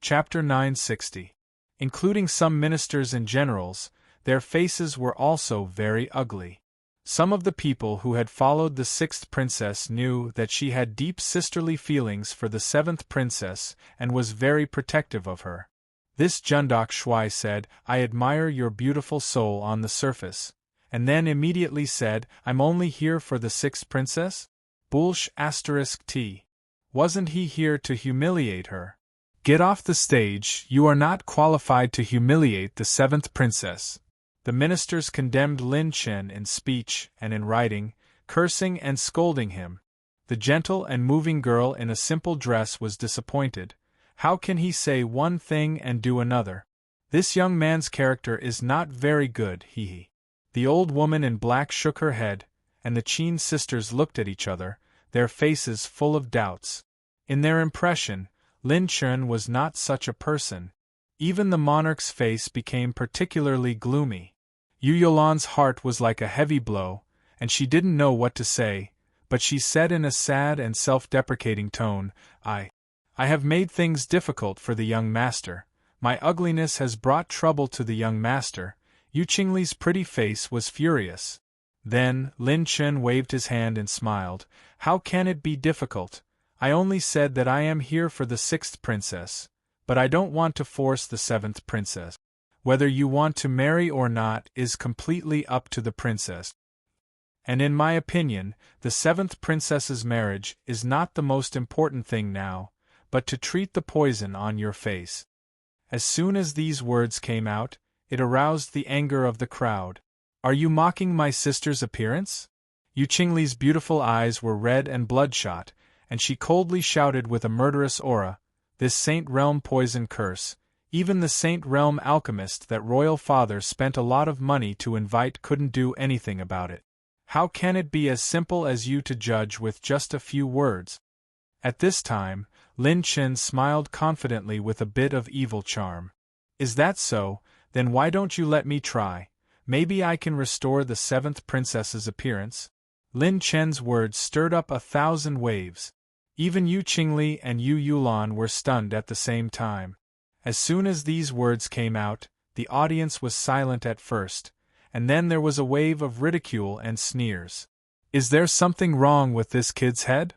Chapter 960. Including some ministers and generals, their faces were also very ugly. Some of the people who had followed the sixth princess knew that she had deep sisterly feelings for the seventh princess and was very protective of her. This Jundok Shui said, "I admire your beautiful soul on the surface," and then immediately said, "I'm only here for the sixth princess? Bulsh *t. Wasn't he here to humiliate her? Get off the stage, you are not qualified to humiliate the seventh princess." The ministers condemned Lin Chen in speech and in writing, cursing and scolding him. The gentle and moving girl in a simple dress was disappointed. How can he say one thing and do another? This young man's character is not very good, he. The old woman in black shook her head, and the Qin sisters looked at each other, their faces full of doubts. In their impression, Lin Chen was not such a person. Even the monarch's face became particularly gloomy. Yu Yolan's heart was like a heavy blow, and she didn't know what to say, but she said in a sad and self-deprecating tone, I have made things difficult for the young master. My ugliness has brought trouble to the young master." Yu Qingli's pretty face was furious. Then, Lin Chen waved his hand and smiled. "How can it be difficult? I only said that I am here for the sixth princess, but I don't want to force the seventh princess. Whether you want to marry or not is completely up to the princess. And in my opinion, the seventh princess's marriage is not the most important thing now, but to treat the poison on your face." As soon as these words came out, it aroused the anger of the crowd. "Are you mocking my sister's appearance?" Yu Qingli's beautiful eyes were red and bloodshot, and she coldly shouted with a murderous aura, "This Saint Realm poison curse, even the Saint Realm alchemist that royal father spent a lot of money to invite couldn't do anything about it. How can it be as simple as you to judge with just a few words?" At this time, Lin Chen smiled confidently with a bit of evil charm. "Is that so? Then why don't you let me try? Maybe I can restore the seventh princess's appearance." Lin Chen's words stirred up 1,000 waves. Even Yu Qingli and Yu Yulan were stunned at the same time. As soon as these words came out, the audience was silent at first, and then there was a wave of ridicule and sneers. "Is there something wrong with this kid's head?"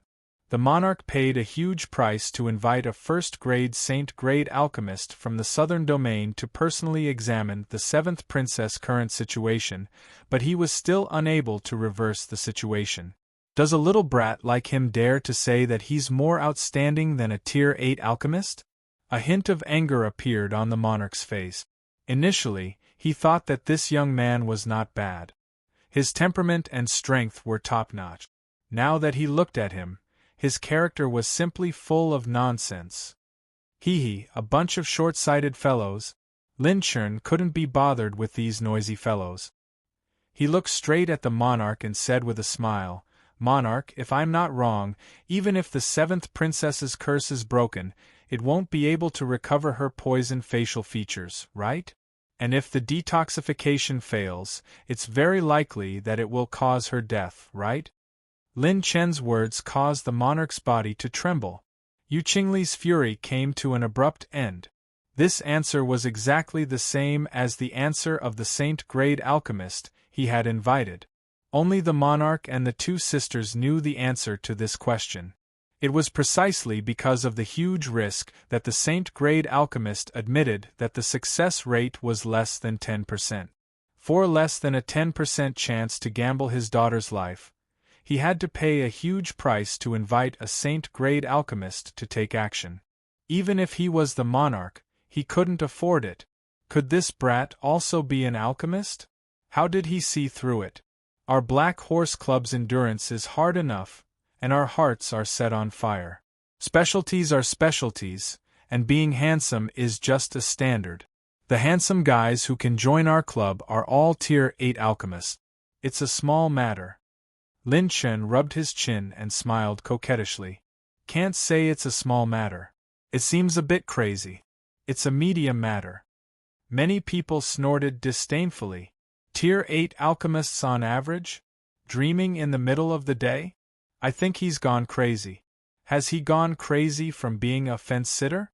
The monarch paid a huge price to invite a first-grade saint-grade alchemist from the southern domain to personally examine the seventh princess' current situation, but he was still unable to reverse the situation. Does a little brat like him dare to say that he's more outstanding than a Tier 8 alchemist? A hint of anger appeared on the monarch's face. Initially, he thought that this young man was not bad. His temperament and strength were top-notch. Now that he looked at him, his character was simply full of nonsense. A bunch of short-sighted fellows. Lin Chen couldn't be bothered with these noisy fellows. He looked straight at the monarch and said with a smile, "Monarch, if I'm not wrong, even if the seventh princess's curse is broken, it won't be able to recover her poisoned facial features, right? And if the detoxification fails, it's very likely that it will cause her death, right?" Lin Chen's words caused the monarch's body to tremble. Yu Qingli's fury came to an abrupt end. This answer was exactly the same as the answer of the saint-grade alchemist he had invited. Only the monarch and the two sisters knew the answer to this question. It was precisely because of the huge risk that the saint-grade alchemist admitted that the success rate was less than 10%. For less than a 10% chance to gamble his daughter's life, he had to pay a huge price to invite a saint-grade alchemist to take action. Even if he was the monarch, he couldn't afford it. Could this brat also be an alchemist? How did he see through it? Our Black Horse Club's endurance is hard enough, and our hearts are set on fire. Specialties are specialties, and being handsome is just a standard. The handsome guys who can join our club are all Tier 8 alchemists. It's a small matter. Lin Chen rubbed his chin and smiled coquettishly. Can't say it's a small matter. It seems a bit crazy. It's a medium matter. Many people snorted disdainfully. Tier 8 alchemists on average? Dreaming in the middle of the day? I think he's gone crazy. Has he gone crazy from being a fence-sitter?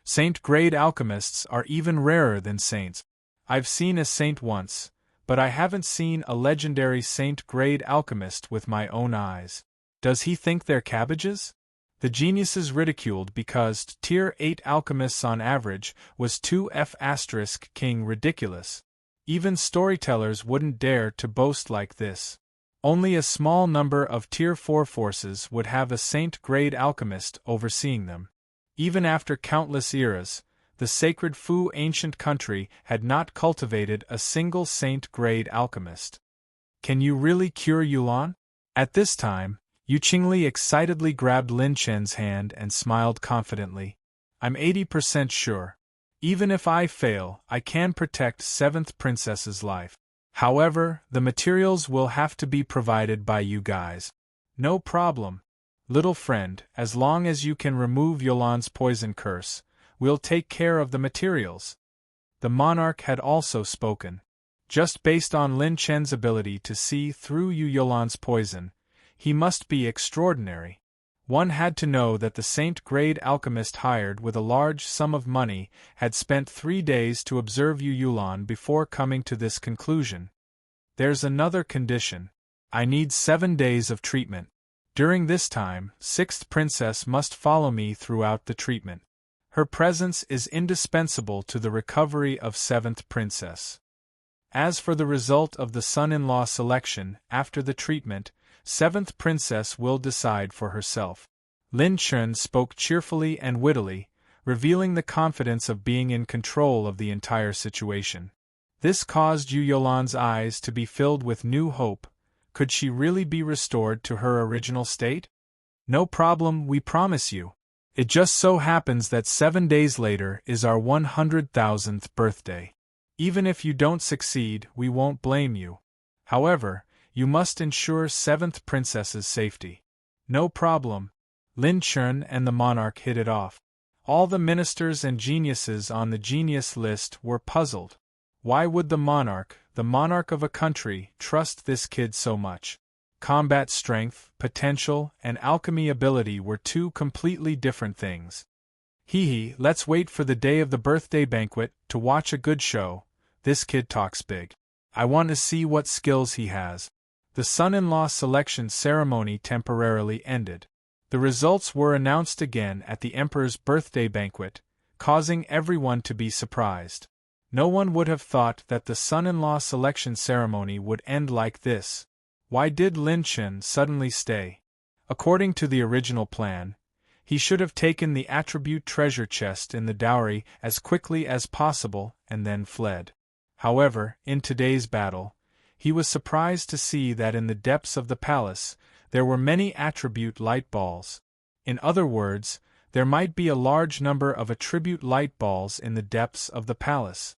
Saint-grade alchemists are even rarer than saints. I've seen a saint once, but I haven't seen a legendary saint-grade alchemist with my own eyes. Does he think they're cabbages? The geniuses ridiculed because Tier 8 alchemists on average was 2F** king ridiculous. Even storytellers wouldn't dare to boast like this. Only a small number of Tier 4 forces would have a saint-grade alchemist overseeing them. Even after countless eras, the sacred Fu ancient country had not cultivated a single saint-grade alchemist. Can you really cure Yulan? At this time, Yu Qingli excitedly grabbed Lin Chen's hand and smiled confidently. I'm 80% sure. Even if I fail, I can protect 7th Princess's life. However, the materials will have to be provided by you guys. No problem. Little friend, as long as you can remove Yulan's poison curse, we'll take care of the materials. The monarch had also spoken. Just based on Lin Chen's ability to see through Yulan's poison, he must be extraordinary. One had to know that the saint-grade alchemist hired with a large sum of money had spent 3 days to observe Yulan before coming to this conclusion. There's another condition. I need 7 days of treatment. During this time, 6th Princess must follow me throughout the treatment. Her presence is indispensable to the recovery of 7th Princess. As for the result of the son-in-law selection, after the treatment, 7th Princess will decide for herself. Lin Chen spoke cheerfully and wittily, revealing the confidence of being in control of the entire situation. This caused Yulan's eyes to be filled with new hope. Could she really be restored to her original state? No problem, we promise you. It just so happens that 7 days later is our 100,000th birthday. Even if you don't succeed, we won't blame you. However, you must ensure 7th Princess's safety. No problem. Lin Chen and the monarch hit it off. All the ministers and geniuses on the genius list were puzzled. Why would the monarch of a country, trust this kid so much? Combat strength, potential, and alchemy ability were 2 completely different things. Let's wait for the day of the birthday banquet to watch a good show. This kid talks big. I want to see what skills he has. The son-in-law selection ceremony temporarily ended. The results were announced again at the emperor's birthday banquet, causing everyone to be surprised. No one would have thought that the son-in-law selection ceremony would end like this. Why did Lin Chen suddenly stay? According to the original plan, he should have taken the attribute treasure chest in the dowry as quickly as possible and then fled. However, in today's battle, he was surprised to see that in the depths of the palace, there were many attribute light balls. In other words, there might be a large number of attribute light balls in the depths of the palace.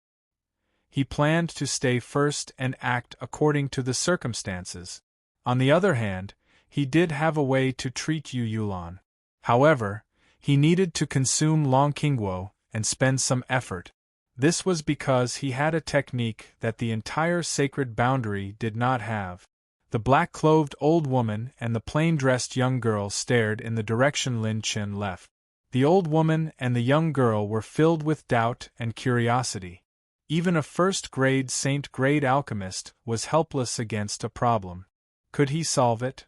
He planned to stay first and act according to the circumstances. On the other hand, he did have a way to treat Yulan. However, he needed to consume Long Qingguo and spend some effort. This was because he had a technique that the entire sacred boundary did not have. The black-clothed old woman and the plain-dressed young girl stared in the direction Lin Chen left. The old woman and the young girl were filled with doubt and curiosity. Even a first-grade saint-grade alchemist was helpless against a problem. Could he solve it?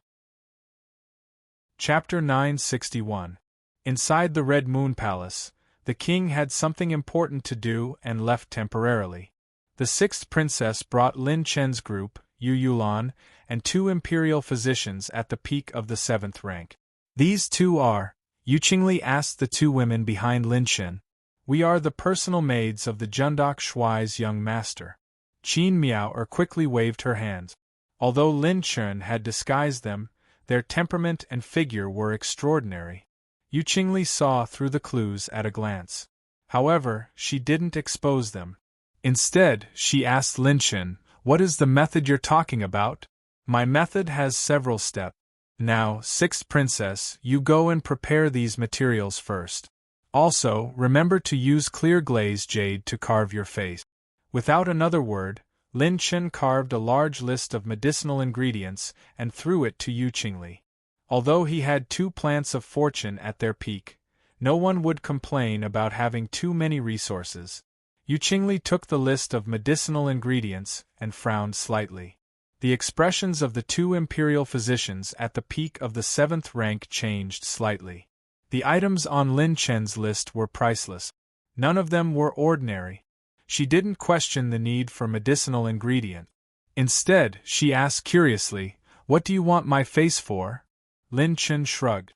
Chapter 961. Inside the Red Moon Palace, the king had something important to do and left temporarily. The 6th princess brought Lin Chen's group, Yulan, and 2 imperial physicians at the peak of the 7th rank. These 2 are, Yu Qingli asked the 2 women behind Lin Chen. We are the personal maids of the Jundok Shuai's young master. Qin Miao quickly waved her hands. Although Lin Chen had disguised them, their temperament and figure were extraordinary. Yu Qingli saw through the clues at a glance. However, she didn't expose them. Instead, she asked Lin Chen, "What is the method you're talking about?" "My method has several steps. Now, 6th princess, you go and prepare these materials first. Also, remember to use clear glazed jade to carve your face." Without another word, Lin Chen carved a large list of medicinal ingredients and threw it to Yu Qingli. Although he had 2 plants of fortune at their peak, No one would complain about having too many resources. Yu Qingli took the list of medicinal ingredients and frowned slightly. The expressions of the two imperial physicians at the peak of the 7th rank changed slightly. The items on Lin Chen's list were priceless. None of them were ordinary. She didn't question the need for medicinal ingredient. Instead, she asked curiously, "What do you want my face for?" Lin Chen shrugged.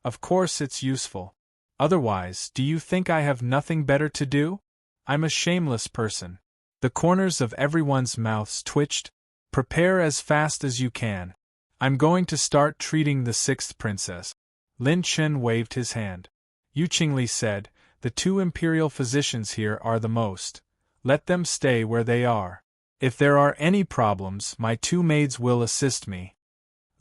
"Of course it's useful. Otherwise, do you think I have nothing better to do? I'm a shameless person." The corners of everyone's mouths twitched. "Prepare as fast as you can. I'm going to start treating the 6th princess." Lin Chen waved his hand. Yu Qingli said, "The two imperial physicians here are the most. Let them stay where they are. If there are any problems, my two maids will assist me."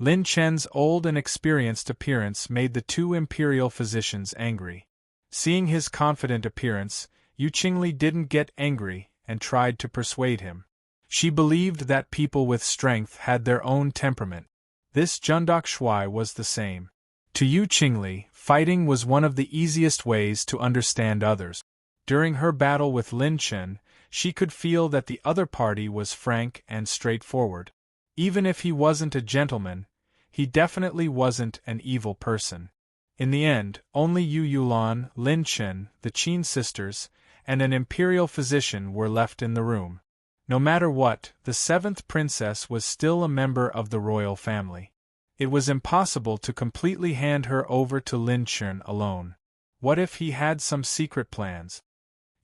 Lin Chen's old and experienced appearance made the two imperial physicians angry. Seeing his confident appearance, Yu Qingli didn't get angry and tried to persuade him. She believed that people with strength had their own temperament. This Jundok Shui was the same. To Yu Qingli, fighting was one of the easiest ways to understand others. During her battle with Lin Chen, she could feel that the other party was frank and straightforward. Even if he wasn't a gentleman, he definitely wasn't an evil person. In the end, only Yu Yulan, Lin Chen, the Qin sisters, and an imperial physician were left in the room. No matter what, the 7th princess was still a member of the royal family. It was impossible to completely hand her over to Lin Chen alone. What if he had some secret plans?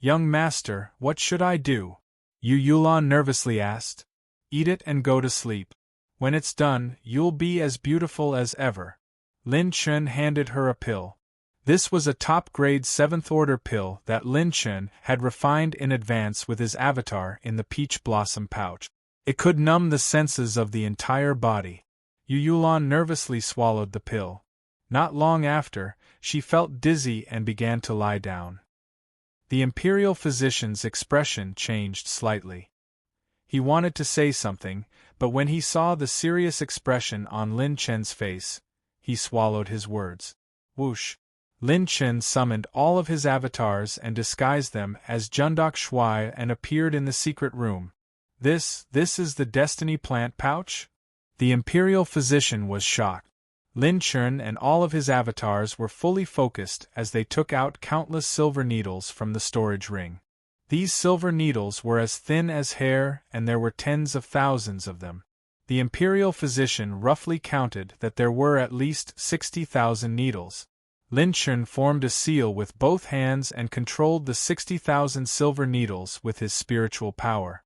"Young master, what should I do?" Yu Yulan nervously asked. "Eat it and go to sleep. When it's done, you'll be as beautiful as ever." Lin Chen handed her a pill. This was a top-grade 7th-order pill that Lin Chen had refined in advance with his avatar in the peach blossom pouch. It could numb the senses of the entire body. Yu Yulan nervously swallowed the pill. Not long after, she felt dizzy and began to lie down. The imperial physician's expression changed slightly. He wanted to say something, but when he saw the serious expression on Lin Chen's face, he swallowed his words. Whoosh! Lin Chen summoned all of his avatars and disguised them as Jundok Shui and appeared in the secret room. This is the destiny plant pouch?" The imperial physician was shocked. Lin Chen and all of his avatars were fully focused as they took out countless silver needles from the storage ring. These silver needles were as thin as hair, and there were tens of thousands of them. The imperial physician roughly counted that there were at least 60,000 needles. Lin Chen formed a seal with both hands and controlled the 60,000 silver needles with his spiritual power.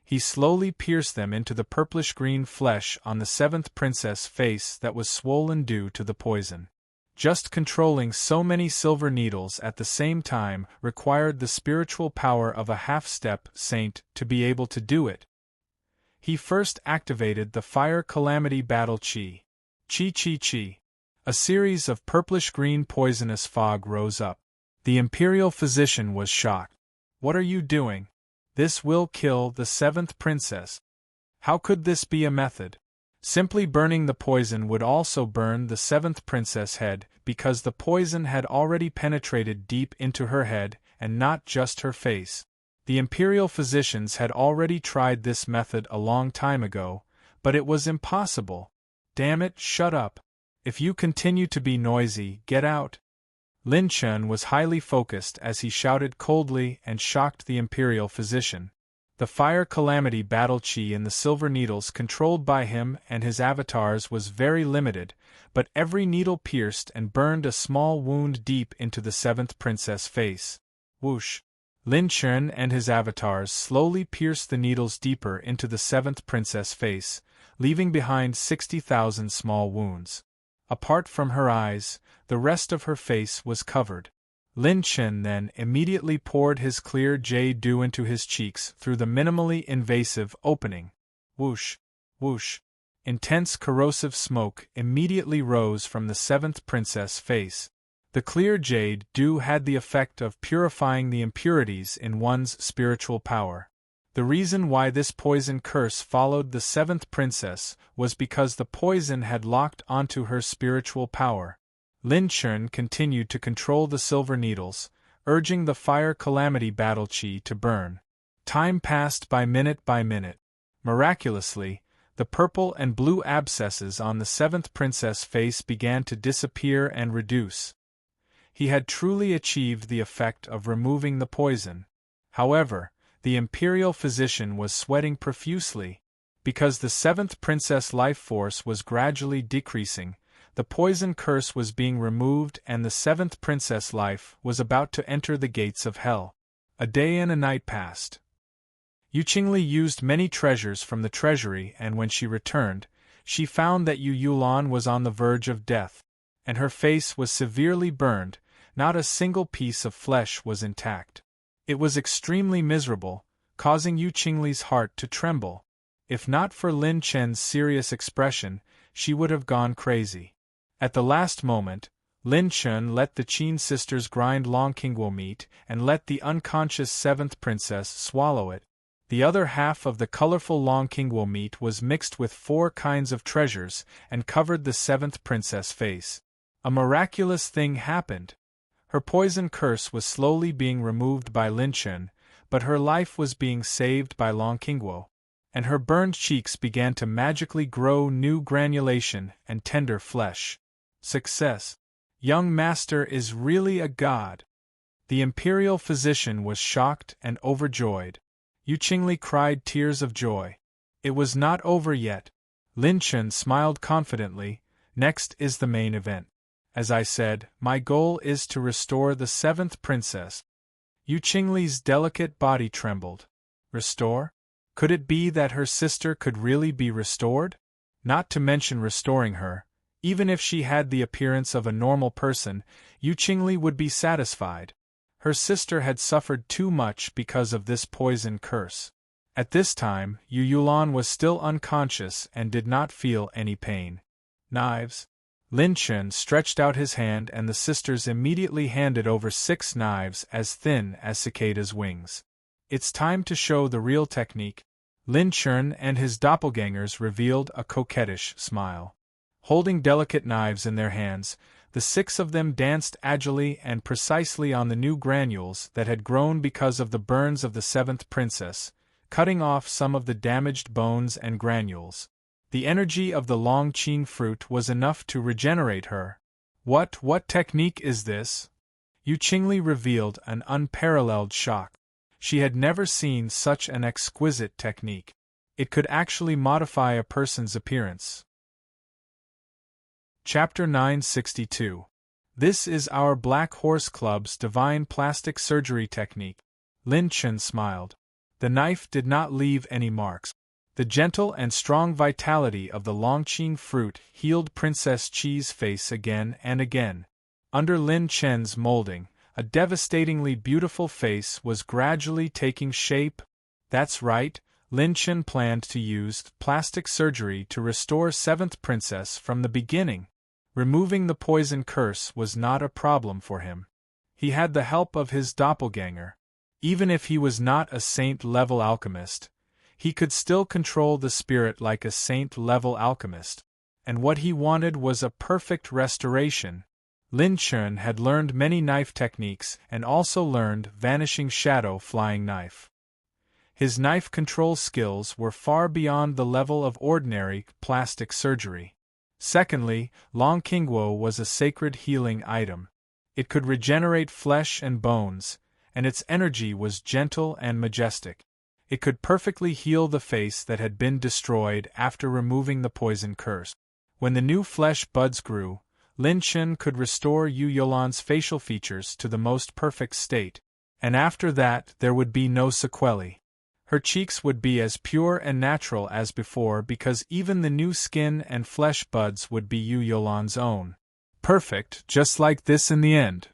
He slowly pierced them into the purplish-green flesh on the 7th princess' face that was swollen due to the poison. Just controlling so many silver needles at the same time required the spiritual power of a half-step saint to be able to do it. He first activated the Fire Calamity Battle Chi. Chi Chi Chi. A series of purplish-green poisonous fog rose up. The imperial physician was shocked. "What are you doing? This will kill the 7th princess. How could this be a method?" Simply burning the poison would also burn the 7th princess' head, because the poison had already penetrated deep into her head, and not just her face. The imperial physicians had already tried this method a long time ago, but it was impossible. "Damn it, shut up. If you continue to be noisy, get out." Lin Chen was highly focused as he shouted coldly and shocked the imperial physician. The Fire Calamity Battle Chi in the silver needles controlled by him and his avatars was very limited, but every needle pierced and burned a small wound deep into the 7th princess' face. Whoosh! Lin Chen and his avatars slowly pierced the needles deeper into the 7th princess' face, leaving behind 60,000 small wounds. Apart from her eyes, the rest of her face was covered. Lin Chen then immediately poured his clear jade dew into his cheeks through the minimally invasive opening. Whoosh! Whoosh! Intense corrosive smoke immediately rose from the 7th princess' face. The clear jade dew had the effect of purifying the impurities in one's spiritual power. The reason why this poison curse followed the 7th princess was because the poison had locked onto her spiritual power. Lin Chun continued to control the silver needles, urging the fire calamity battle chi to burn. Time passed by minute by minute. Miraculously, the purple and blue abscesses on the seventh princess' face began to disappear and reduce. He had truly achieved the effect of removing the poison. However, the imperial physician was sweating profusely. Because the seventh princess' life force was gradually decreasing, the poison curse was being removed and the seventh princess' life was about to enter the gates of hell. A day and a night passed. Yu Qingli used many treasures from the treasury, and when she returned, she found that Yu Yulan was on the verge of death, and her face was severely burned. Not a single piece of flesh was intact. It was extremely miserable, causing Yu Qingli's heart to tremble. If not for Lin Chen's serious expression, she would have gone crazy. At the last moment, Lin Chen let the Qin sisters grind long Qingguo meat and let the unconscious seventh princess swallow it. The other half of the colorful long Qingguo meat was mixed with 4 kinds of treasures and covered the seventh princess' face. A miraculous thing happened. Her poison curse was slowly being removed by Lin Chen, but her life was being saved by long Qingguo, and her burned cheeks began to magically grow new granulation and tender flesh. Success! Young master is really a god. The imperial physician was shocked and overjoyed. Yu Qingli cried tears of joy. It was not over yet. Lin Chen smiled confidently. Next is the main event. As I said, my goal is to restore the seventh princess. Yu Qingli's delicate body trembled. Restore? Could it be that her sister could really be restored? Not to mention restoring her. Even if she had the appearance of a normal person, Yu Qingli would be satisfied. Her sister had suffered too much because of this poison curse. At this time, Yu Yulan was still unconscious and did not feel any pain. Knives. Lin Chen stretched out his hand and the sisters immediately handed over 6 knives as thin as cicadas' wings. It's time to show the real technique. Lin Chen and his doppelgangers revealed a coquettish smile. Holding delicate knives in their hands, the 6 of them danced agilely and precisely on the new granules that had grown because of the burns of the seventh princess, cutting off some of the damaged bones and granules. The energy of the long Qin fruit was enough to regenerate her. What technique is this? Yu Qingli revealed an unparalleled shock. She had never seen such an exquisite technique. It could actually modify a person's appearance. Chapter 962. This is our Black Horse Club's divine plastic surgery technique. Lin Chen smiled. The knife did not leave any marks. The gentle and strong vitality of the Longqing fruit healed Princess Qi's face again and again. Under Lin Chen's molding, a devastatingly beautiful face was gradually taking shape. That's right, Lin Chen planned to use plastic surgery to restore seventh princess from the beginning. Removing the poison curse was not a problem for him. He had the help of his doppelganger. Even if he was not a saint-level alchemist, he could still control the spirit like a saint-level alchemist. And what he wanted was a perfect restoration. Lin Chen had learned many knife techniques and also learned Vanishing Shadow Flying Knife. His knife control skills were far beyond the level of ordinary plastic surgery. Secondly, Long Qingguo was a sacred healing item. It could regenerate flesh and bones, and its energy was gentle and majestic. It could perfectly heal the face that had been destroyed after removing the poison curse. When the new flesh buds grew, Lin Chen could restore Yu Yulan's facial features to the most perfect state, and after that there would be no sequelae. Her cheeks would be as pure and natural as before because even the new skin and flesh buds would be Yu Yulan's own. Perfect, just like this in the end.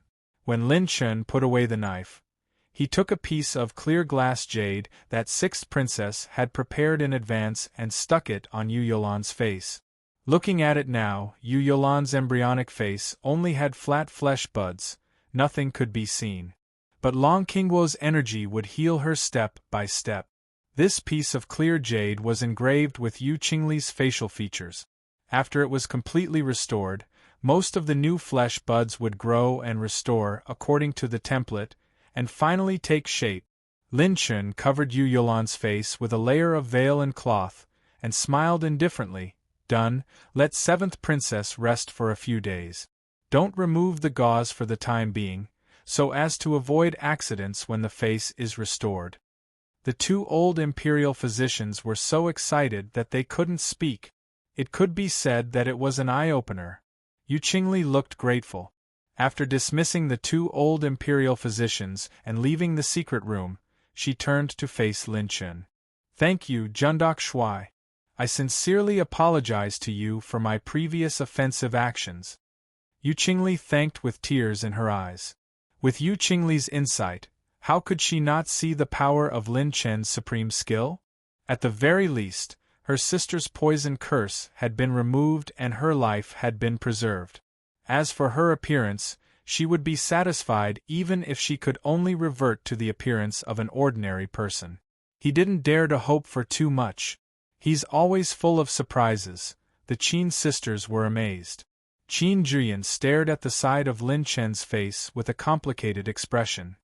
When Lin Chen put away the knife, he took a piece of clear glass jade that sixth princess had prepared in advance and stuck it on Yu Yulan's face. Looking at it now, Yu Yulan's embryonic face only had flat flesh buds, nothing could be seen. But Long Qingguo's energy would heal her step by step. This piece of clear jade was engraved with Yu Qingli's facial features. After it was completely restored, Most of the new flesh buds would grow and restore according to the template, and finally take shape. Lin Chen covered Yu Yulan's face with a layer of veil and cloth, and smiled indifferently. Done, let seventh princess rest for a few days. Don't remove the gauze for the time being, so as to avoid accidents when the face is restored. The two old imperial physicians were so excited that they couldn't speak. It could be said that it was an eye-opener. Yu Qingli looked grateful. After dismissing the two old imperial physicians and leaving the secret room, she turned to face Lin Chen. Thank you, Jundok Shuai. I sincerely apologize to you for my previous offensive actions. Yu Qingli thanked with tears in her eyes. With Yu Qingli's insight, how could she not see the power of Lin Chen's supreme skill? At the very least, her sister's poison curse had been removed and her life had been preserved. As for her appearance, she would be satisfied even if she could only revert to the appearance of an ordinary person. He didn't dare to hope for too much. He's always full of surprises. The Qin sisters were amazed. Qin Juyan stared at the side of Lin Chen's face with a complicated expression.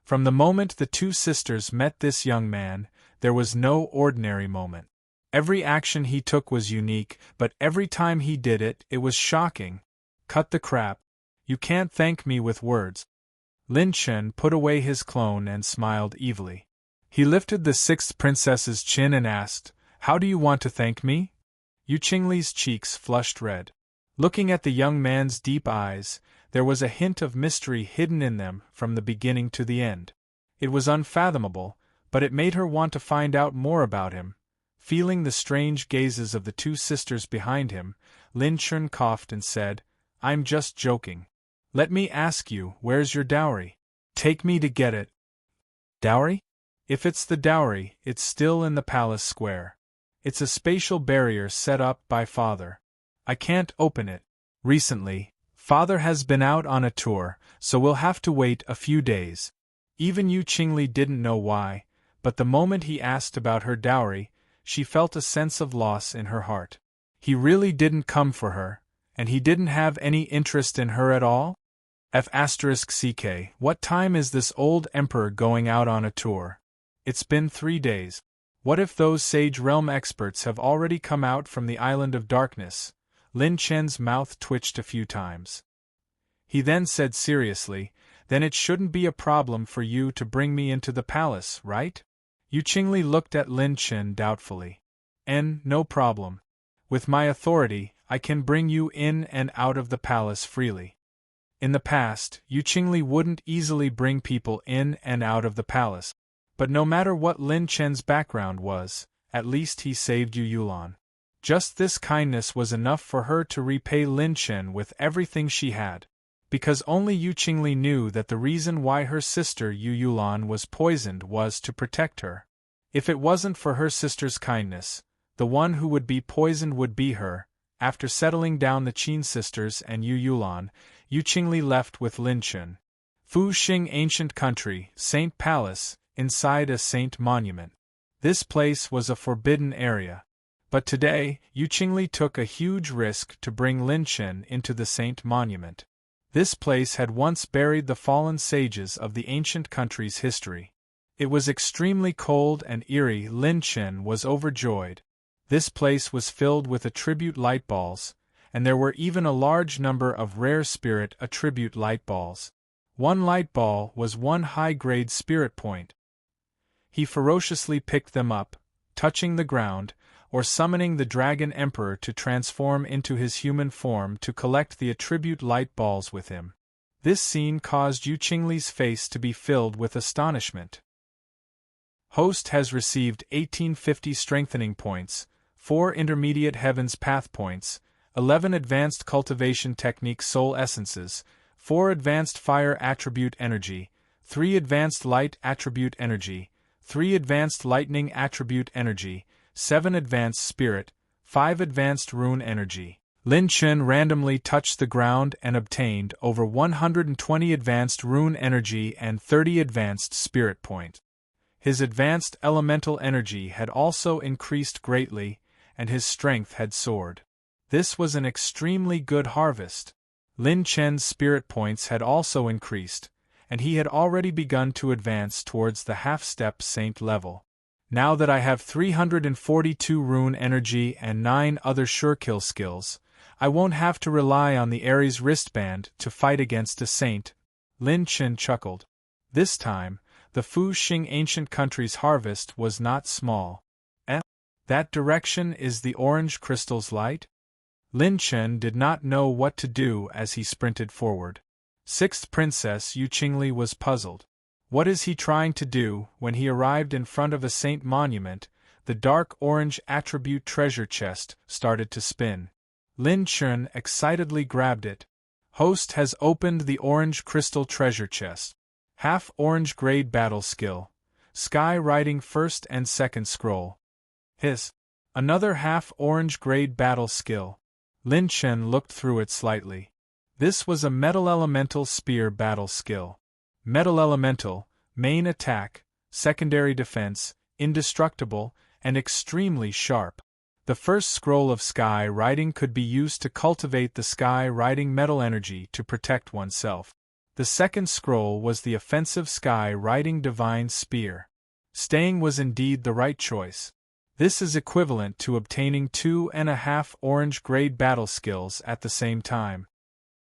From the moment the two sisters met this young man, there was no ordinary moment. Every action he took was unique, but every time he did it, it was shocking. Cut the crap. You can't thank me with words. Lin Chen put away his clone and smiled evilly. He lifted the sixth princess's chin and asked, How do you want to thank me? Yu Qingli's cheeks flushed red. Looking at the young man's deep eyes, there was a hint of mystery hidden in them from the beginning to the end. It was unfathomable, but it made her want to find out more about him. Feeling the strange gazes of the two sisters behind him, Lin Chen coughed and said, I'm just joking. Let me ask you, where's your dowry? Take me to get it. Dowry? If it's the dowry, it's still in the palace square. It's a spatial barrier set up by Father. I can't open it. Recently, Father has been out on a tour, so we'll have to wait a few days. Even Yu Qingli didn't know why, but the moment he asked about her dowry, she felt a sense of loss in her heart. He really didn't come for her, and he didn't have any interest in her at all? F***ck, what time is this old emperor going out on a tour? It's been 3 days. What if those Sage Realm experts have already come out from the Island of Darkness? Lin Chen's mouth twitched a few times. He then said seriously, Then it shouldn't be a problem for you to bring me into the palace, right? Yu Qingli looked at Lin Chen doubtfully. No problem. With my authority, I can bring you in and out of the palace freely. In the past, Yu Qingli wouldn't easily bring people in and out of the palace. But no matter what Lin Chen's background was, at least he saved Yu Yulan. Just this kindness was enough for her to repay Lin Chen with everything she had. Because only Yu Qingli knew that the reason why her sister Yu Yulan was poisoned was to protect her. If it wasn't for her sister's kindness, the one who would be poisoned would be her. After settling down the Qin sisters and Yu Yulan, Yu Qingli left with Lin Chen. Fu Xing Ancient Country, Saint Palace, inside a saint monument. This place was a forbidden area. But today, Yu Qingli took a huge risk to bring Lin Chen into the saint monument. This place had once buried the fallen sages of the ancient country's history. It was extremely cold and eerie. Lin Chen was overjoyed. This place was filled with attribute light balls, and there were even a large number of rare spirit attribute light balls. One light ball was one high-grade spirit point. He ferociously picked them up, touching the ground, or summoning the Dragon Emperor to transform into his human form to collect the attribute light balls with him. This scene caused Yu Qingli's face to be filled with astonishment. Host has received 1850 strengthening points, 4 intermediate heavens path points, 11 advanced cultivation technique soul essences, 4 advanced fire attribute energy, 3 advanced light attribute energy, 3 advanced lightning attribute energy, 7 advanced spirit, 5 advanced rune energy. Lin Chen randomly touched the ground and obtained over 120 advanced rune energy and 30 advanced spirit point. His advanced elemental energy had also increased greatly, and his strength had soared. This was an extremely good harvest. Lin Chen's spirit points had also increased, and he had already begun to advance towards the half-step saint level. Now that I have 342 rune energy and 9 other surekill skills, I won't have to rely on the Ares wristband to fight against a saint, Lin Chen chuckled. This time, the Fu Xing ancient country's harvest was not small. That direction is the orange crystal's light? Lin Chen did not know what to do as he sprinted forward. Sixth Princess Yu Qingli was puzzled. What is he trying to do? When he arrived in front of a saint monument, the dark orange attribute treasure chest started to spin. Lin Chen excitedly grabbed it. Host has opened the orange crystal treasure chest. Half orange grade battle skill. Sky riding first and second scroll. Another half orange grade battle skill. Lin Chen looked through it slightly. This was a metal elemental spear battle skill. Metal elemental, main attack, secondary defense, indestructible, and extremely sharp. The first scroll of sky riding could be used to cultivate the sky riding metal energy to protect oneself. The second scroll was the offensive sky riding divine spear. Staying was indeed the right choice. This is equivalent to obtaining 2.5 orange grade battle skills at the same time.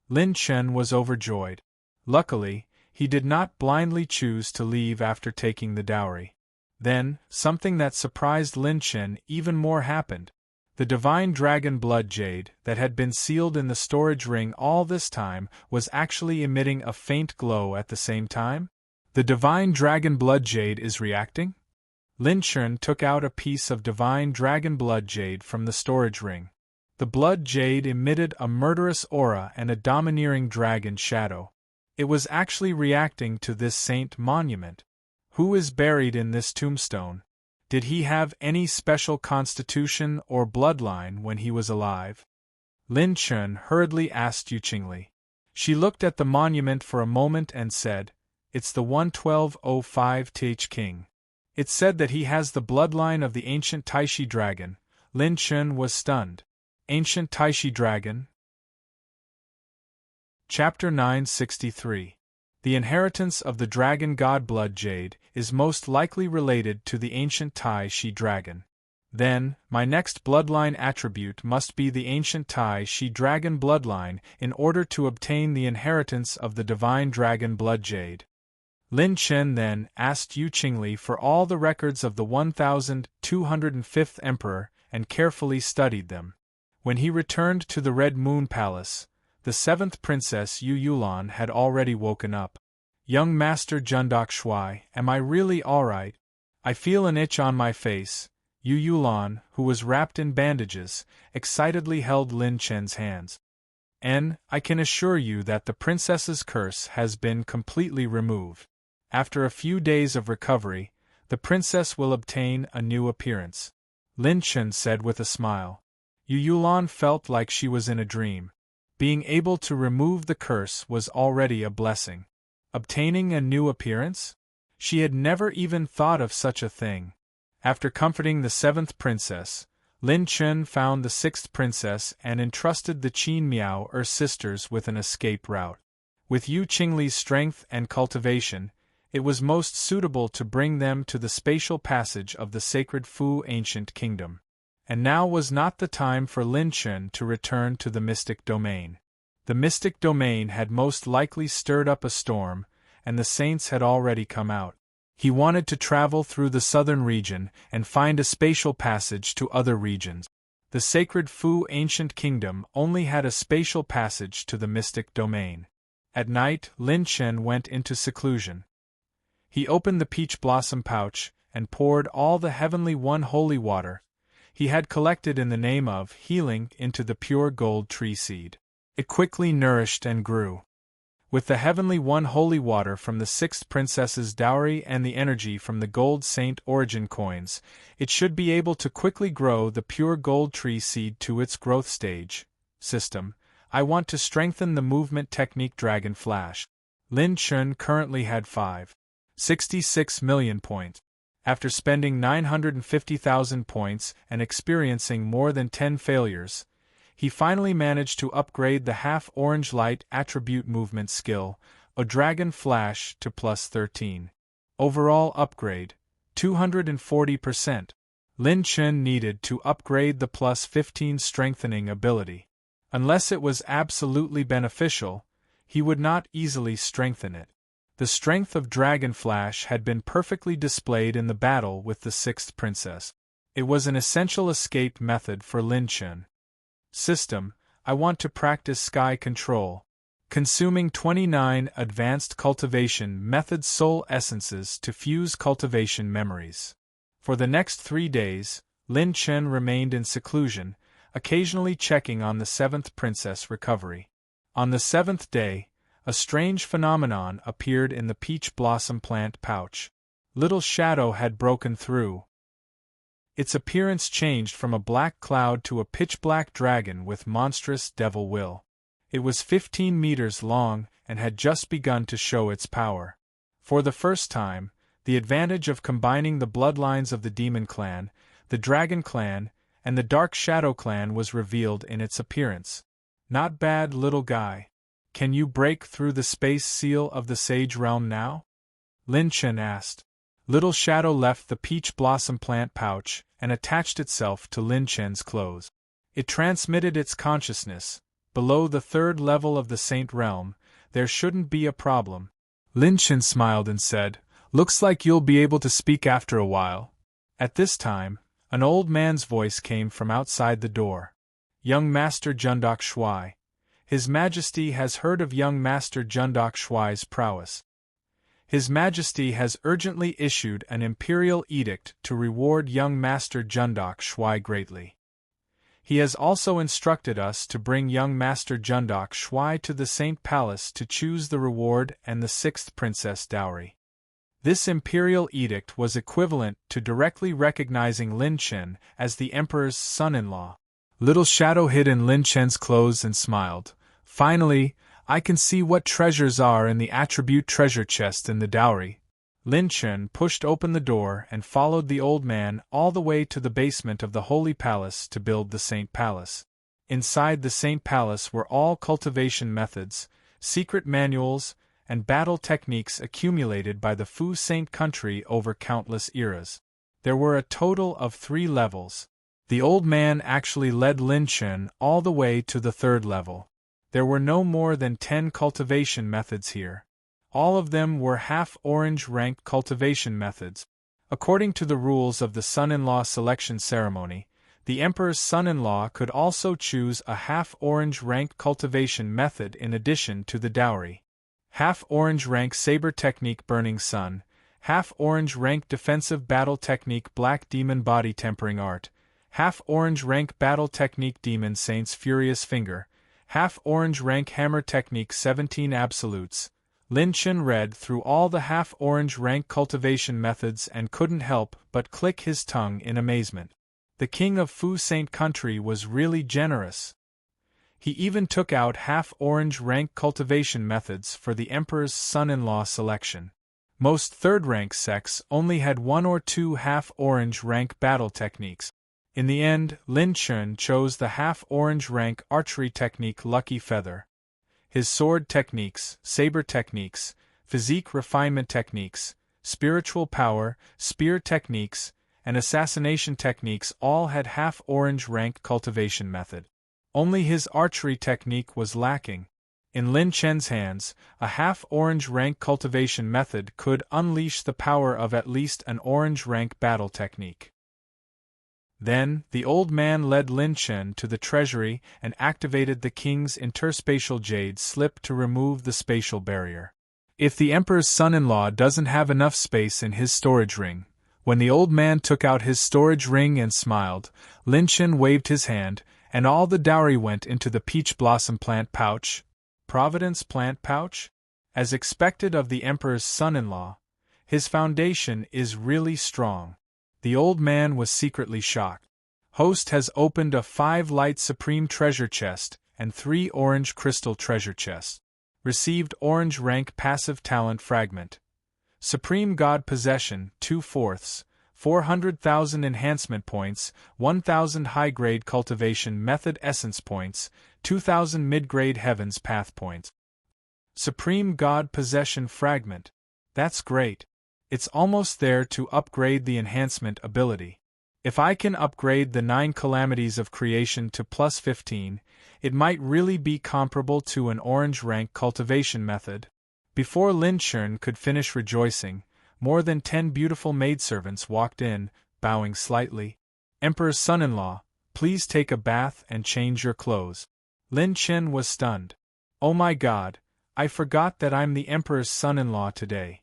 Lin Chen was overjoyed. Luckily, he did not blindly choose to leave after taking the dowry. Then, something that surprised Lin Chen even more happened. The divine dragon blood jade that had been sealed in the storage ring all this time was actually emitting a faint glow at the same time? The divine dragon blood jade is reacting? Lin Chen took out a piece of divine dragon blood jade from the storage ring. The blood jade emitted a murderous aura and a domineering dragon shadow. It was actually reacting to this saint monument. Who is buried in this tombstone? Did he have any special constitution or bloodline when he was alive? Lin Chen hurriedly asked Yu Qingli. She looked at the monument for a moment and said, "It's the 11205th King. It said that he has the bloodline of the ancient Taishi dragon." Lin Chen was stunned. Ancient Taishi dragon? Chapter 963. The inheritance of the dragon god blood jade is most likely related to the ancient Taishi dragon. Then, my next bloodline attribute must be the ancient Taishi dragon bloodline in order to obtain the inheritance of the divine dragon blood jade. Lin Chen then asked Yu Qingli for all the records of the 1205th Emperor and carefully studied them. When he returned to the Red Moon Palace, the 7th Princess Yu Yulan had already woken up. "Young Master Jundok Shui, am I really alright? I feel an itch on my face." Yu Yulan, who was wrapped in bandages, excitedly held Lin Chen's hands. "I can assure you that the princess's curse has been completely removed. After a few days of recovery, the princess will obtain a new appearance," Lin Chen said with a smile. Yu Yulan felt like she was in a dream. Being able to remove the curse was already a blessing. Obtaining a new appearance? She had never even thought of such a thing. After comforting the 7th princess, Lin Chen found the 6th princess and entrusted the Qin Miao sisters with an escape route. With Yu Qingli's strength and cultivation, it was most suitable to bring them to the spatial passage of the sacred Fu ancient kingdom. And now was not the time for Lin Chen to return to the mystic domain. The mystic domain had most likely stirred up a storm, and the saints had already come out. He wanted to travel through the southern region and find a spatial passage to other regions. The sacred Fu ancient kingdom only had a spatial passage to the mystic domain. At night, Lin Chen went into seclusion. He opened the peach blossom pouch and poured all the heavenly one holy water he had collected in the name of healing into the pure gold tree seed. It quickly nourished and grew. With the heavenly one holy water from the 6th princess's dowry and the energy from the gold saint origin coins, it should be able to quickly grow the pure gold tree seed to its growth stage. System. I want to strengthen the movement technique Dragon Flash. Lin Chen currently had 5.66 million points. After spending 950,000 points and experiencing more than 10 failures, He finally managed to upgrade the half-orange light attribute movement skill, a dragon flash, to plus 13. Overall upgrade, 240%. Lin Chen needed to upgrade the plus 15 strengthening ability. Unless it was absolutely beneficial, he would not easily strengthen it. The strength of Dragon Flash had been perfectly displayed in the battle with the sixth princess. It was an essential escape method for Lin Chen. System, I want to practice sky control. Consuming 29 advanced cultivation method soul essences to fuse cultivation memories. For the next 3 days, Lin Chen remained in seclusion, occasionally checking on the seventh princess recovery. On the seventh day, a strange phenomenon appeared in the peach blossom plant pouch. Little Shadow had broken through. Its appearance changed from a black cloud to a pitch-black dragon with monstrous devil will. It was 15 meters long and had just begun to show its power. For the first time, the advantage of combining the bloodlines of the Demon Clan, the Dragon Clan, and the Dark Shadow Clan was revealed in its appearance. Not bad, little guy. Can you break through the space seal of the Sage Realm now? Lin Chen asked. Little Shadow left the peach blossom plant pouch and attached itself to Lin Chen's clothes. It transmitted its consciousness. Below the third level of the Saint Realm, there shouldn't be a problem. Lin Chen smiled and said, Looks like you'll be able to speak after a while. At this time, an old man's voice came from outside the door. Young Master Jundok Shuai. His Majesty has heard of young Master Jundok Shuai's prowess. His Majesty has urgently issued an imperial edict to reward young Master Jundok Shuai greatly. He has also instructed us to bring young Master Jundok Shuai to the Saint Palace to choose the reward and the sixth princess dowry. This imperial edict was equivalent to directly recognizing Lin Chen as the Emperor's son-in-law. Little Shadow hid in Lin Chen's clothes and smiled. Finally, I can see what treasures are in the attribute treasure chest in the dowry. Lin Chen pushed open the door and followed the old man all the way to the basement of the Holy Palace to build the Saint Palace. Inside the Saint Palace were all cultivation methods, secret manuals, and battle techniques accumulated by the Fu Saint country over countless eras. There were a total of 3 levels. The old man actually led Lin Chen all the way to the 3rd level. There were no more than 10 cultivation methods here. All of them were half-orange ranked cultivation methods. According to the rules of the son-in-law selection ceremony, the Emperor's son-in-law could also choose a half-orange ranked cultivation method in addition to the dowry. Half-orange rank saber technique Burning Sun, half-orange rank defensive battle technique Black Demon Body Tempering Art, half-orange rank battle technique Demon Saint's Furious Finger, half-orange rank hammer technique 17 absolutes. Lin Chen read through all the half-orange rank cultivation methods and couldn't help but click his tongue in amazement. The king of Fu Saint country was really generous. He even took out half-orange rank cultivation methods for the Emperor's son-in-law selection. Most third-rank sects only had 1 or 2 half-orange rank battle techniques. In the end, Lin Chen chose the half-orange rank archery technique Lucky Feather. His sword techniques, saber techniques, physique refinement techniques, spiritual power, spear techniques, and assassination techniques all had half-orange rank cultivation method. Only his archery technique was lacking. In Lin Chen's hands, a half-orange rank cultivation method could unleash the power of at least an orange rank battle technique. Then, the old man led Lin Chen to the treasury and activated the king's interspatial jade slip to remove the spatial barrier. If the Emperor's son-in-law doesn't have enough space in his storage ring, when the old man took out his storage ring and smiled, Lin Chen waved his hand, and all the dowry went into the peach blossom plant pouch. Providence plant pouch? As expected of the Emperor's son-in-law, his foundation is really strong. The old man was secretly shocked. Host has opened a 5-light supreme treasure chest and 3 orange crystal treasure chests. Received orange rank passive talent fragment. Supreme God possession 2/4, 400,000 enhancement points, 1,000 high-grade cultivation method essence points, 2,000 mid-grade heavens path points. Supreme God Possession Fragment. That's great. It's almost there to upgrade the enhancement ability. If I can upgrade the 9 calamities of creation to plus 15, it might really be comparable to an orange rank cultivation method. Before Lin Chern could finish rejoicing, more than 10 beautiful maidservants walked in, bowing slightly. Emperor's son-in-law, please take a bath and change your clothes. Lin Chen was stunned. Oh my God, I forgot that I'm the Emperor's son-in-law today.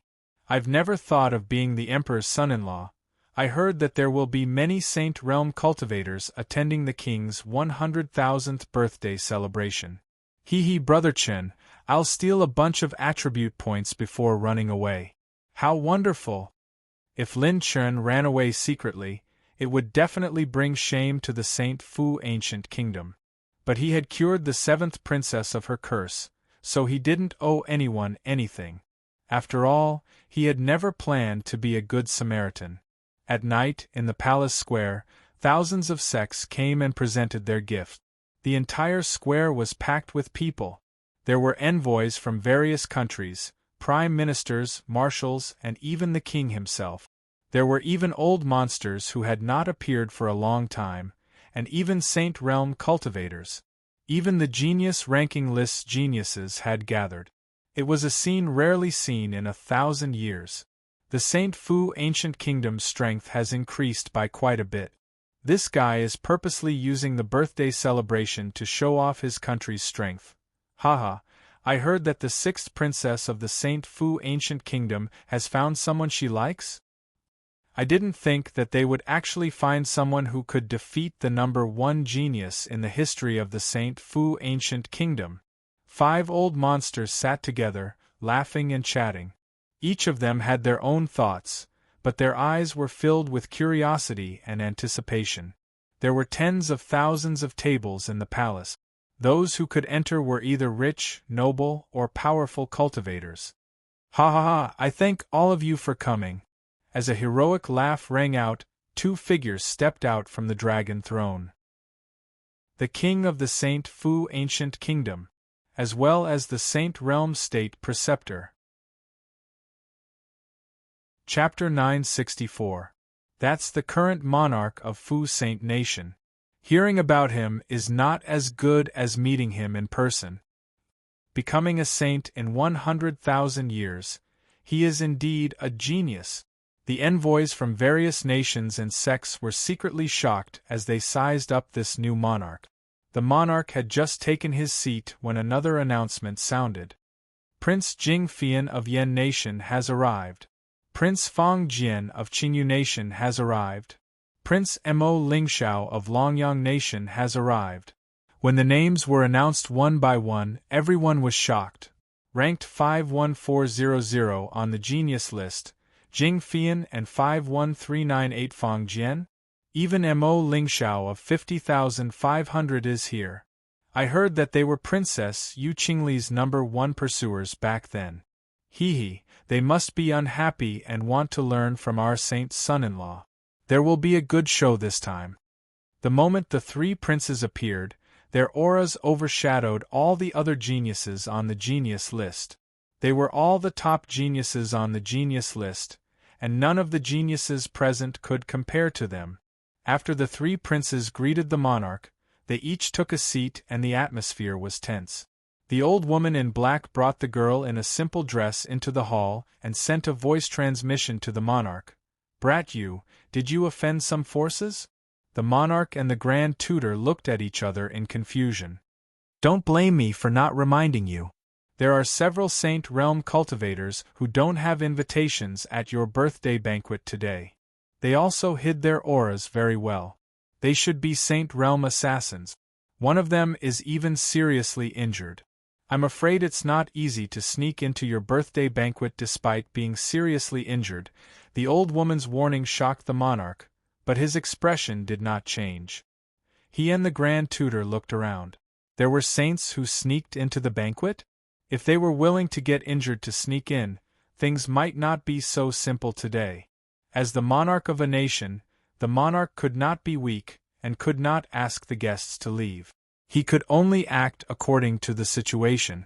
I've never thought of being the Emperor's son-in-law. I heard that there will be many Saint Realm cultivators attending the King's 100,000th birthday celebration. Hee Brother Chen, I'll steal a bunch of attribute points before running away. How wonderful! If Lin Chern ran away secretly, it would definitely bring shame to the Saint Fu ancient kingdom. But he had cured the 7th princess of her curse, so he didn't owe anyone anything. After all, he had never planned to be a good Samaritan. At night, in the palace square, thousands of sects came and presented their gifts. The entire square was packed with people. There were envoys from various countries, prime ministers, marshals, and even the king himself. There were even old monsters who had not appeared for a long time, and even Saint Realm cultivators. Even the genius ranking list's geniuses had gathered. It was a scene rarely seen in 1,000 years. The Saint Fu ancient kingdom's strength has increased by quite a bit. This guy is purposely using the birthday celebration to show off his country's strength. Haha, I heard that the 6th princess of the Saint Fu ancient kingdom has found someone she likes? I didn't think that they would actually find someone who could defeat the number 1 genius in the history of the Saint Fu ancient kingdom. 5 old monsters sat together, laughing and chatting. Each of them had their own thoughts, but their eyes were filled with curiosity and anticipation. There were tens of thousands of tables in the palace. Those who could enter were either rich, noble, or powerful cultivators. Ha ha ha, I thank all of you for coming. As a heroic laugh rang out, 2 figures stepped out from the dragon throne. The king of the Saint Fu ancient kingdom, as well as the Saint Realm state preceptor. Chapter 964. That's the current monarch of Fu Saint Nation. Hearing about him is not as good as meeting him in person. Becoming a saint in 100,000 years, he is indeed a genius. The envoys from various nations and sects were secretly shocked as they sized up this new monarch. The monarch had just taken his seat when another announcement sounded. Prince Jing Fian of Yan Nation has arrived. Prince Fang Jian of Qingyu Nation has arrived. Prince Mo Lingxiao of Longyang Nation has arrived. When the names were announced one by one, everyone was shocked. Ranked 51400 on the genius list, Jing Fian and 51398 Fang Jian? Even Mo Lingxiao of 50,500 is here. I heard that they were Princess Yu Qingli's number 1 pursuers back then. Hee, they must be unhappy and want to learn from our saint's son-in-law. There will be a good show this time. The moment the 3 princes appeared, their auras overshadowed all the other geniuses on the genius list. They were all the top geniuses on the genius list, and none of the geniuses present could compare to them. After the 3 princes greeted the monarch, they each took a seat and the atmosphere was tense. The old woman in black brought the girl in a simple dress into the hall and sent a voice transmission to the monarch. Brat you, did you offend some forces? The monarch and the grand tutor looked at each other in confusion. Don't blame me for not reminding you. There are several Saint Realm cultivators who don't have invitations at your birthday banquet today. They also hid their auras very well. They should be Saint Realm assassins. One of them is even seriously injured. I'm afraid it's not easy to sneak into your birthday banquet despite being seriously injured. The old woman's warning shocked the monarch, but his expression did not change. He and the grand tutor looked around. There were saints who sneaked into the banquet? If they were willing to get injured to sneak in, things might not be so simple today. As the monarch of a nation, the monarch could not be weak, and could not ask the guests to leave. He could only act according to the situation.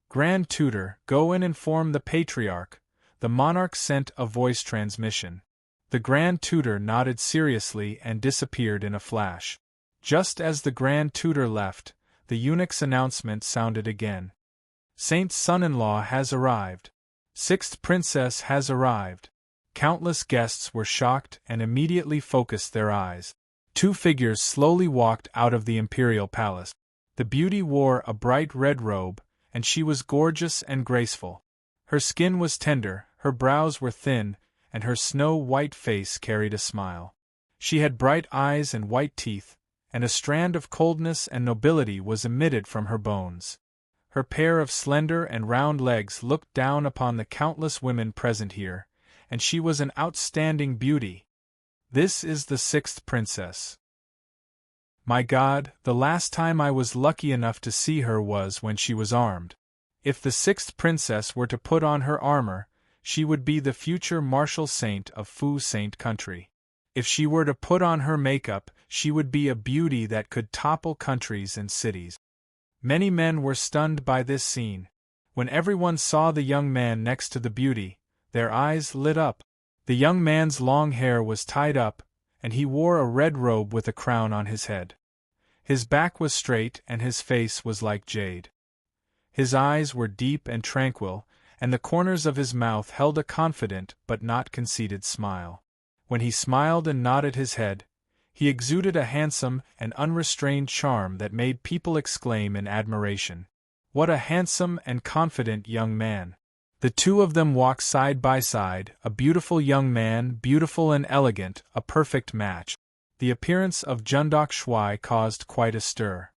Grand Tutor, go and inform the Patriarch. The monarch sent a voice transmission. The Grand Tutor nodded seriously and disappeared in a flash. Just as the Grand Tutor left, the eunuch's announcement sounded again. Saint's son-in-law has arrived. Sixth princess has arrived. Countless guests were shocked and immediately focused their eyes. Two figures slowly walked out of the imperial palace. The beauty wore a bright red robe, and she was gorgeous and graceful. Her skin was tender, her brows were thin, and her snow-white face carried a smile. She had bright eyes and white teeth, and a strand of coldness and nobility was emitted from her bones. Her pair of slender and round legs looked down upon the countless women present here, and she was an outstanding beauty. This is the sixth princess. My God, the last time I was lucky enough to see her was when she was armed. If the sixth princess were to put on her armor, she would be the future martial saint of Fu Saint country. If she were to put on her makeup, she would be a beauty that could topple countries and cities. Many men were stunned by this scene. When everyone saw the young man next to the beauty, their eyes lit up. The young man's long hair was tied up, and he wore a red robe with a crown on his head. His back was straight and his face was like jade. His eyes were deep and tranquil, and the corners of his mouth held a confident but not conceited smile. When he smiled and nodded his head, he exuded a handsome and unrestrained charm that made people exclaim in admiration. What a handsome and confident young man! The two of them walked side by side, a beautiful young man, beautiful and elegant, a perfect match. The appearance of Jundok Shui caused quite a stir.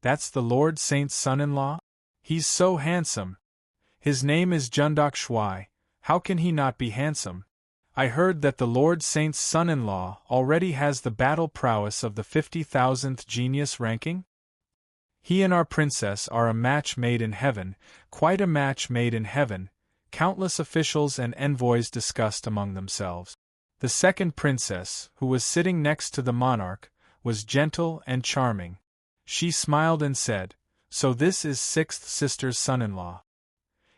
That's the Lord Saint's son-in-law? He's so handsome. His name is Jundok Shui, how can he not be handsome? I heard that the Lord Saint's son-in-law already has the battle prowess of the 50,000th genius ranking? He and our princess are a match made in heaven, quite a match made in heaven. Countless officials and envoys discussed among themselves. The second princess, who was sitting next to the monarch, was gentle and charming. She smiled and said, "So this is sixth sister's son-in-law.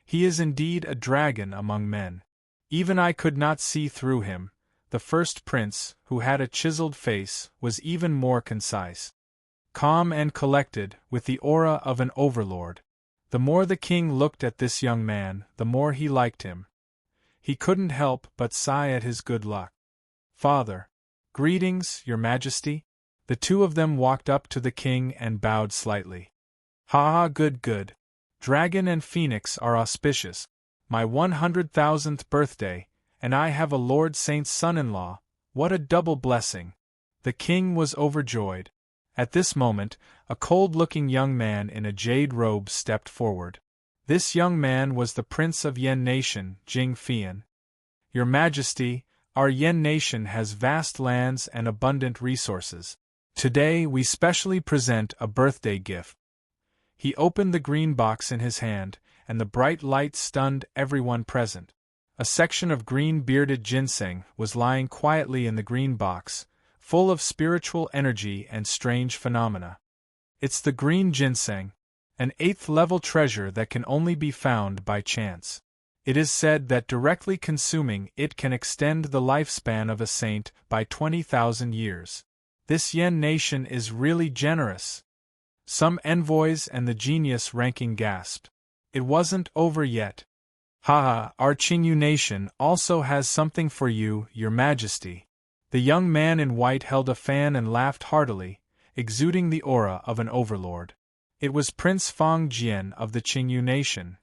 He is indeed a dragon among men. Even I could not see through him." The first prince, who had a chiseled face, was even more concise. Calm and collected, with the aura of an overlord. The more the king looked at this young man, the more he liked him. He couldn't help but sigh at his good luck. "Father." "Greetings, your majesty." The two of them walked up to the king and bowed slightly. "Ha ha, good. Dragon and Phoenix are auspicious. My 100,000th birthday, and I have a Lord Saint's son-in-law, what a double blessing." The king was overjoyed. At this moment, a cold-looking young man in a jade robe stepped forward. This young man was the Prince of Yen Nation, Jing Fian. "Your Majesty, our Yen Nation has vast lands and abundant resources. Today we specially present a birthday gift." He opened the green box in his hand, and the bright light stunned everyone present. A section of green-bearded ginseng was lying quietly in the green box, full of spiritual energy and strange phenomena. It's the green ginseng, an 8th-level treasure that can only be found by chance. It is said that directly consuming it can extend the lifespan of a saint by 20,000 years. This Yen Nation is really generous. Some envoys and the genius ranking gasped. It wasn't over yet. "Haha, our Qingyu Nation also has something for you, your Majesty." The young man in white held a fan and laughed heartily, exuding the aura of an overlord. It was Prince Fang Jian of the Qingyu Nation.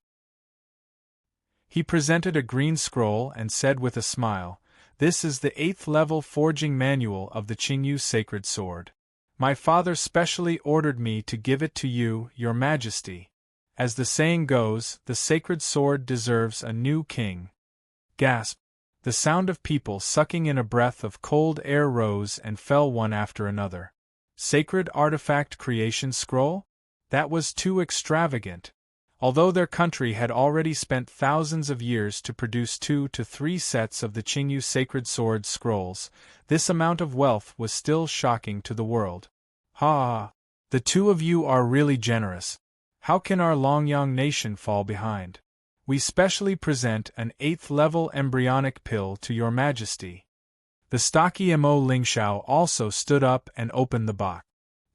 He presented a green scroll and said with a smile, "This is the 8th-level forging manual of the Qingyu sacred sword. My father specially ordered me to give it to you, your Majesty. As the saying goes, the sacred sword deserves a new king." Gasp! The sound of people sucking in a breath of cold air rose and fell one after another. Sacred artifact creation scroll? That was too extravagant. Although their country had already spent thousands of years to produce 2 to 3 sets of the Qingyu sacred sword scrolls, this amount of wealth was still shocking to the world. Ha! The two of you are really generous. How can our Longyang nation fall behind? We specially present an 8th-level embryonic pill to your majesty. The stocky Mo Lingxiao also stood up and opened the box.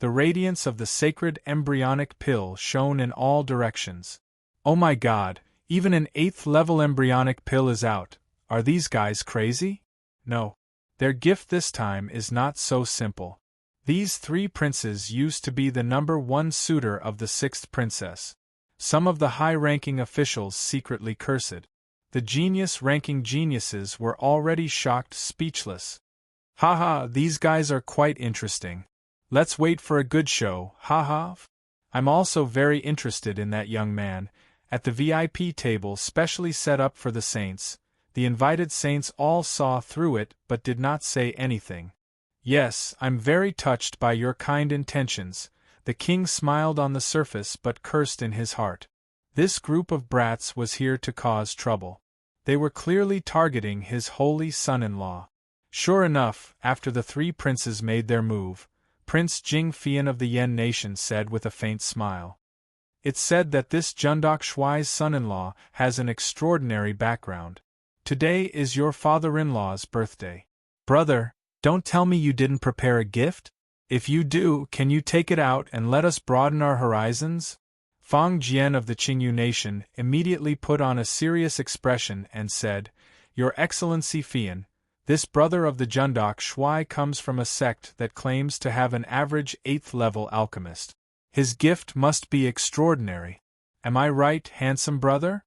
The radiance of the sacred embryonic pill shone in all directions. Oh my god, even an 8th-level embryonic pill is out. Are these guys crazy? No. Their gift this time is not so simple. These 3 princes used to be the number 1 suitor of the 6th princess. Some of the high-ranking officials secretly cursed. The genius-ranking geniuses were already shocked speechless. Haha, these guys are quite interesting. Let's wait for a good show, haha. I'm also very interested in that young man. At the VIP table specially set up for the saints, the invited saints all saw through it but did not say anything. Yes, I'm very touched by your kind intentions. The king smiled on the surface but cursed in his heart. This group of brats was here to cause trouble. They were clearly targeting his holy son-in-law. Sure enough, after the 3 princes made their move, Prince Jing Fian of the Yan nation said with a faint smile. It's said that this Jundok Shuai's son-in-law has an extraordinary background. Today is your father-in-law's birthday. Brother, don't tell me you didn't prepare a gift? If you do, can you take it out and let us broaden our horizons? Fang Jian of the Qingyu nation immediately put on a serious expression and said, Your Excellency Fian, this brother of the Jundok Shuai comes from a sect that claims to have an average 8th-level alchemist. His gift must be extraordinary. Am I right, handsome brother?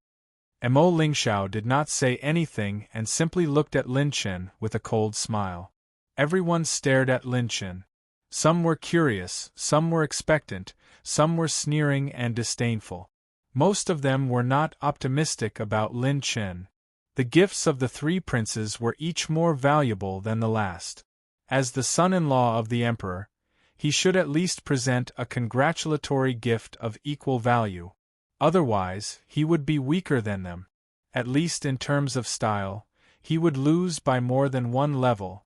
Mo Lingxiao did not say anything and simply looked at Lin Chen with a cold smile. Everyone stared at Lin Chen. Some were curious, some were expectant, some were sneering and disdainful. Most of them were not optimistic about Lin Chen. The gifts of the 3 princes were each more valuable than the last. As the son-in-law of the emperor, he should at least present a congratulatory gift of equal value. Otherwise, he would be weaker than them. At least in terms of style, he would lose by more than 1 level.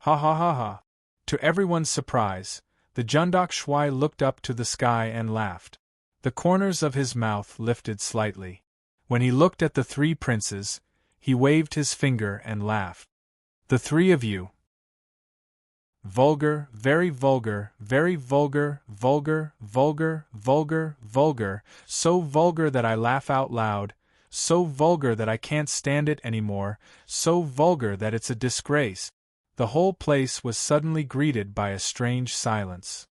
Ha ha ha ha. To everyone's surprise, the Jundok Shuai looked up to the sky and laughed. The corners of his mouth lifted slightly. When he looked at the 3 princes, he waved his finger and laughed. The 3 of you. Vulgar, very vulgar, very vulgar, vulgar, vulgar, vulgar, vulgar, so vulgar that I laugh out loud, so vulgar that I can't stand it anymore, so vulgar that it's a disgrace. The whole place was suddenly greeted by a strange silence.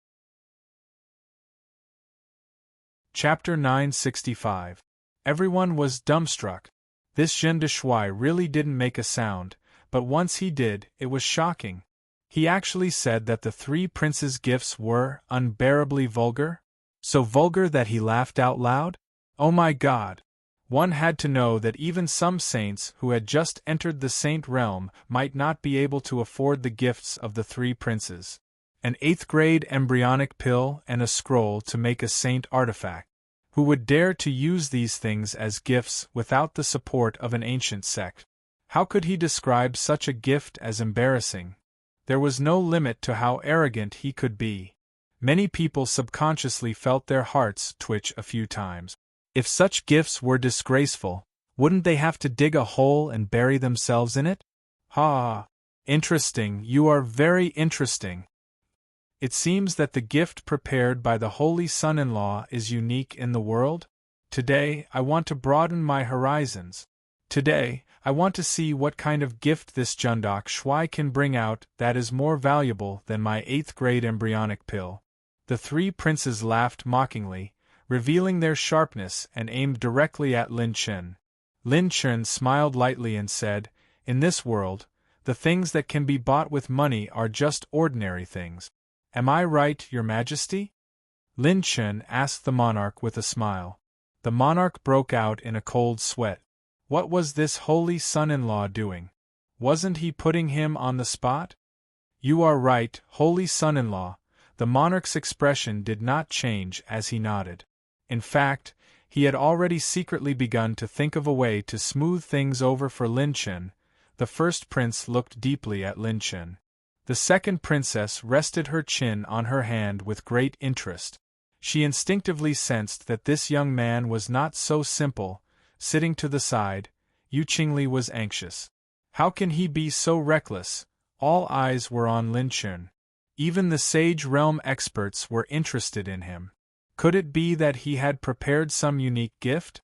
Chapter 965. Everyone was dumbstruck. This Zhen de Shuai really didn't make a sound, but once he did, it was shocking. He actually said that the 3 princes' gifts were unbearably vulgar? So vulgar that he laughed out loud? Oh my god! One had to know that even some saints who had just entered the saint realm might not be able to afford the gifts of the 3 princes. An 8th-grade embryonic pill and a scroll to make a saint artifact. Who would dare to use these things as gifts without the support of an ancient sect? How could he describe such a gift as embarrassing? There was no limit to how arrogant he could be. Many people subconsciously felt their hearts twitch a few times. If such gifts were disgraceful, wouldn't they have to dig a hole and bury themselves in it? Ha! Interesting, you are very interesting. It seems that the gift prepared by the holy son-in-law is unique in the world? Today, I want to broaden my horizons. Today, I want to see what kind of gift this Jundok Shuai can bring out that is more valuable than my 8th-grade embryonic pill. The 3 princes laughed mockingly, revealing their sharpness, and aimed directly at Lin Chen. Lin Chen smiled lightly and said, In this world, the things that can be bought with money are just ordinary things. Am I right, Your Majesty? Lin Chen asked the monarch with a smile. The monarch broke out in a cold sweat. What was this holy son-in-law doing? Wasn't he putting him on the spot? You are right, holy son-in-law. The monarch's expression did not change as he nodded. In fact, He had already secretly begun to think of a way to smooth things over for Lin Chen. The first prince looked deeply at Lin Chen. The second princess rested her chin on her hand with great interest. She instinctively sensed that this young man was not so simple. Sitting to the side, Yu Qingli was anxious. How can he be so reckless? All eyes were on Lin Chen. Even the Sage Realm experts were interested in him. Could it be that he had prepared some unique gift?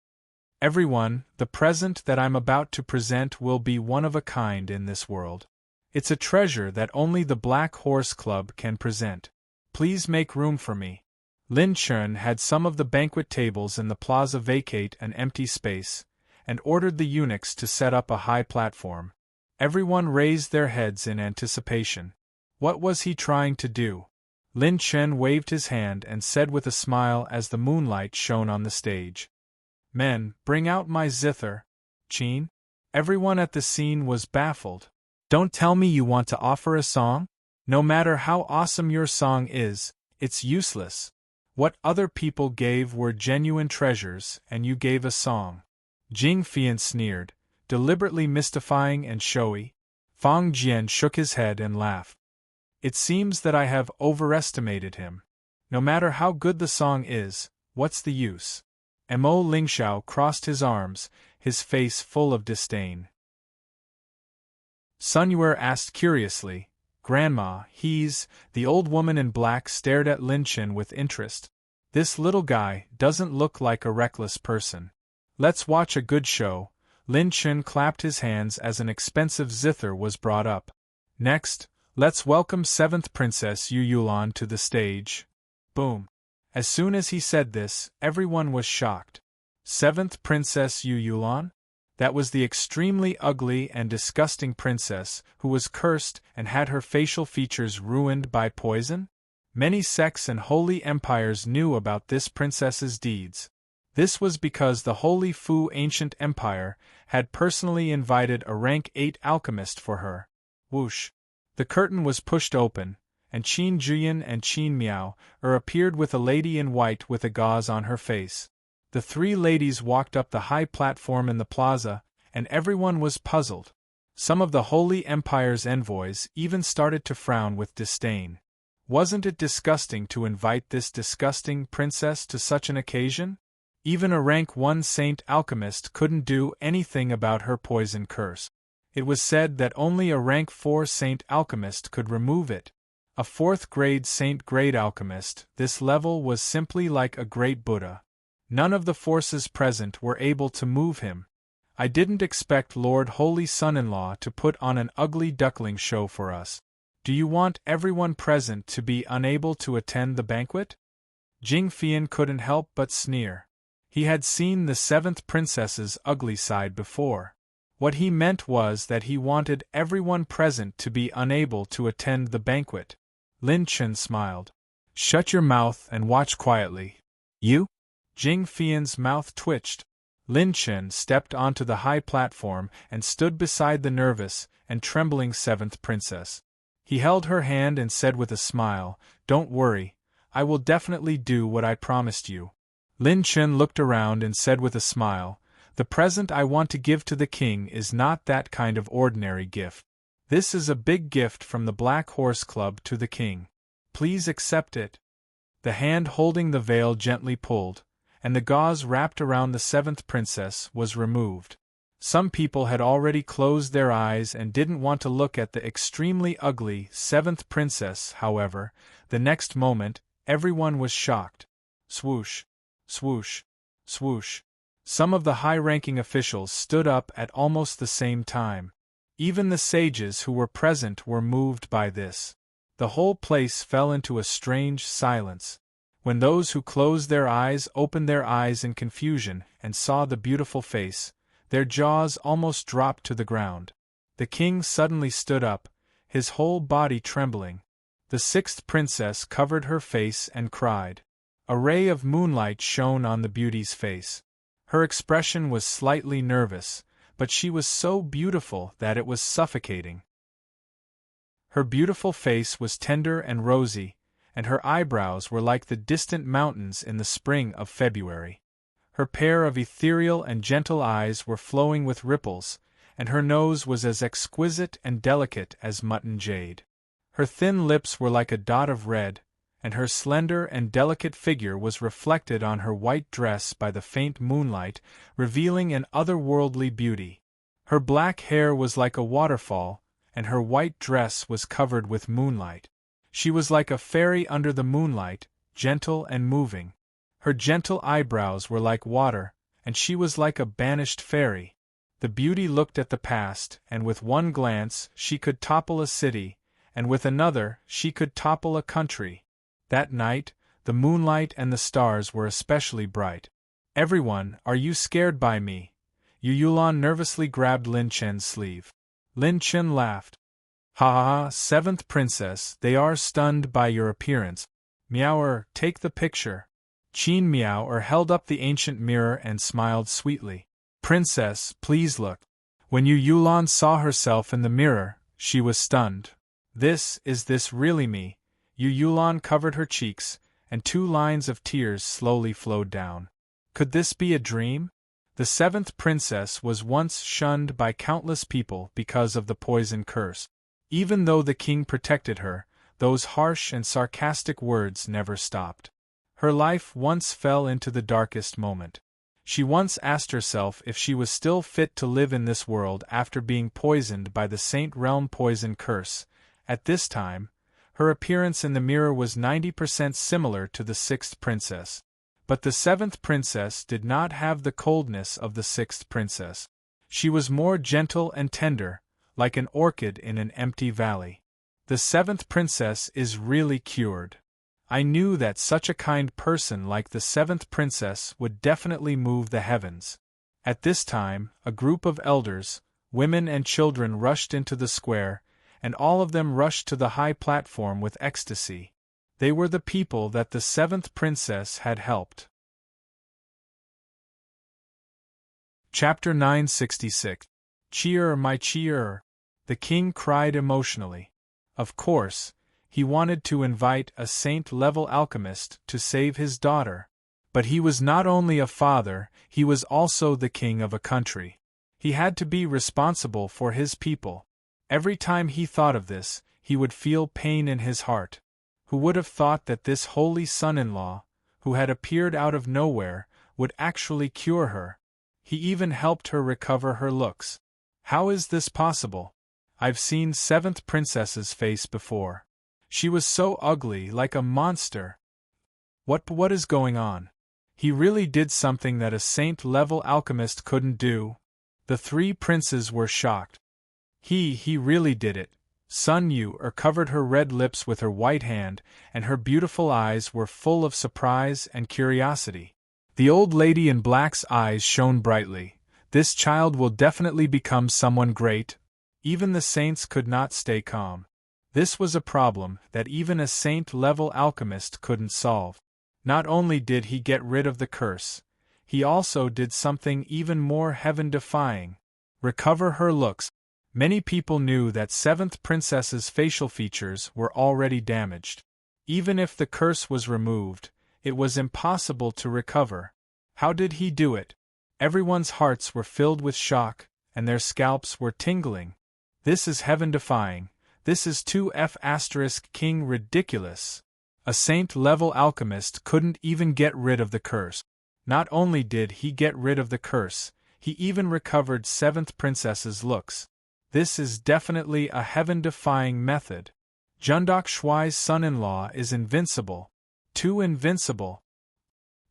Everyone, the present that I'm about to present will be one of a kind in this world. It's a treasure that only the Black Horse Club can present. Please make room for me. Lin Chen had some of the banquet tables in the plaza vacate an empty space, and ordered the eunuchs to set up a high platform. Everyone raised their heads in anticipation. What was he trying to do? Lin Chen waved his hand and said with a smile as the moonlight shone on the stage. Men, bring out my zither. Qin? Everyone at the scene was baffled. Don't tell me you want to offer a song? No matter how awesome your song is, it's useless. What other people gave were genuine treasures, and you gave a song. Jing Fian sneered, deliberately mystifying and showy. Fang Jian shook his head and laughed. It seems that I have overestimated him. No matter how good the song is, what's the use? Mo Lingxiao crossed his arms, his face full of disdain. Sun Yuer asked curiously, Grandma, the old woman in black stared at Lin Chen with interest. This little guy doesn't look like a reckless person. Let's watch a good show. Lin Chen clapped his hands as an expensive zither was brought up. Next, let's welcome 7th Princess Yu Yulan to the stage. Boom. As soon as he said this, everyone was shocked. 7th Princess Yu Yulan? That was the extremely ugly and disgusting princess who was cursed and had her facial features ruined by poison? Many sects and holy empires knew about this princess's deeds. This was because the Holy Fu Ancient Empire had personally invited a rank 8 alchemist for her. Whoosh! The curtain was pushed open, and Qin Juyan and Qin Miao appeared with a lady in white with a gauze on her face. The 3 ladies walked up the high platform in the plaza, and everyone was puzzled. Some of the Holy Empire's envoys even started to frown with disdain. Wasn't it disgusting to invite this disgusting princess to such an occasion? Even a rank 1 saint alchemist couldn't do anything about her poison curse. It was said that only a rank 4 saint alchemist could remove it. A 4th grade saint grade alchemist, this level was simply like a great Buddha. None of the forces present were able to move him. I didn't expect Lord Holy Son-in-law to put on an ugly duckling show for us. Do you want everyone present to be unable to attend the banquet? Jing Fian couldn't help but sneer. He had seen the 7th princess's ugly side before. What he meant was that he wanted everyone present to be unable to attend the banquet. Lin Chen smiled. Shut your mouth and watch quietly. You? Jing Fian's mouth twitched. Lin Chen stepped onto the high platform and stood beside the nervous and trembling 7th princess. He held her hand and said with a smile, Don't worry, I will definitely do what I promised you. Lin Chen looked around and said with a smile, The present I want to give to the king is not that kind of ordinary gift. This is a big gift from the Black Horse Club to the king. Please accept it. The hand holding the veil gently pulled, and the gauze wrapped around the 7th princess was removed. Some people had already closed their eyes and didn't want to look at the extremely ugly 7th princess. However, the next moment, everyone was shocked. Swoosh, swoosh, swoosh. Some of the high-ranking officials stood up at almost the same time. Even the sages who were present were moved by this. The whole place fell into a strange silence. When those who closed their eyes opened their eyes in confusion and saw the beautiful face, their jaws almost dropped to the ground. The king suddenly stood up, his whole body trembling. The 6th princess covered her face and cried. A ray of moonlight shone on the beauty's face. Her expression was slightly nervous, but she was so beautiful that it was suffocating. Her beautiful face was tender and rosy, and her eyebrows were like the distant mountains in the spring of February. Her pair of ethereal and gentle eyes were flowing with ripples, and her nose was as exquisite and delicate as mutton jade. Her thin lips were like a dot of red, and her slender and delicate figure was reflected on her white dress by the faint moonlight, revealing an otherworldly beauty. Her black hair was like a waterfall, and her white dress was covered with moonlight. She was like a fairy under the moonlight, gentle and moving. Her gentle eyebrows were like water, and she was like a banished fairy. The beauty looked at the past, and with one glance she could topple a city, and with another she could topple a country. That night, the moonlight and the stars were especially bright. "Everyone, are you scared by me?" Yu Yulan nervously grabbed Lin Chen's sleeve. Lin Chen laughed. "Ha ha ha, seventh princess, they are stunned by your appearance. Miao-er, take the picture." Qin Miao-er held up the ancient mirror and smiled sweetly. "Princess, please look." When Yu Yulan saw herself in the mirror, she was stunned. Is this really me?" Yu Yulan covered her cheeks, and 2 lines of tears slowly flowed down. Could this be a dream? The 7th princess was once shunned by countless people because of the poison curse. Even though the king protected her, those harsh and sarcastic words never stopped. Her life once fell into the darkest moment. She once asked herself if she was still fit to live in this world after being poisoned by the Saint Realm poison curse. At this time, her appearance in the mirror was 90% similar to the 6th princess. But the 7th princess did not have the coldness of the 6th princess. She was more gentle and tender, like an orchid in an empty valley. The 7th princess is really cured. I knew that such a kind person like the 7th princess would definitely move the heavens. At this time, a group of elders, women and children rushed into the square, and all of them rushed to the high platform with ecstasy. They were the people that the 7th princess had helped. Chapter 966. Cheer, my cheer! The king cried emotionally. Of course, he wanted to invite a saint-level alchemist to save his daughter. But he was not only a father, he was also the king of a country. He had to be responsible for his people. Every time he thought of this, he would feel pain in his heart. Who would have thought that this holy son-in-law, who had appeared out of nowhere, would actually cure her? He even helped her recover her looks. How is this possible? I've seen 7th princess's face before. She was so ugly, like a monster. What is going on? He really did something that a saint-level alchemist couldn't do. The 3 princes were shocked. He really did it. Sun Yu-er covered her red lips with her white hand, and her beautiful eyes were full of surprise and curiosity. The old lady in black's eyes shone brightly. This child will definitely become someone great. Even the saints could not stay calm. This was a problem that even a saint-level alchemist couldn't solve. Not only did he get rid of the curse, he also did something even more heaven-defying: recover her looks. Many people knew that 7th princess's facial features were already damaged. Even if the curse was removed, it was impossible to recover. How did he do it? Everyone's hearts were filled with shock, and their scalps were tingling. This is heaven-defying. This is 2F** king ridiculous. A saint-level alchemist couldn't even get rid of the curse. Not only did he get rid of the curse, he even recovered 7th princess's looks. This is definitely a heaven-defying method. Jundok Shuai's son-in-law is invincible. Too invincible.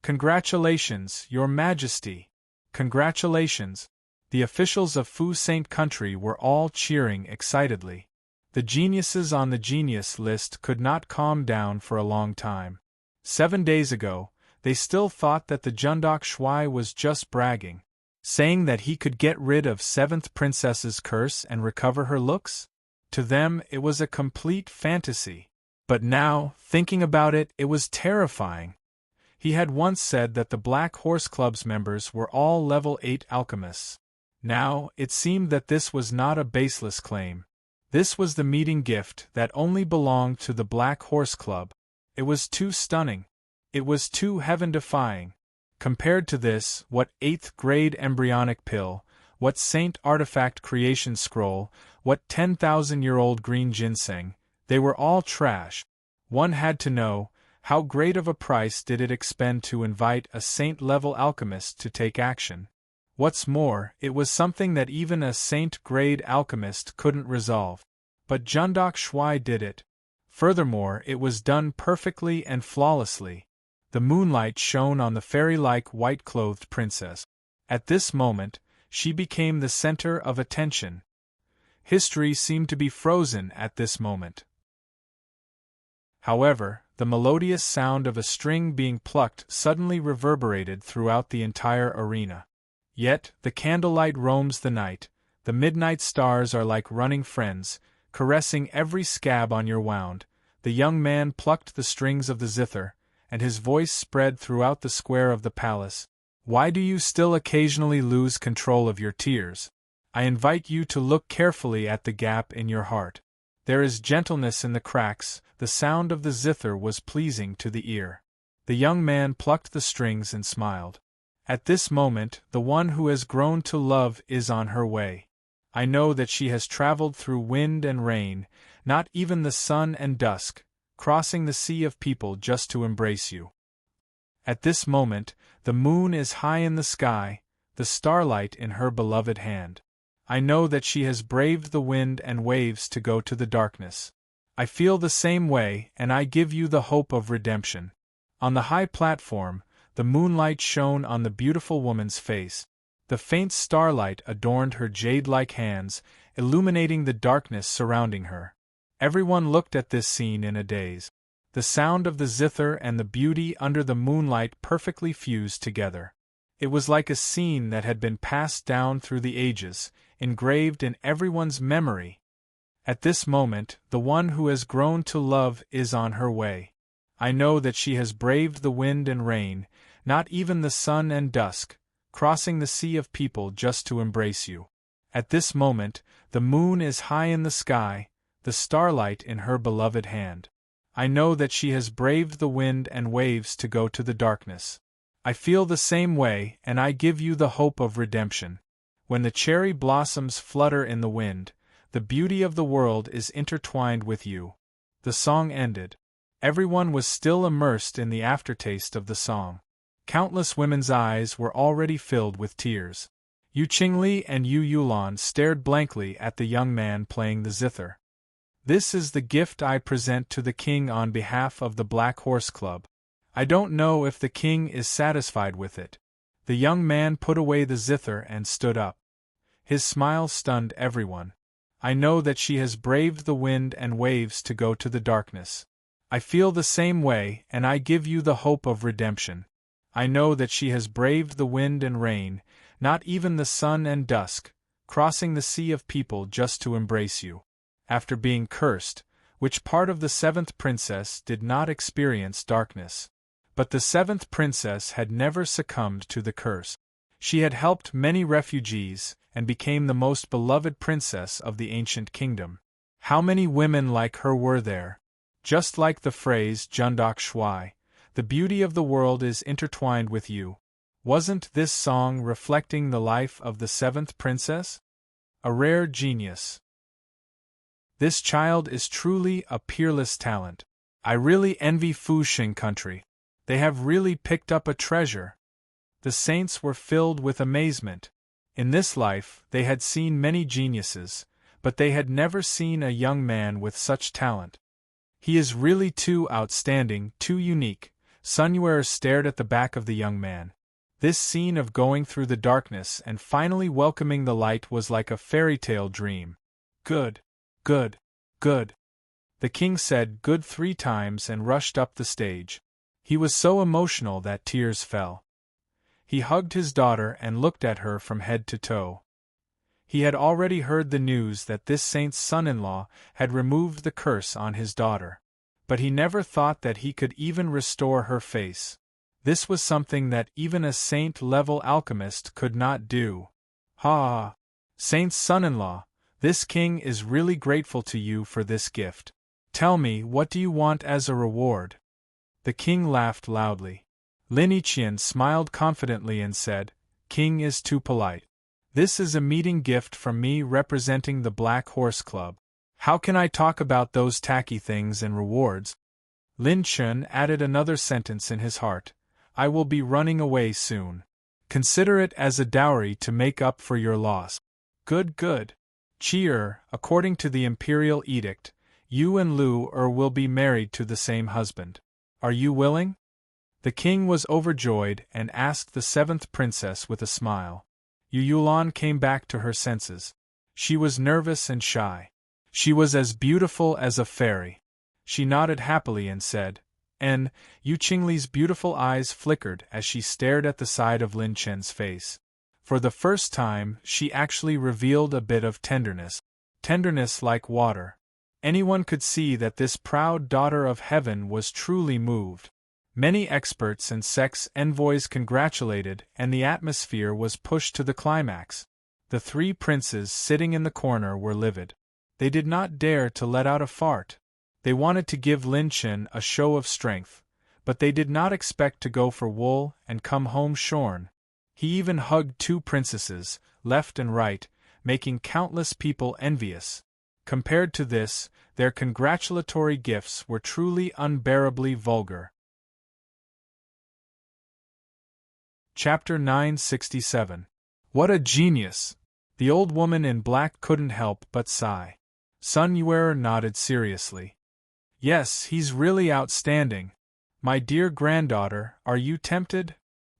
Congratulations, Your Majesty! Congratulations! The officials of Fu Saint Country were all cheering excitedly. The geniuses on the genius list could not calm down for a long time. 7 days ago, they still thought that the Jundok Shuai was just bragging, saying that he could get rid of 7th princess's curse and recover her looks? To them it was a complete fantasy. But now, thinking about it, it was terrifying. He had once said that the Black Horse Club's members were all level 8 alchemists. Now, it seemed that this was not a baseless claim. This was the meeting gift that only belonged to the Black Horse Club. It was too stunning. It was too heaven-defying. Compared to this, what 8th grade embryonic pill, what saint artifact creation scroll, what 10,000-year-old green ginseng, they were all trash. One had to know, how great of a price did it expend to invite a saint-level alchemist to take action? What's more, it was something that even a saint-grade alchemist couldn't resolve. But Jundok Shuai did it. Furthermore, it was done perfectly and flawlessly. The moonlight shone on the fairy-like white-clothed princess. At this moment, she became the center of attention. History seemed to be frozen at this moment. However, the melodious sound of a string being plucked suddenly reverberated throughout the entire arena. Yet, the candlelight roams the night, the midnight stars are like running friends, caressing every scab on your wound. The young man plucked the strings of the zither, and his voice spread throughout the square of the palace. Why do you still occasionally lose control of your tears? I invite you to look carefully at the gap in your heart. There is gentleness in the cracks. The sound of the zither was pleasing to the ear. The young man plucked the strings and smiled. At this moment, the one who has grown to love is on her way. I know that she has traveled through wind and rain, not even the sun and dusk, crossing the sea of people just to embrace you. At this moment, the moon is high in the sky, the starlight in her beloved hand. I know that she has braved the wind and waves to go to the darkness. I feel the same way, and I give you the hope of redemption. On the high platform, the moonlight shone on the beautiful woman's face. The faint starlight adorned her jade-like hands, illuminating the darkness surrounding her. Everyone looked at this scene in a daze. The sound of the zither and the beauty under the moonlight perfectly fused together. It was like a scene that had been passed down through the ages, engraved in everyone's memory. At this moment, the one who has grown to love is on her way. I know that she has braved the wind and rain, not even the sun and dusk, crossing the sea of people just to embrace you. At this moment, the moon is high in the sky, the starlight in her beloved hand. I know that she has braved the wind and waves to go to the darkness. I feel the same way, and I give you the hope of redemption. When the cherry blossoms flutter in the wind, the beauty of the world is intertwined with you. The song ended. Everyone was still immersed in the aftertaste of the song. Countless women's eyes were already filled with tears. Yu Qingli and Yu Yulan stared blankly at the young man playing the zither. This is the gift I present to the king on behalf of the Black Horse Club. I don't know if the king is satisfied with it. The young man put away the zither and stood up. His smile stunned everyone. I know that she has braved the wind and waves to go to the darkness. I feel the same way, and I give you the hope of redemption. I know that she has braved the wind and rain, not even the sun and dusk, crossing the sea of people just to embrace you. After being cursed, which part of the 7th princess did not experience darkness? But the 7th princess had never succumbed to the curse. She had helped many refugees, and became the most beloved princess of the ancient kingdom. How many women like her were there? Just like the phrase Jundok Shuai, the beauty of the world is intertwined with you. Wasn't this song reflecting the life of the 7th princess? A rare genius. This child is truly a peerless talent. I really envy Fuxing country. They have really picked up a treasure. The saints were filled with amazement. In this life, they had seen many geniuses, but they had never seen a young man with such talent. He is really too outstanding, too unique. Sun Yuer stared at the back of the young man. This scene of going through the darkness and finally welcoming the light was like a fairy tale dream. Good, good, good. The king said good 3 times and rushed up the stage. He was so emotional that tears fell. He hugged his daughter and looked at her from head to toe. He had already heard the news that this saint's son-in-law had removed the curse on his daughter. But he never thought that he could even restore her face. This was something that even a saint-level alchemist could not do. Ha! Saint's son-in-law, this king is really grateful to you for this gift. Tell me, what do you want as a reward? The king laughed loudly. Lin Yiqian smiled confidently and said, "King is too polite. This is a meeting gift from me representing the Black Horse Club. How can I talk about those tacky things and rewards?" Lin Chen added another sentence in his heart, "I will be running away soon. Consider it as a dowry to make up for your loss." Good, good. Cheer, according to the imperial edict, you and Lu will be married to the same husband. Are you willing? The king was overjoyed and asked the seventh princess with a smile. Yu Yulan came back to her senses. She was nervous and shy. She was as beautiful as a fairy. She nodded happily and said, Yu Qingli's beautiful eyes flickered as she stared at the side of Lin Chen's face. For the first time, she actually revealed a bit of tenderness. Tenderness like water. Anyone could see that this proud daughter of heaven was truly moved. Many experts and sex envoys congratulated, and the atmosphere was pushed to the climax. The three princes sitting in the corner were livid. They did not dare to let out a fart. They wanted to give Lin Chen a show of strength, but they did not expect to go for wool and come home shorn. He even hugged two princesses, left and right, making countless people envious. Compared to this, their congratulatory gifts were truly unbearably vulgar. Chapter 967. What a genius! The old woman in black couldn't help but sigh. Sun Yuer nodded seriously. Yes, he's really outstanding. My dear granddaughter, are you tempted?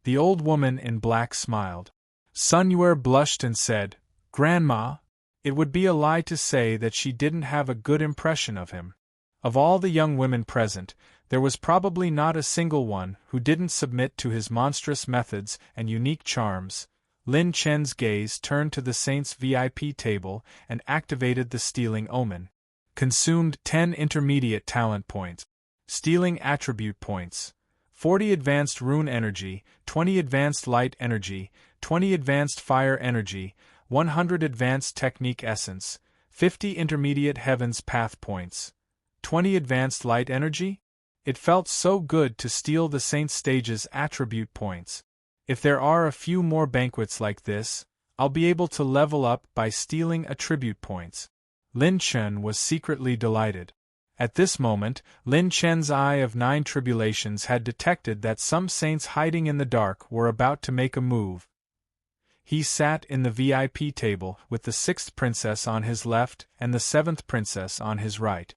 The old woman in black smiled. Sun Yuer blushed and said, Grandma, it would be a lie to say that she didn't have a good impression of him. Of all the young women present, there was probably not a single one who didn't submit to his monstrous methods and unique charms. Lin Chen's gaze turned to the saint's VIP table and activated the stealing omen. Consumed 10 intermediate talent points. Stealing attribute points. 40 advanced rune energy, 20 advanced light energy, 20 advanced fire energy, 100 advanced technique essence, 50 intermediate heavens path points. 20 advanced light energy? It felt so good to steal the saint's stage's attribute points. If there are a few more banquets like this, I'll be able to level up by stealing attribute points. Lin Chen was secretly delighted. At this moment, Lin Chen's eye of 9 tribulations had detected that some saints hiding in the dark were about to make a move. He sat in the VIP table with the 6th princess on his left and the 7th princess on his right.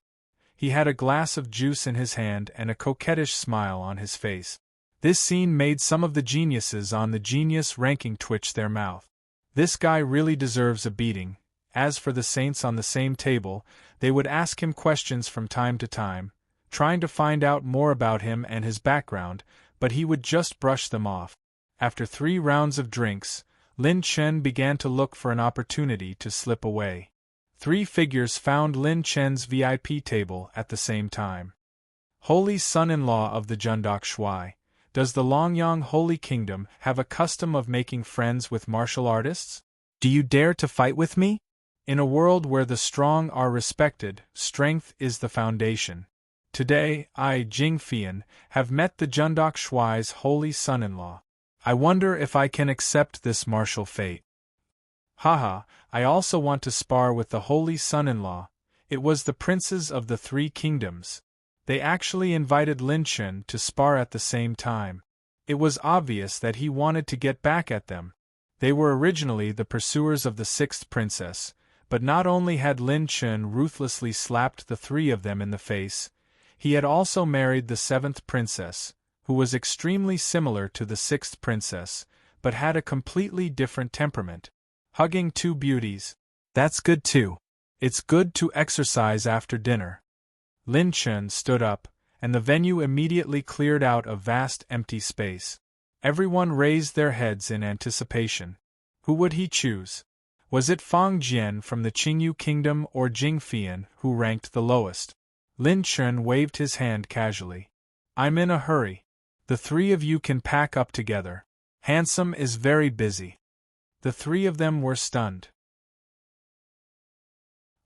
He had a glass of juice in his hand and a coquettish smile on his face. This scene made some of the geniuses on the genius ranking twitch their mouth. This guy really deserves a beating. As for the saints on the same table, they would ask him questions from time to time, trying to find out more about him and his background, but he would just brush them off. After 3 rounds of drinks, Lin Chen began to look for an opportunity to slip away. 3 figures found Lin Chen's VIP table at the same time. Holy son-in-law of the Jundok Shui, does the Longyang Holy Kingdom have a custom of making friends with martial artists? Do you dare to fight with me? In a world where the strong are respected, strength is the foundation. Today, I, Jing Fian, have met the Jundok Shui's holy son-in-law. I wonder if I can accept this martial fate. Haha, I also want to spar with the holy son-in-law. It was the princes of the 3 kingdoms. They actually invited Lin Chen to spar at the same time. It was obvious that he wanted to get back at them. They were originally the pursuers of the 6th princess, but not only had Lin Chen ruthlessly slapped the 3 of them in the face, he had also married the 7th princess, who was extremely similar to the 6th princess, but had a completely different temperament. Hugging 2 beauties. That's good too. It's good to exercise after dinner. Lin Chen stood up, and the venue immediately cleared out a vast empty space. Everyone raised their heads in anticipation. Who would he choose? Was it Fang Jian from the Qingyu Kingdom or Jing Fian who ranked the lowest? Lin Chen waved his hand casually. I'm in a hurry. The 3 of you can pack up together. Handsome is very busy. The 3 of them were stunned.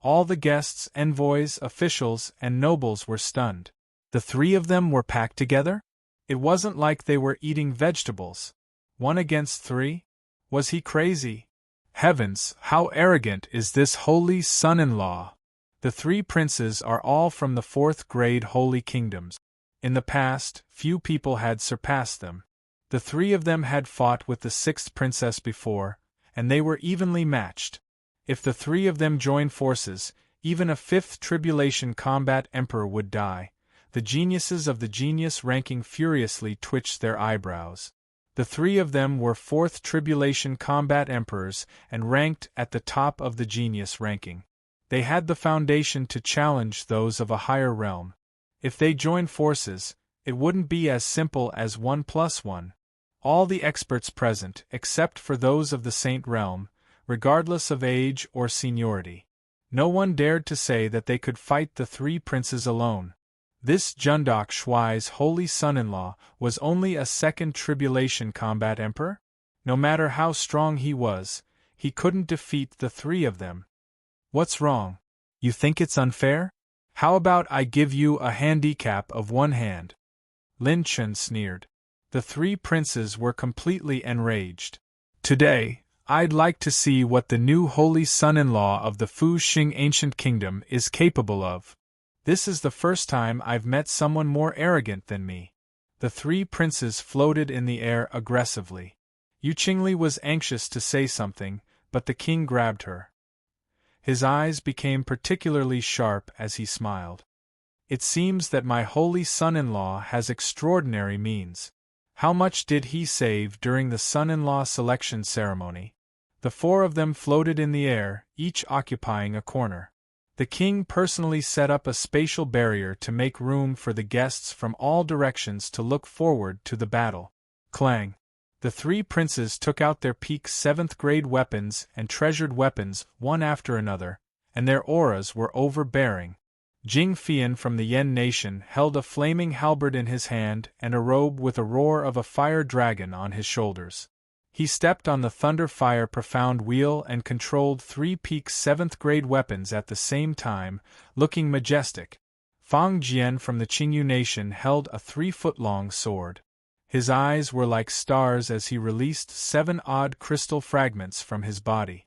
All the guests, envoys, officials, and nobles were stunned. The 3 of them were packed together? It wasn't like they were eating vegetables. 1 against 3? Was he crazy? Heavens, how arrogant is this holy son-in-law! The 3 princes are all from the 4th grade holy kingdoms. In the past, few people had surpassed them. The 3 of them had fought with the 6th princess before, and they were evenly matched. If the 3 of them joined forces, even a 5th tribulation combat emperor would die. The geniuses of the genius ranking furiously twitched their eyebrows. The 3 of them were 4th tribulation combat emperors and ranked at the top of the genius ranking. They had the foundation to challenge those of a higher realm. If they joined forces, it wouldn't be as simple as 1 + 1. All the experts present, except for those of the Saint realm, regardless of age or seniority. No one dared to say that they could fight the 3 princes alone. This Jundok Shuai's holy son-in-law was only a 2nd tribulation combat emperor? No matter how strong he was, he couldn't defeat the 3 of them. What's wrong? You think it's unfair? How about I give you a handicap of 1 hand? Lin Chen sneered. The 3 princes were completely enraged. Today, I'd like to see what the new holy son-in-law of the Fu Xing ancient kingdom is capable of. This is the first time I've met someone more arrogant than me. The 3 princes floated in the air aggressively. Yu Qingli was anxious to say something, but the king grabbed her. His eyes became particularly sharp as he smiled. It seems that my holy son-in-law has extraordinary means. How much did he save during the son-in-law selection ceremony? The 4 of them floated in the air, each occupying a corner. The king personally set up a spatial barrier to make room for the guests from all directions to look forward to the battle. Clang! The 3 princes took out their peak 7th grade weapons and treasured weapons one after another, and their auras were overbearing. Jing Fian from the Yen nation held a flaming halberd in his hand and a robe with a roar of a fire dragon on his shoulders. He stepped on the thunder-fire profound wheel and controlled 3 peak 7th grade weapons at the same time, looking majestic. Fang Jian from the Qingyu nation held a 3-foot-long sword. His eyes were like stars as he released 7 odd crystal fragments from his body.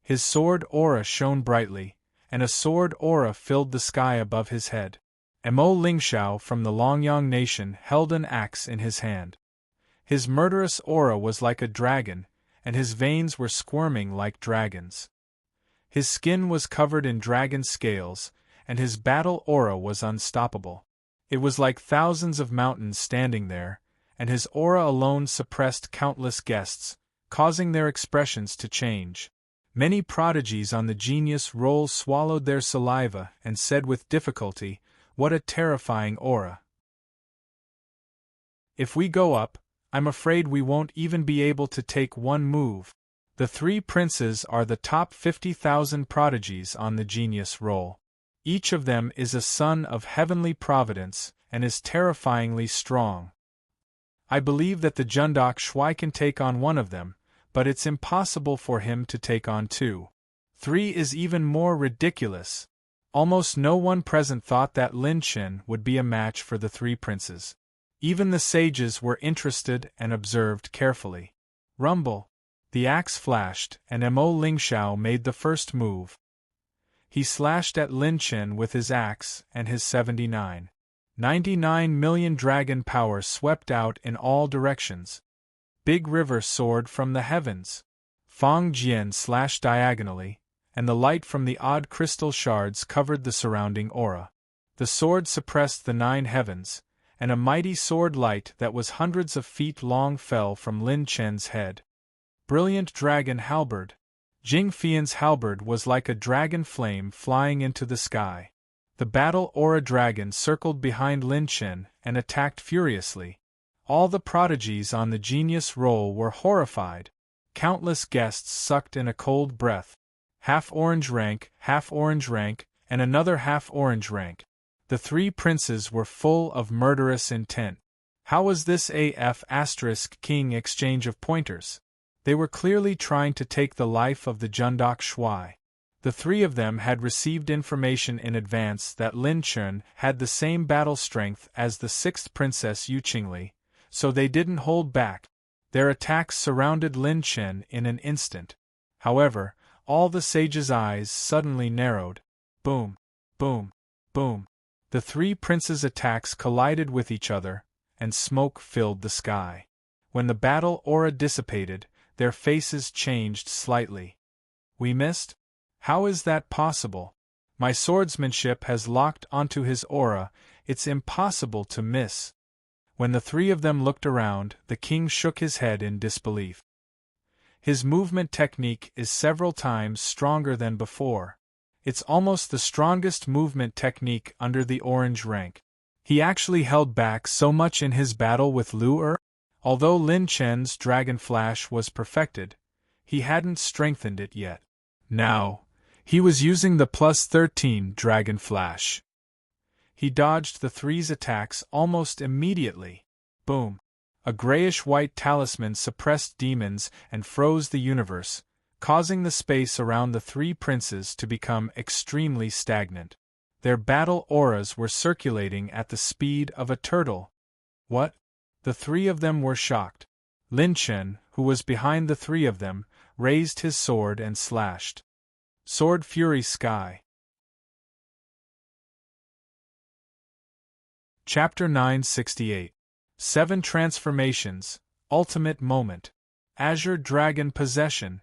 His sword aura shone brightly, and a sword aura filled the sky above his head. Mo Lingxiao from the Longyang nation held an axe in his hand. His murderous aura was like a dragon, and his veins were squirming like dragons. His skin was covered in dragon scales, and his battle aura was unstoppable. It was like thousands of mountains standing there, and his aura alone suppressed countless guests, causing their expressions to change. Many prodigies on the genius roll swallowed their saliva and said with difficulty, "What a terrifying aura." If we go up, I'm afraid we won't even be able to take one move. The 3 princes are the top 50,000 prodigies on the genius roll. Each of them is a son of heavenly providence and is terrifyingly strong. I believe that the Jundok Shuai can take on 1 of them, but it's impossible for him to take on 2. 3 is even more ridiculous. Almost no one present thought that Lin Chen would be a match for the 3 princes. Even the sages were interested and observed carefully. Rumble! The axe flashed, and Mo Lingxiao made the first move. He slashed at Lin Chen with his axe, and his 99 million dragon power swept out in all directions. Big river soared from the heavens. Fang Jian slashed diagonally, and the light from the odd crystal shards covered the surrounding aura. The sword suppressed the 9 heavens, and a mighty sword light that was hundreds of feet long fell from Lin Chen's head. Brilliant dragon halberd. Jing Fian's halberd was like a dragon flame flying into the sky. The battle aura dragon circled behind Lin Chen and attacked furiously. All the prodigies on the genius roll were horrified. Countless guests sucked in a cold breath. Half orange rank, and another half orange rank. The 3 princes were full of murderous intent. How was this **king exchange of pointers? They were clearly trying to take the life of the Jundok Shuai. The 3 of them had received information in advance that Lin Chen had the same battle strength as the 6th princess Yu Qingli, So they didn't hold back. Their attacks surrounded Lin Chen in an instant. However, all the sage's eyes suddenly narrowed. Boom, boom, boom. The three princes' attacks collided with each other, and smoke filled the sky. When the battle aura dissipated, their faces changed slightly. We missed? How is that possible? My swordsmanship has locked onto his aura, it's impossible to miss. When the three of them looked around, the king shook his head in disbelief. His movement technique is several times stronger than before. It's almost the strongest movement technique under the orange rank. He actually held back so much in his battle with Lu Er. Although Lin Chen's Dragon Flash was perfected, he hadn't strengthened it yet. Now, he was using the +13 Dragon Flash. He dodged the three's attacks almost immediately. Boom! A grayish-white talisman suppressed demons and froze the universe, causing the space around the three princes to become extremely stagnant. Their battle auras were circulating at the speed of a turtle. What? The three of them were shocked. Lin Chen, who was behind the three of them, raised his sword and slashed. Sword Fury Sky. Chapter 968. 7 Transformations, Ultimate Moment. Azure Dragon Possession.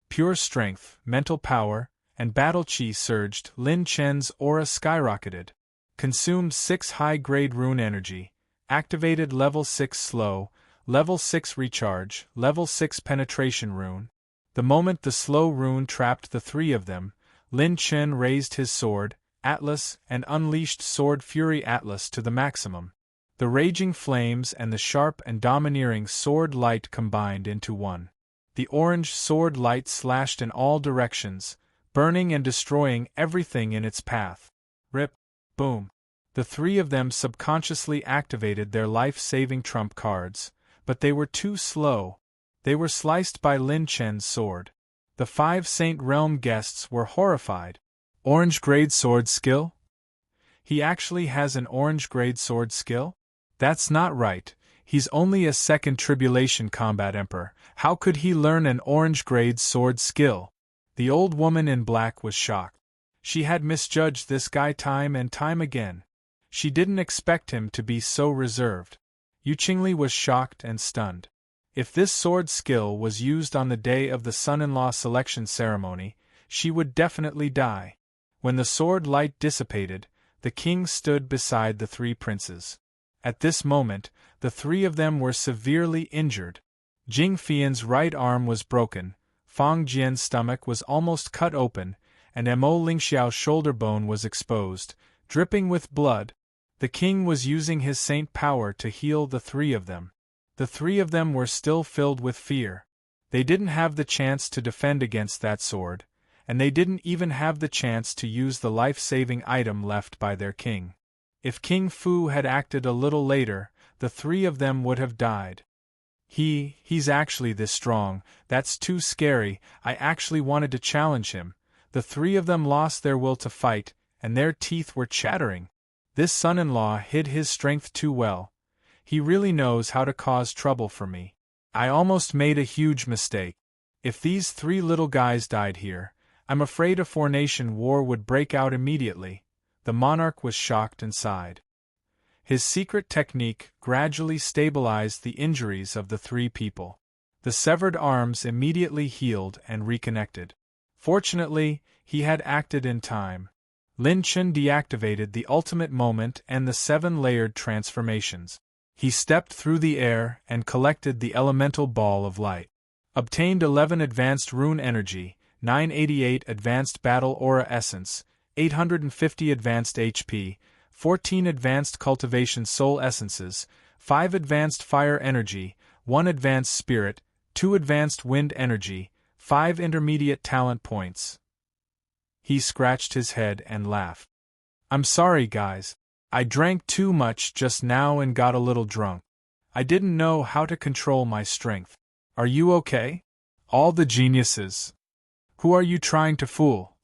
Pure strength, mental power, and battle chi surged. Lin Chen's aura skyrocketed. Consumed 6 high-grade rune energy. Activated level 6 slow, level 6 recharge, level 6 penetration rune. The moment the slow rune trapped the three of them, Lin Chen raised his sword, Atlas, and unleashed Sword Fury Atlas to the maximum. The raging flames and the sharp and domineering sword light combined into one. The orange sword light slashed in all directions, burning and destroying everything in its path. Rip, boom. The three of them subconsciously activated their life-saving trump cards, but they were too slow. They were sliced by Lin Chen's sword. The 5 Saint Realm guests were horrified. Orange grade sword skill? He actually has an orange grade sword skill? That's not right. He's only a second Tribulation Combat Emperor. How could he learn an orange grade sword skill? The old woman in black was shocked. She had misjudged this guy time and time again. She didn't expect him to be so reserved. Yu Qingli was shocked and stunned. If this sword skill was used on the day of the son-in-law selection ceremony, she would definitely die. When the sword light dissipated, the king stood beside the three princes. At this moment, the three of them were severely injured. Jing Fian's right arm was broken, Fang Jian's stomach was almost cut open, and Mo Lingxiao's shoulder bone was exposed, dripping with blood. The king was using his saint power to heal the three of them. The three of them were still filled with fear. They didn't have the chance to defend against that sword, and they didn't even have the chance to use the life-saving item left by their king. If King Fu had acted a little later, the three of them would have died. He's actually this strong, that's too scary, I actually wanted to challenge him. The three of them lost their will to fight, and their teeth were chattering. This son-in-law hid his strength too well. He really knows how to cause trouble for me. I almost made a huge mistake. If these 3 little guys died here, I'm afraid a 4-nation war would break out immediately. The monarch was shocked and sighed. His secret technique gradually stabilized the injuries of the 3 people. The severed arms immediately healed and reconnected. Fortunately, he had acted in time. Lin Chen deactivated the ultimate moment and the 7-layered transformations. He stepped through the air and collected the elemental ball of light. Obtained 11 advanced rune energy, 988 advanced battle aura essence, 850 advanced HP, 14 advanced cultivation soul essences, 5 advanced fire energy, 1 advanced spirit, 2 advanced wind energy, 5 intermediate talent points. He scratched his head and laughed. I'm sorry, guys. I drank too much just now and got a little drunk. I didn't know how to control my strength. Are you okay? All the geniuses. Who are you trying to fool?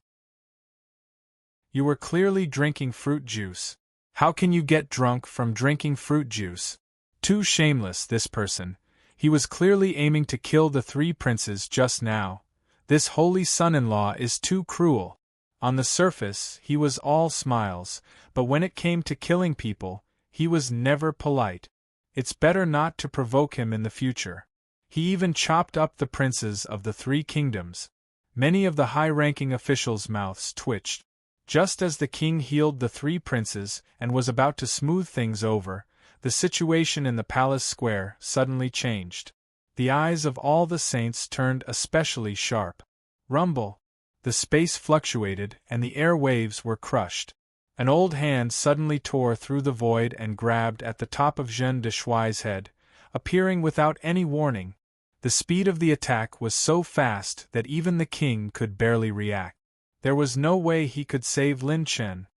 You were clearly drinking fruit juice. How can you get drunk from drinking fruit juice? Too shameless, this person. He was clearly aiming to kill the three princes just now. This holy son-in-law is too cruel. On the surface, he was all smiles, but when it came to killing people, he was never polite. It's better not to provoke him in the future. He even chopped up the princes of the three kingdoms. Many of the high-ranking officials' mouths twitched. Just as the king healed the three princes and was about to smooth things over, the situation in the palace square suddenly changed. The eyes of all the saints turned especially sharp. Rumble! The space fluctuated and the air waves were crushed. An old hand suddenly tore through the void and grabbed at the top of Jean de Chouai's head, appearing without any warning. The speed of the attack was so fast that even the king could barely react. There was no way he could save Lin Chen.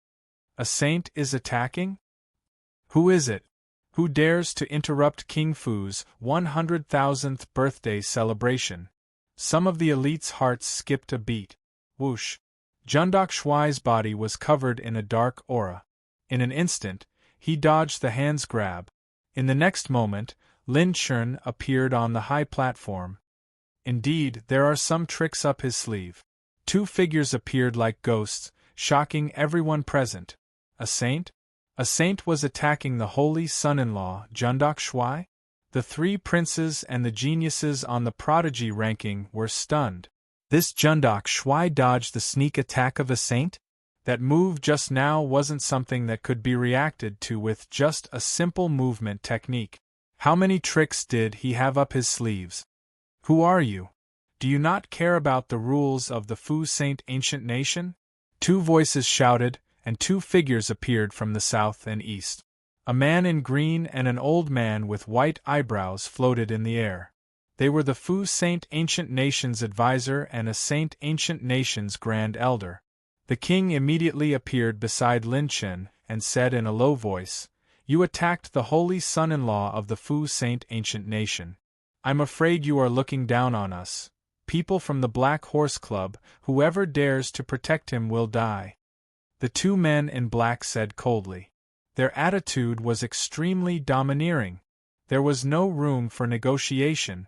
A saint is attacking? Who is it? Who dares to interrupt King Fu's 100,000th birthday celebration? Some of the elite's hearts skipped a beat. Whoosh! Jundok Shuai's body was covered in a dark aura. In an instant, he dodged the hand's grab. In the next moment, Lin Chen appeared on the high platform. Indeed, there are some tricks up his sleeve. Two figures appeared like ghosts, shocking everyone present. A saint? A saint was attacking the holy son-in-law, Jundok Shuai? The three princes and the geniuses on the prodigy ranking were stunned. This Jundok Shuai dodged the sneak attack of a saint? That move just now wasn't something that could be reacted to with just a simple movement technique. How many tricks did he have up his sleeves? Who are you? Do you not care about the rules of the Fu Saint ancient nation? Two voices shouted, and two figures appeared from the south and east. A man in green and an old man with white eyebrows floated in the air. They were the Fu Saint ancient nation's advisor and a Saint ancient nation's grand elder. The king immediately appeared beside Lin Chen and said in a low voice, "You attacked the holy son-in-law of the Fu Saint ancient nation. I'm afraid you are looking down on us. People from the Black Horse Club, whoever dares to protect him will die." The two men in black said coldly. Their attitude was extremely domineering. There was no room for negotiation.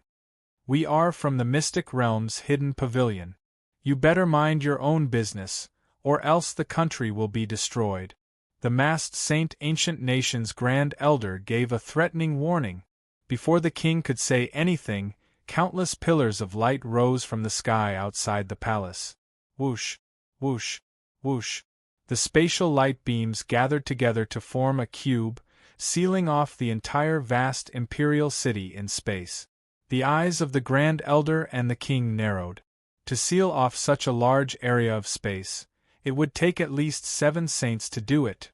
"We are from the Mystic Realm's hidden pavilion. You better mind your own business, or else the country will be destroyed." The masked Saint Ancient Nation's Grand Elder gave a threatening warning. Before the king could say anything, countless pillars of light rose from the sky outside the palace. Whoosh! Whoosh! Whoosh! The spatial light beams gathered together to form a cube, sealing off the entire vast imperial city in space. The eyes of the Grand Elder and the king narrowed. To seal off such a large area of space, it would take at least 7 saints to do it.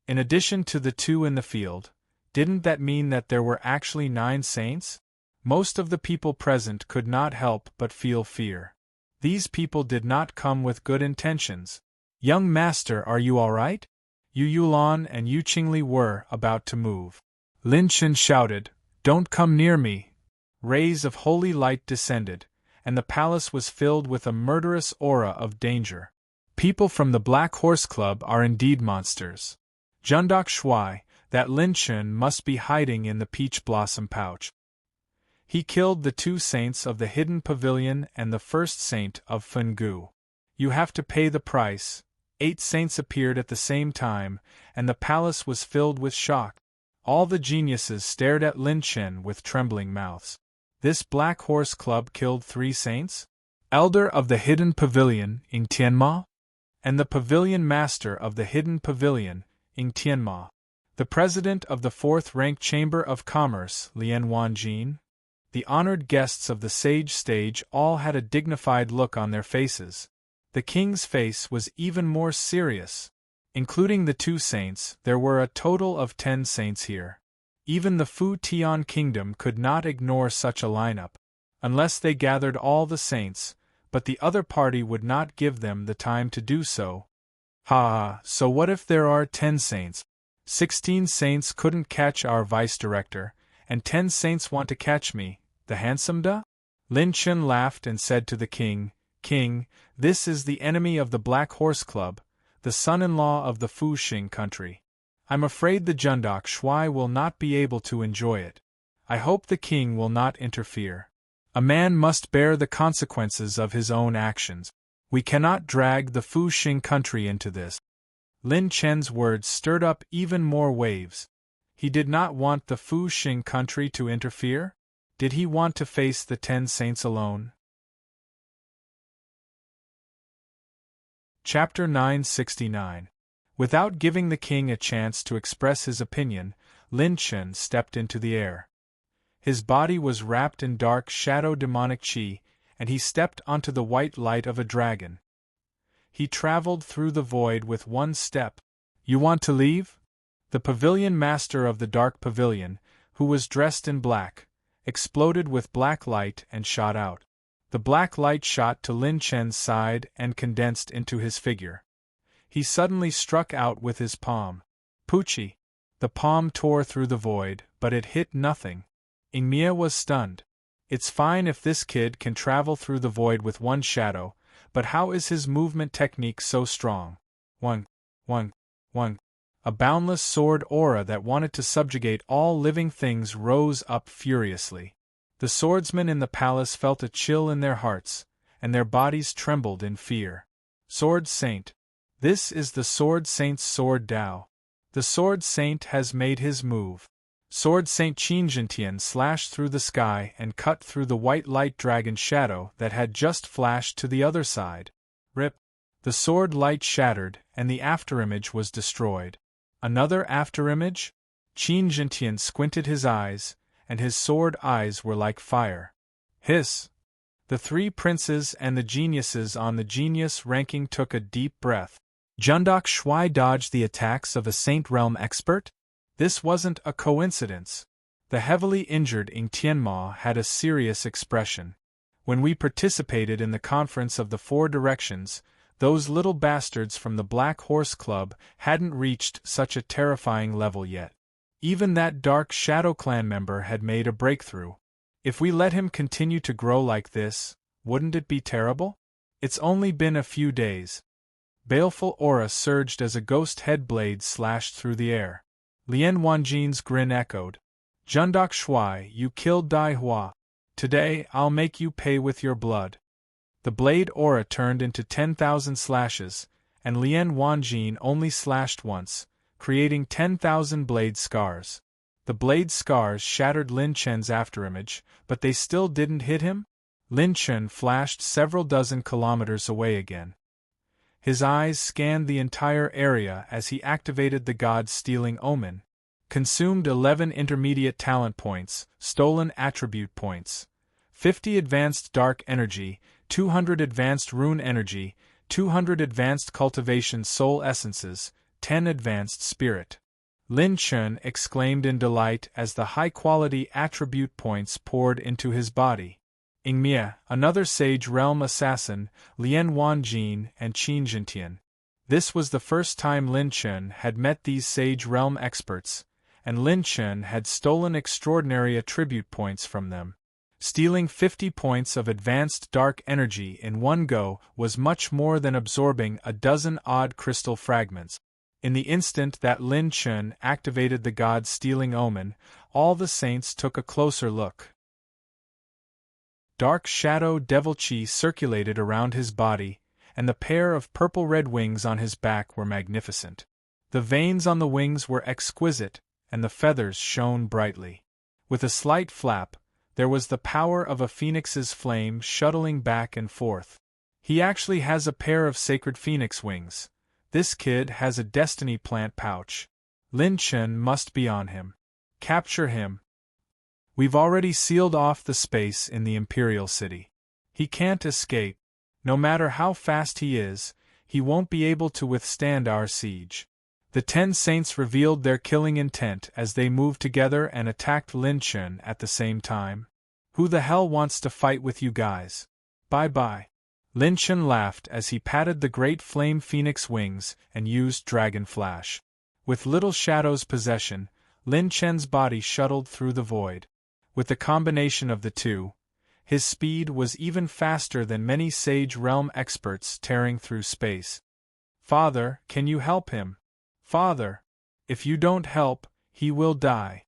In addition to the 2 in the field, didn't that mean that there were actually 9 saints? Most of the people present could not help but feel fear. These people did not come with good intentions. "Young master, are you all right?" Yu Yulan and Yu Qingli were about to move. Lin Chen shouted, "Don't come near me!" Rays of holy light descended, and the palace was filled with a murderous aura of danger. People from the Black Horse Club are indeed monsters. Jundok Shuai, that Lin Chen must be hiding in the peach blossom pouch. He killed the 2 saints of the hidden pavilion and the first saint of Fengu. You have to pay the price. 8 saints appeared at the same time, and the palace was filled with shock. All the geniuses stared at Lin Chen with trembling mouths. This Black Horse Club killed 3 saints? Elder of the Hidden Pavilion, Ing Tianma? And the Pavilion Master of the Hidden Pavilion, Ing Tianma? The President of the 4th-ranked Chamber of Commerce, Lian Wanjin? The honored guests of the Sage Stage all had a dignified look on their faces. The king's face was even more serious. Including the 2 saints, there were a total of 10 saints here. Even the Fu Tian Kingdom could not ignore such a lineup, unless they gathered all the saints, but the other party would not give them the time to do so. Ha! So what if there are 10 saints? 16 saints couldn't catch our vice-director, and 10 saints want to catch me, the handsome da? Lin Chen laughed and said to the king, "King, this is the enemy of the Black Horse Club, the son-in-law of the Fu Xing country. I'm afraid the Jundok Shui will not be able to enjoy it. I hope the king will not interfere. A man must bear the consequences of his own actions. We cannot drag the Fu Xing country into this. Lin Chen's words stirred up even more waves. He did not want the Fu Xing country to interfere? Did he want to face the 10 saints alone? Chapter 969. Without giving the king a chance to express his opinion, Lin Chen stepped into the air. His body was wrapped in dark shadow demonic qi, and he stepped onto the white light of a dragon. He traveled through the void with one step. You want to leave? The pavilion master of the dark pavilion, who was dressed in black, exploded with black light and shot out. The black light shot to Lin Chen's side and condensed into his figure. He suddenly struck out with his palm. Poochie! The palm tore through the void, but it hit nothing. Ingmia was stunned. It's fine if this kid can travel through the void with one shadow, but how is his movement technique so strong? One. A boundless sword aura that wanted to subjugate all living things rose up furiously. The swordsmen in the palace felt a chill in their hearts, and their bodies trembled in fear. Sword Saint. This is the Sword Saint's sword Dao. The Sword Saint has made his move. Sword Saint Qin Jintian slashed through the sky and cut through the white light dragon shadow that had just flashed to the other side. Rip! The sword light shattered, and the afterimage was destroyed. Another afterimage? Qin Jintian squinted his eyes, and his sword eyes were like fire. Hiss! The 3 princes and the geniuses on the genius ranking took a deep breath. Jundok Shui dodged the attacks of a Saint Realm expert? This wasn't a coincidence. The heavily injured Ing Tianma had a serious expression. When we participated in the conference of the 4 directions, those little bastards from the Black Horse Club hadn't reached such a terrifying level yet. Even that Dark Shadow Clan member had made a breakthrough. If we let him continue to grow like this, wouldn't it be terrible? It's only been a few days. Baleful aura surged as a ghost head blade slashed through the air. Lian Wanjin's grin echoed. Jundok Shui, you killed Dai Hua. Today, I'll make you pay with your blood. The blade aura turned into 10,000 slashes, and Lian Wanjin only slashed once, creating 10,000 blade scars. The blade scars shattered Lin Chen's afterimage, but they still didn't hit him? Lin Chen flashed several dozen kilometers away again. His eyes scanned the entire area as he activated the God-stealing omen. Consumed 11 intermediate talent points, stolen attribute points. 50 advanced dark energy, 200 advanced rune energy, 200 advanced cultivation soul essences, 10 advanced spirit. Lin Chen exclaimed in delight as the high-quality attribute points poured into his body. Ingmia, another Sage Realm assassin, Lian Wanjin, and Qin Jintian. This was the first time Lin Chen had met these Sage Realm experts, and Lin Chen had stolen extraordinary attribute points from them. Stealing 50 points of advanced dark energy in one go was much more than absorbing a dozen odd crystal fragments. In the instant that Lin Chen activated the God-stealing omen, all the saints took a closer look. Dark shadow devil chi circulated around his body, and the pair of purple-red wings on his back were magnificent. The veins on the wings were exquisite, and the feathers shone brightly. With a slight flap, there was the power of a phoenix's flame shuttling back and forth. He actually has a pair of sacred phoenix wings. This kid has a destiny plant pouch. Lin Chen must be on him. Capture him. We've already sealed off the space in the Imperial City. He can't escape. No matter how fast he is, he won't be able to withstand our siege. The 10 saints revealed their killing intent as they moved together and attacked Lin Chen at the same time. Who the hell wants to fight with you guys? Bye-bye. Lin Chen laughed as he patted the great flame phoenix wings and used Dragon Flash. With Little Shadow's possession, Lin Chen's body shuttled through the void. With the combination of the two, his speed was even faster than many Sage Realm experts tearing through space. Father, can you help him? Father! If you don't help, he will die."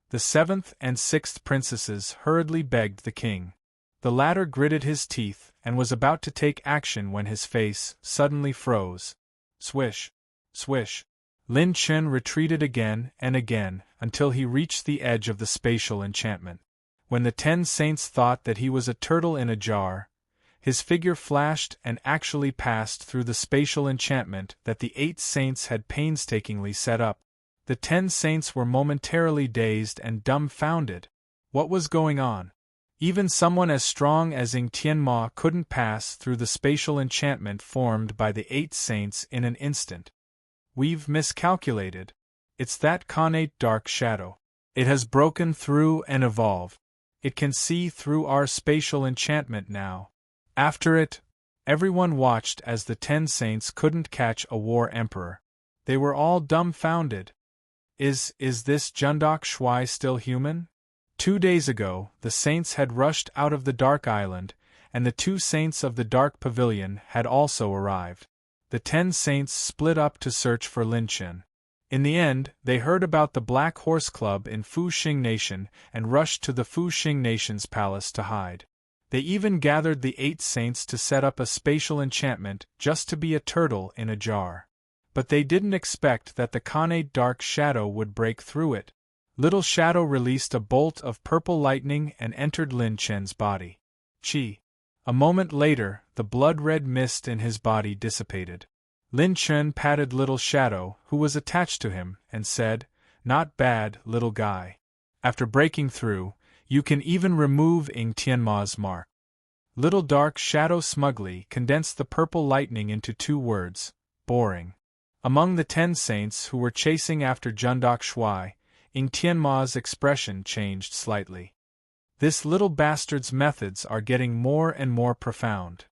The seventh and sixth princesses hurriedly begged the king. The latter gritted his teeth and was about to take action when his face suddenly froze. Swish! Swish! Lin Chen retreated again and again until he reached the edge of the spatial enchantment. When the 10 saints thought that he was a turtle in a jar, his figure flashed and actually passed through the spatial enchantment that the 8 saints had painstakingly set up. The 10 saints were momentarily dazed and dumbfounded. What was going on? Even someone as strong as Ying Tianma couldn't pass through the spatial enchantment formed by the 8 saints in an instant. We've miscalculated. It's that connate dark shadow. It has broken through and evolved. It can see through our spatial enchantment now. After it, everyone watched as the 10 saints couldn't catch a war emperor. They were all dumbfounded. Is this Jundok Shui still human? 2 days ago, the saints had rushed out of the Dark Island, and the 2 saints of the Dark Pavilion had also arrived. The 10 saints split up to search for Lin Chen. In the end, they heard about the Black Horse Club in Fuxing Nation and rushed to the Fuxing Nation's palace to hide. They even gathered the 8 saints to set up a spatial enchantment just to be a turtle in a jar. But they didn't expect that the connate dark shadow would break through it. Little Shadow released a bolt of purple lightning and entered Lin Chen's body. Chi! A moment later, the blood-red mist in his body dissipated. Lin Chen patted Little Shadow, who was attached to him, and said, "Not bad, little guy. After breaking through, you can even remove Ying Tianma's mark." Little Dark Shadow smugly condensed the purple lightning into 2 words: boring. Among the 10 saints who were chasing after Jundok Shui, Ying Tianma's expression changed slightly. This little bastard's methods are getting more and more profound.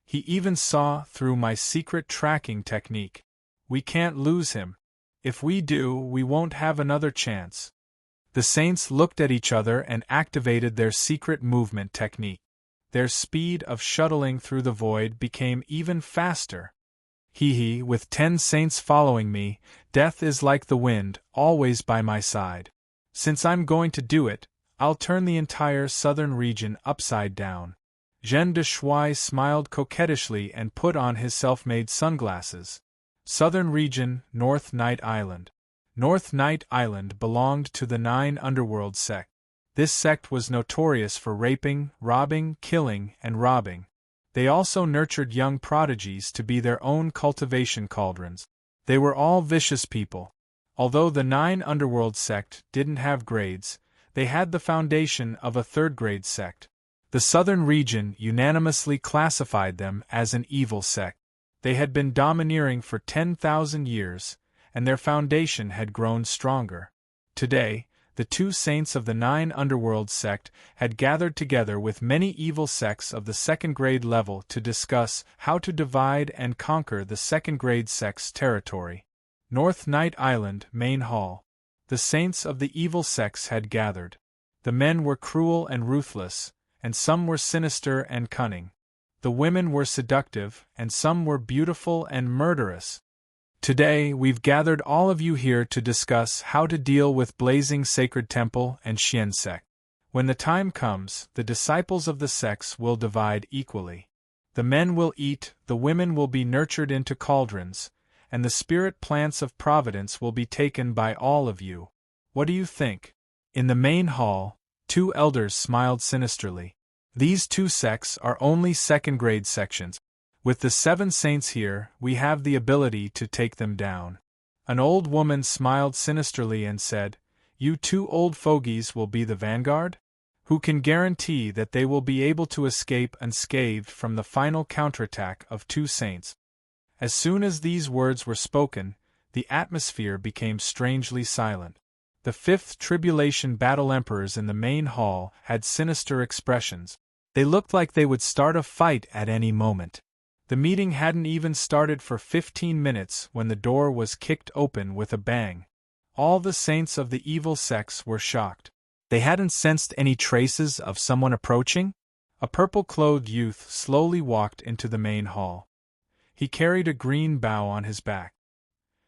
He even saw through my secret tracking technique. We can't lose him. If we do, we won't have another chance. The saints looked at each other and activated their secret movement technique. Their speed of shuttling through the void became even faster. Hee, with 10 saints following me, death is like the wind, always by my side. Since I'm going to do it, I'll turn the entire southern region upside down. Zhen de Shui smiled coquettishly and put on his self-made sunglasses. Southern region, North Night Island. North Night Island belonged to the 9 Underworld sect. This sect was notorious for raping, robbing, killing, and robbing. They also nurtured young prodigies to be their own cultivation cauldrons. They were all vicious people. Although the 9 Underworld sect didn't have grades, they had the foundation of a 3rd-grade sect. The southern region unanimously classified them as an evil sect. They had been domineering for 10,000 years, and their foundation had grown stronger. Today, the 2 saints of the 9 Underworld sect had gathered together with many evil sects of the 2nd-grade level to discuss how to divide and conquer the 2nd-grade sect's territory. North Night Island, Main Hall. The saints of the evil sects had gathered. The men were cruel and ruthless, and some were sinister and cunning. The women were seductive, and some were beautiful and murderous. Today, we've gathered all of you here to discuss how to deal with Blazing Sacred Temple and Xian sect. When the time comes, the disciples of the sects will divide equally. The men will eat, the women will be nurtured into cauldrons, and the spirit plants of providence will be taken by all of you. What do you think? In the main hall, 2 elders smiled sinisterly. These 2 sects are only 2nd-grade sections. With the 7 saints here, we have the ability to take them down. An old woman smiled sinisterly and said, "You 2 old fogies will be the vanguard? Who can guarantee that they will be able to escape unscathed from the final counterattack of 2 saints?" As soon as these words were spoken, the atmosphere became strangely silent. The 5th Tribulation Battle Emperors in the main hall had sinister expressions. They looked like they would start a fight at any moment. The meeting hadn't even started for 15 minutes when the door was kicked open with a bang. All the saints of the evil sects were shocked. They hadn't sensed any traces of someone approaching? A purple-clothed youth slowly walked into the main hall. He carried a green bough on his back.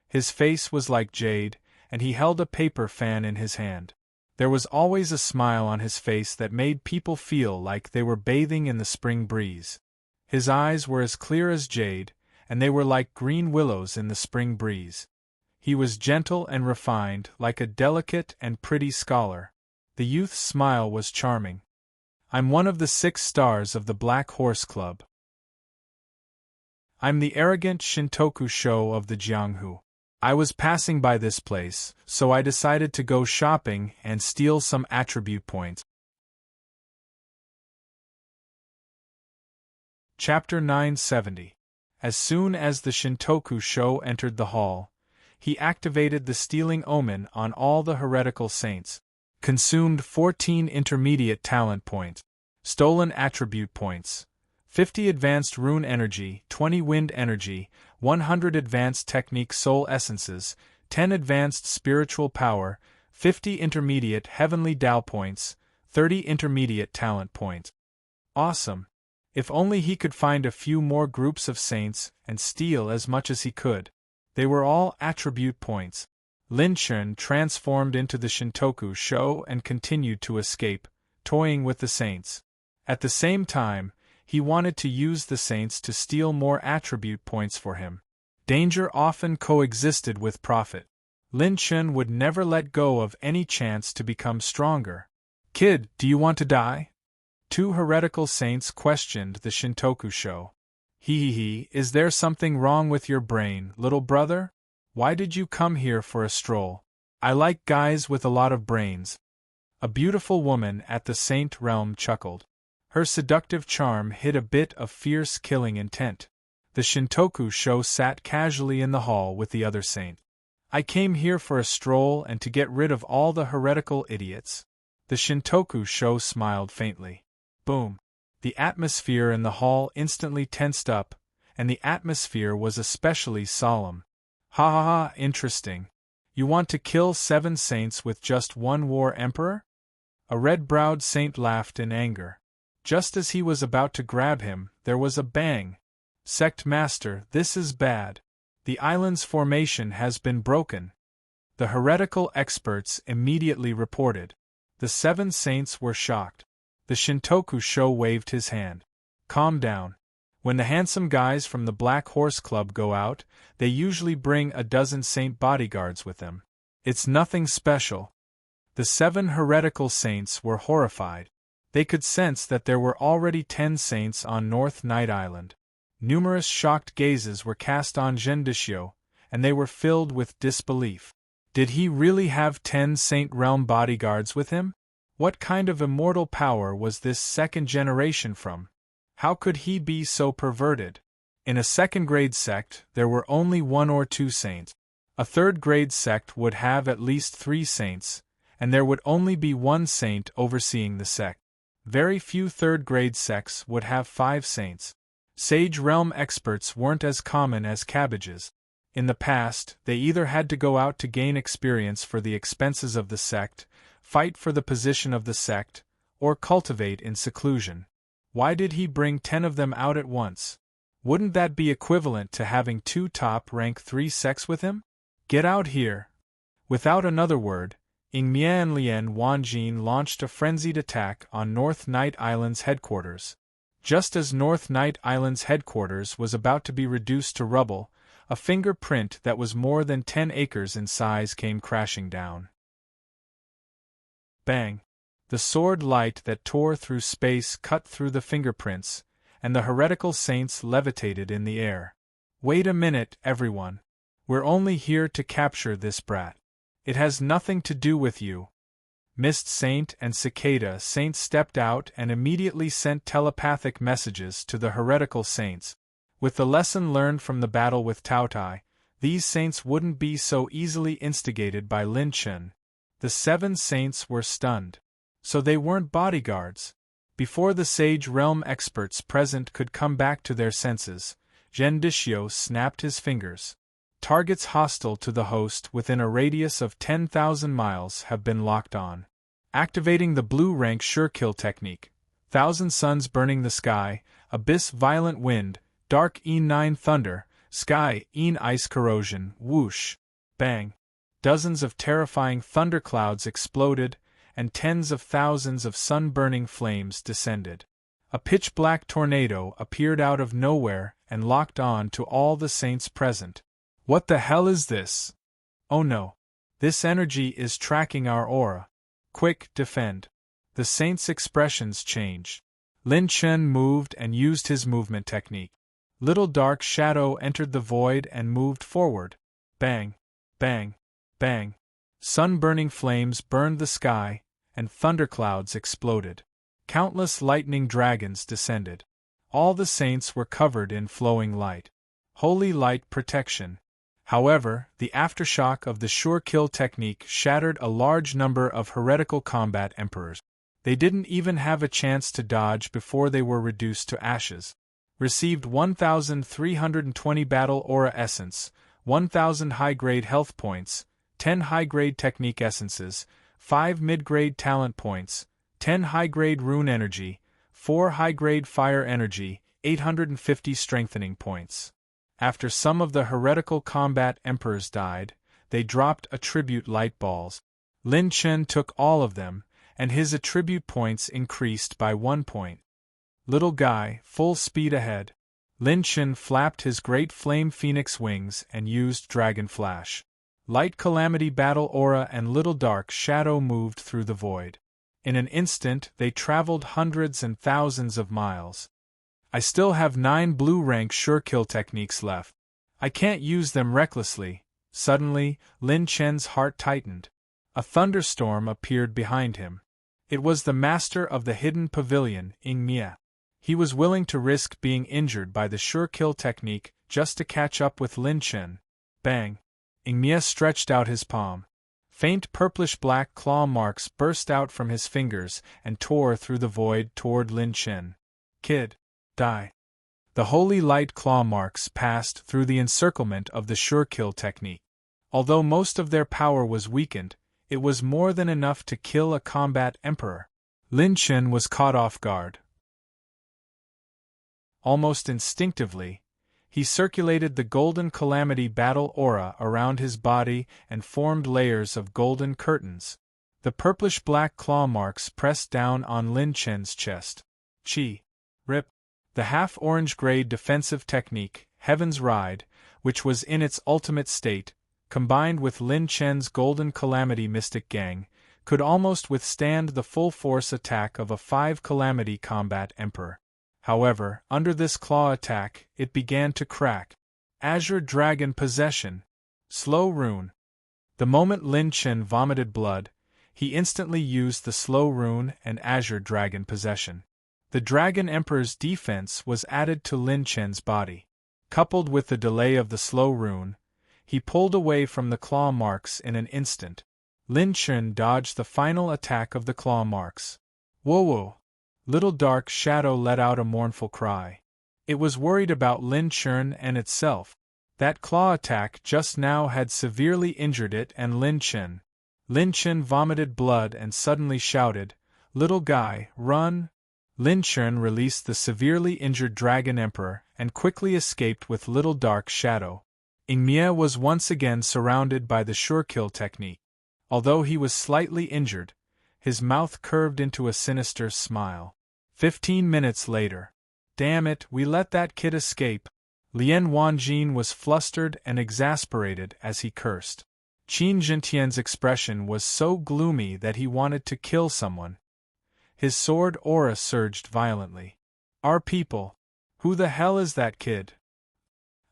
His face was like jade, and he held a paper fan in his hand. There was always a smile on his face that made people feel like they were bathing in the spring breeze. His eyes were as clear as jade, and they were like green willows in the spring breeze. He was gentle and refined, like a delicate and pretty scholar. The youth's smile was charming. I'm one of the 6 stars of the Black Horse Club. I'm the arrogant Shintoku Sho of the Jianghu. I was passing by this place, so I decided to go shopping and steal some attribute points. Chapter 970. As soon as the Shintoku Sho entered the hall, he activated the stealing omen on all the heretical saints, consumed 14 intermediate talent points, stolen attribute points, 50 advanced rune energy, 20 wind energy, 100 advanced technique soul essences, 10 advanced spiritual power, 50 intermediate heavenly Tao points, 30 intermediate talent points. Awesome! If only he could find a few more groups of saints and steal as much as he could. They were all attribute points. Lin Chun transformed into the Shintoku Sho and continued to escape, toying with the saints. At the same time, he wanted to use the saints to steal more attribute points for him. Danger often coexisted with profit. Lin Chun would never let go of any chance to become stronger. Kid, do you want to die? 2 heretical saints questioned the Shintoku Sho. Hee, is there something wrong with your brain, little brother? Why did you come here for a stroll? I like guys with a lot of brains. A beautiful woman at the saint realm chuckled. Her seductive charm hid a bit of fierce killing intent. The Shintoku Sho sat casually in the hall with the other saint. I came here for a stroll and to get rid of all the heretical idiots. The Shintoku Sho smiled faintly. Boom. The atmosphere in the hall instantly tensed up, and the atmosphere was especially solemn. Ha ha ha, interesting. You want to kill 7 saints with just 1 war emperor? A red-browed saint laughed in anger. Just as he was about to grab him, there was a bang. Sect Master, this is bad. The island's formation has been broken. The heretical experts immediately reported. The 7 saints were shocked. The Shintoku Sho waved his hand. Calm down. When the handsome guys from the Black Horse Club go out, they usually bring a dozen saint bodyguards with them. It's nothing special. The 7 heretical saints were horrified. They could sense that there were already 10 saints on North Night Island. Numerous shocked gazes were cast on Gendishio, and they were filled with disbelief. Did he really have 10 Saint Realm bodyguards with him? What kind of immortal power was this second generation from? How could he be so perverted? In a second-grade sect, there were only 1 or 2 saints. A third-grade sect would have at least 3 saints, and there would only be 1 saint overseeing the sect. Very few third-grade sects would have 5 saints. Sage realm experts weren't as common as cabbages. In the past, they either had to go out to gain experience for the expenses of the sect, fight for the position of the sect, or cultivate in seclusion. Why did he bring 10 of them out at once? Wouldn't that be equivalent to having 2 top-rank 3 sects with him? Get out here! Without another word, Yingmian Lian Wanjin launched a frenzied attack on North Night Island's headquarters. Just as North Night Island's headquarters was about to be reduced to rubble, a fingerprint that was more than 10 acres in size came crashing down. Bang! The sword light that tore through space cut through the fingerprints, and the heretical saints levitated in the air. Wait a minute, everyone. We're only here to capture this brat. It has nothing to do with you. Mist Saint and Cicada Saint stepped out and immediately sent telepathic messages to the heretical saints. With the lesson learned from the battle with Taotai, these saints wouldn't be so easily instigated by Lin Chun. The 7 saints were stunned. So they weren't bodyguards. Before the Sage Realm experts present could come back to their senses, Gendishio snapped his fingers. Targets hostile to the host within a radius of 10,000 miles have been locked on. Activating the blue rank Surekill technique. 1,000 suns burning the sky, abyss violent wind, dark E9 thunder, Sky, ice corrosion, whoosh, bang. Dozens of terrifying thunderclouds exploded, and tens of thousands of sun-burning flames descended. A pitch-black tornado appeared out of nowhere and locked on to all the saints present. What the hell is this? Oh no. This energy is tracking our aura. Quick, defend. The saint's expressions changed. Lin Chen moved and used his movement technique. Little dark shadow entered the void and moved forward. Bang, bang, bang. Sun-burning flames burned the sky, and thunderclouds exploded. Countless lightning dragons descended. All the saints were covered in flowing light. Holy light protection. However, the aftershock of the sure kill technique shattered a large number of heretical combat emperors. They didn't even have a chance to dodge before they were reduced to ashes. Received 1,320 battle aura essence, 1,000 high-grade health points, 10 high-grade technique essences, 5 mid-grade talent points, 10 high-grade rune energy, 4 high-grade fire energy, 850 strengthening points. After some of the heretical combat emperors died, they dropped attribute light balls. Lin Chen took all of them, and his attribute points increased by 1 point. Little guy, full speed ahead. Lin Chen flapped his great flame phoenix wings and used Dragon Flash. Light Calamity Battle Aura and Little Dark Shadow moved through the void. In an instant they traveled hundreds and thousands of miles. I still have 9 blue rank sure kill techniques left. I can't use them recklessly. Suddenly, Lin Chen's heart tightened. A thunderstorm appeared behind him. It was the master of the hidden pavilion, Ying Mie. He was willing to risk being injured by the sure kill technique just to catch up with Lin Chen. Bang! Ying Mie stretched out his palm. Faint purplish-black claw marks burst out from his fingers and tore through the void toward Lin Chen. Kid, die. The holy light claw marks passed through the encirclement of the sure kill technique. Although most of their power was weakened, it was more than enough to kill a combat emperor. Lin Chen was caught off guard. Almost instinctively, he circulated the Golden Calamity Battle Aura around his body and formed layers of golden curtains. The purplish-black claw marks pressed down on Lin Chen's chest. Chi. Rip. The half-orange-grade defensive technique, Heaven's Ride, which was in its ultimate state, combined with Lin Chen's Golden Calamity Mystic Gang, could almost withstand the full-force attack of a 5 Calamity combat emperor. However, under this claw attack, it began to crack. Azure Dragon Possession. Slow Rune. The moment Lin Chen vomited blood, he instantly used the Slow Rune and Azure Dragon Possession. The Dragon Emperor's defense was added to Lin Chen's body. Coupled with the delay of the Slow Rune, he pulled away from the claw marks in an instant. Lin Chen dodged the final attack of the claw marks. Whoa! Little Dark Shadow let out a mournful cry. It was worried about Lin Chen and itself. That claw attack just now had severely injured it and Lin Chen. Lin Chen vomited blood and suddenly shouted, "Little guy, run!" Lin Chen released the severely injured Dragon Emperor and quickly escaped with Little Dark Shadow. Ying Mie was once again surrounded by the sure kill technique. Although he was slightly injured, his mouth curved into a sinister smile. 15 minutes later. Damn it, we let that kid escape. Lien Wanjin was flustered and exasperated as he cursed. Qin Jintian's expression was so gloomy that he wanted to kill someone. His sword aura surged violently. Our people. Who the hell is that kid?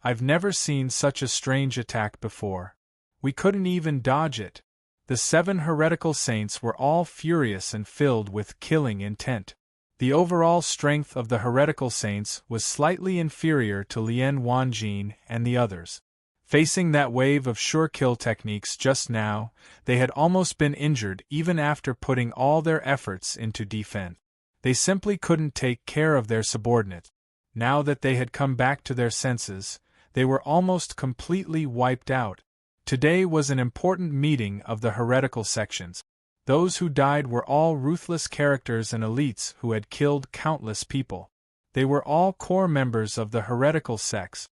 I've never seen such a strange attack before. We couldn't even dodge it. The 7 heretical saints were all furious and filled with killing intent. The overall strength of the heretical saints was slightly inferior to Lien Wanjin and the others. Facing that wave of sure kill techniques just now, they had almost been injured even after putting all their efforts into defense. They simply couldn't take care of their subordinate. Now that they had come back to their senses, they were almost completely wiped out. Today was an important meeting of the heretical sections. Those who died were all ruthless characters and elites who had killed countless people. They were all core members of the heretical sects.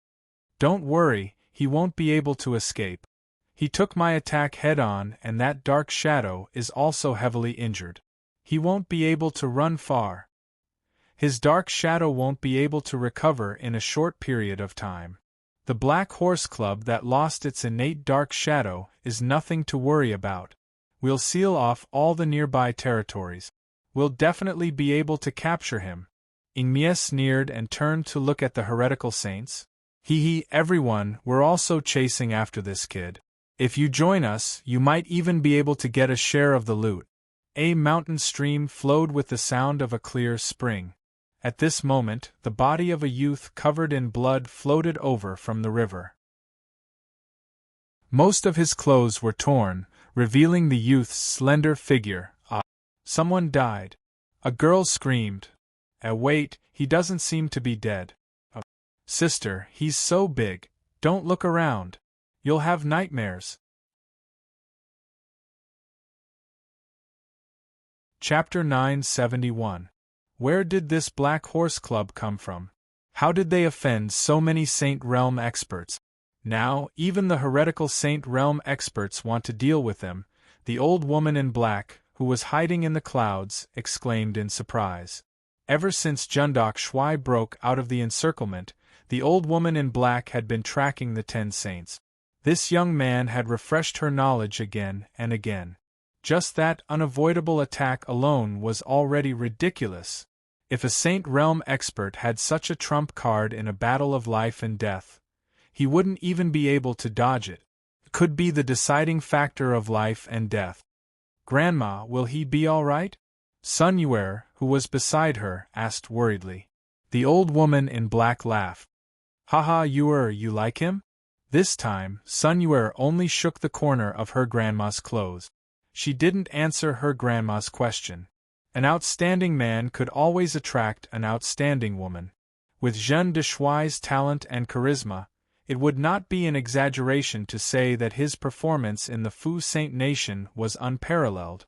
Don't worry, he won't be able to escape. He took my attack head-on and that dark shadow is also heavily injured. He won't be able to run far. His dark shadow won't be able to recover in a short period of time. The Black Horse Club that lost its innate dark shadow is nothing to worry about. We'll seal off all the nearby territories. We'll definitely be able to capture him. Ingmia sneered and turned to look at the heretical saints. Hee, everyone, we're also chasing after this kid. If you join us, you might even be able to get a share of the loot. A mountain stream flowed with the sound of a clear spring. At this moment, the body of a youth covered in blood floated over from the river. Most of his clothes were torn, revealing the youth's slender figure. Someone died. A girl screamed. Wait, he doesn't seem to be dead. Sister, he's so big. Don't look around. You'll have nightmares. Chapter 971. Where did this Black Horse Club come from? How did they offend so many Saint Realm experts? Now, even the heretical Saint Realm experts want to deal with them. The old woman in black, who was hiding in the clouds, exclaimed in surprise. Ever since Jundok Shui broke out of the encirclement, the old woman in black had been tracking the 10 saints. This young man had refreshed her knowledge again and again. Just that unavoidable attack alone was already ridiculous. If a Saint Realm expert had such a trump card in a battle of life and death, he wouldn't even be able to dodge it. It could be the deciding factor of life and death. Grandma, will he be all right? Sun Yue, who was beside her, asked worriedly. The old woman in black laughed. Haha, Yue, you like him? This time, Sun Yue only shook the corner of her grandma's clothes. She didn't answer her grandma's question. An outstanding man could always attract an outstanding woman. With Jean de Shui's talent and charisma, it would not be an exaggeration to say that his performance in the Fu Saint Nation was unparalleled.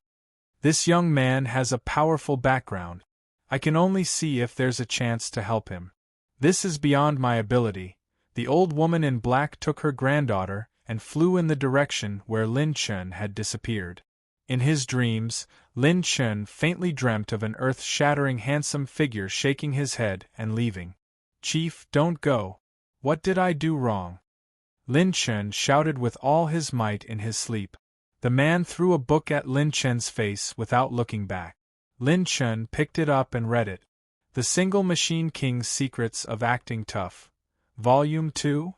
This young man has a powerful background. I can only see if there's a chance to help him. This is beyond my ability. The old woman in black took her granddaughter and flew in the direction where Lin Chen had disappeared. In his dreams, Lin Chen faintly dreamt of an earth-shattering handsome figure shaking his head and leaving. Chief, don't go. What did I do wrong? Lin Chen shouted with all his might in his sleep. The man threw a book at Lin Chen's face without looking back. Lin Chen picked it up and read it. The Single Machine King's Secrets of Acting Tough. Volume 2?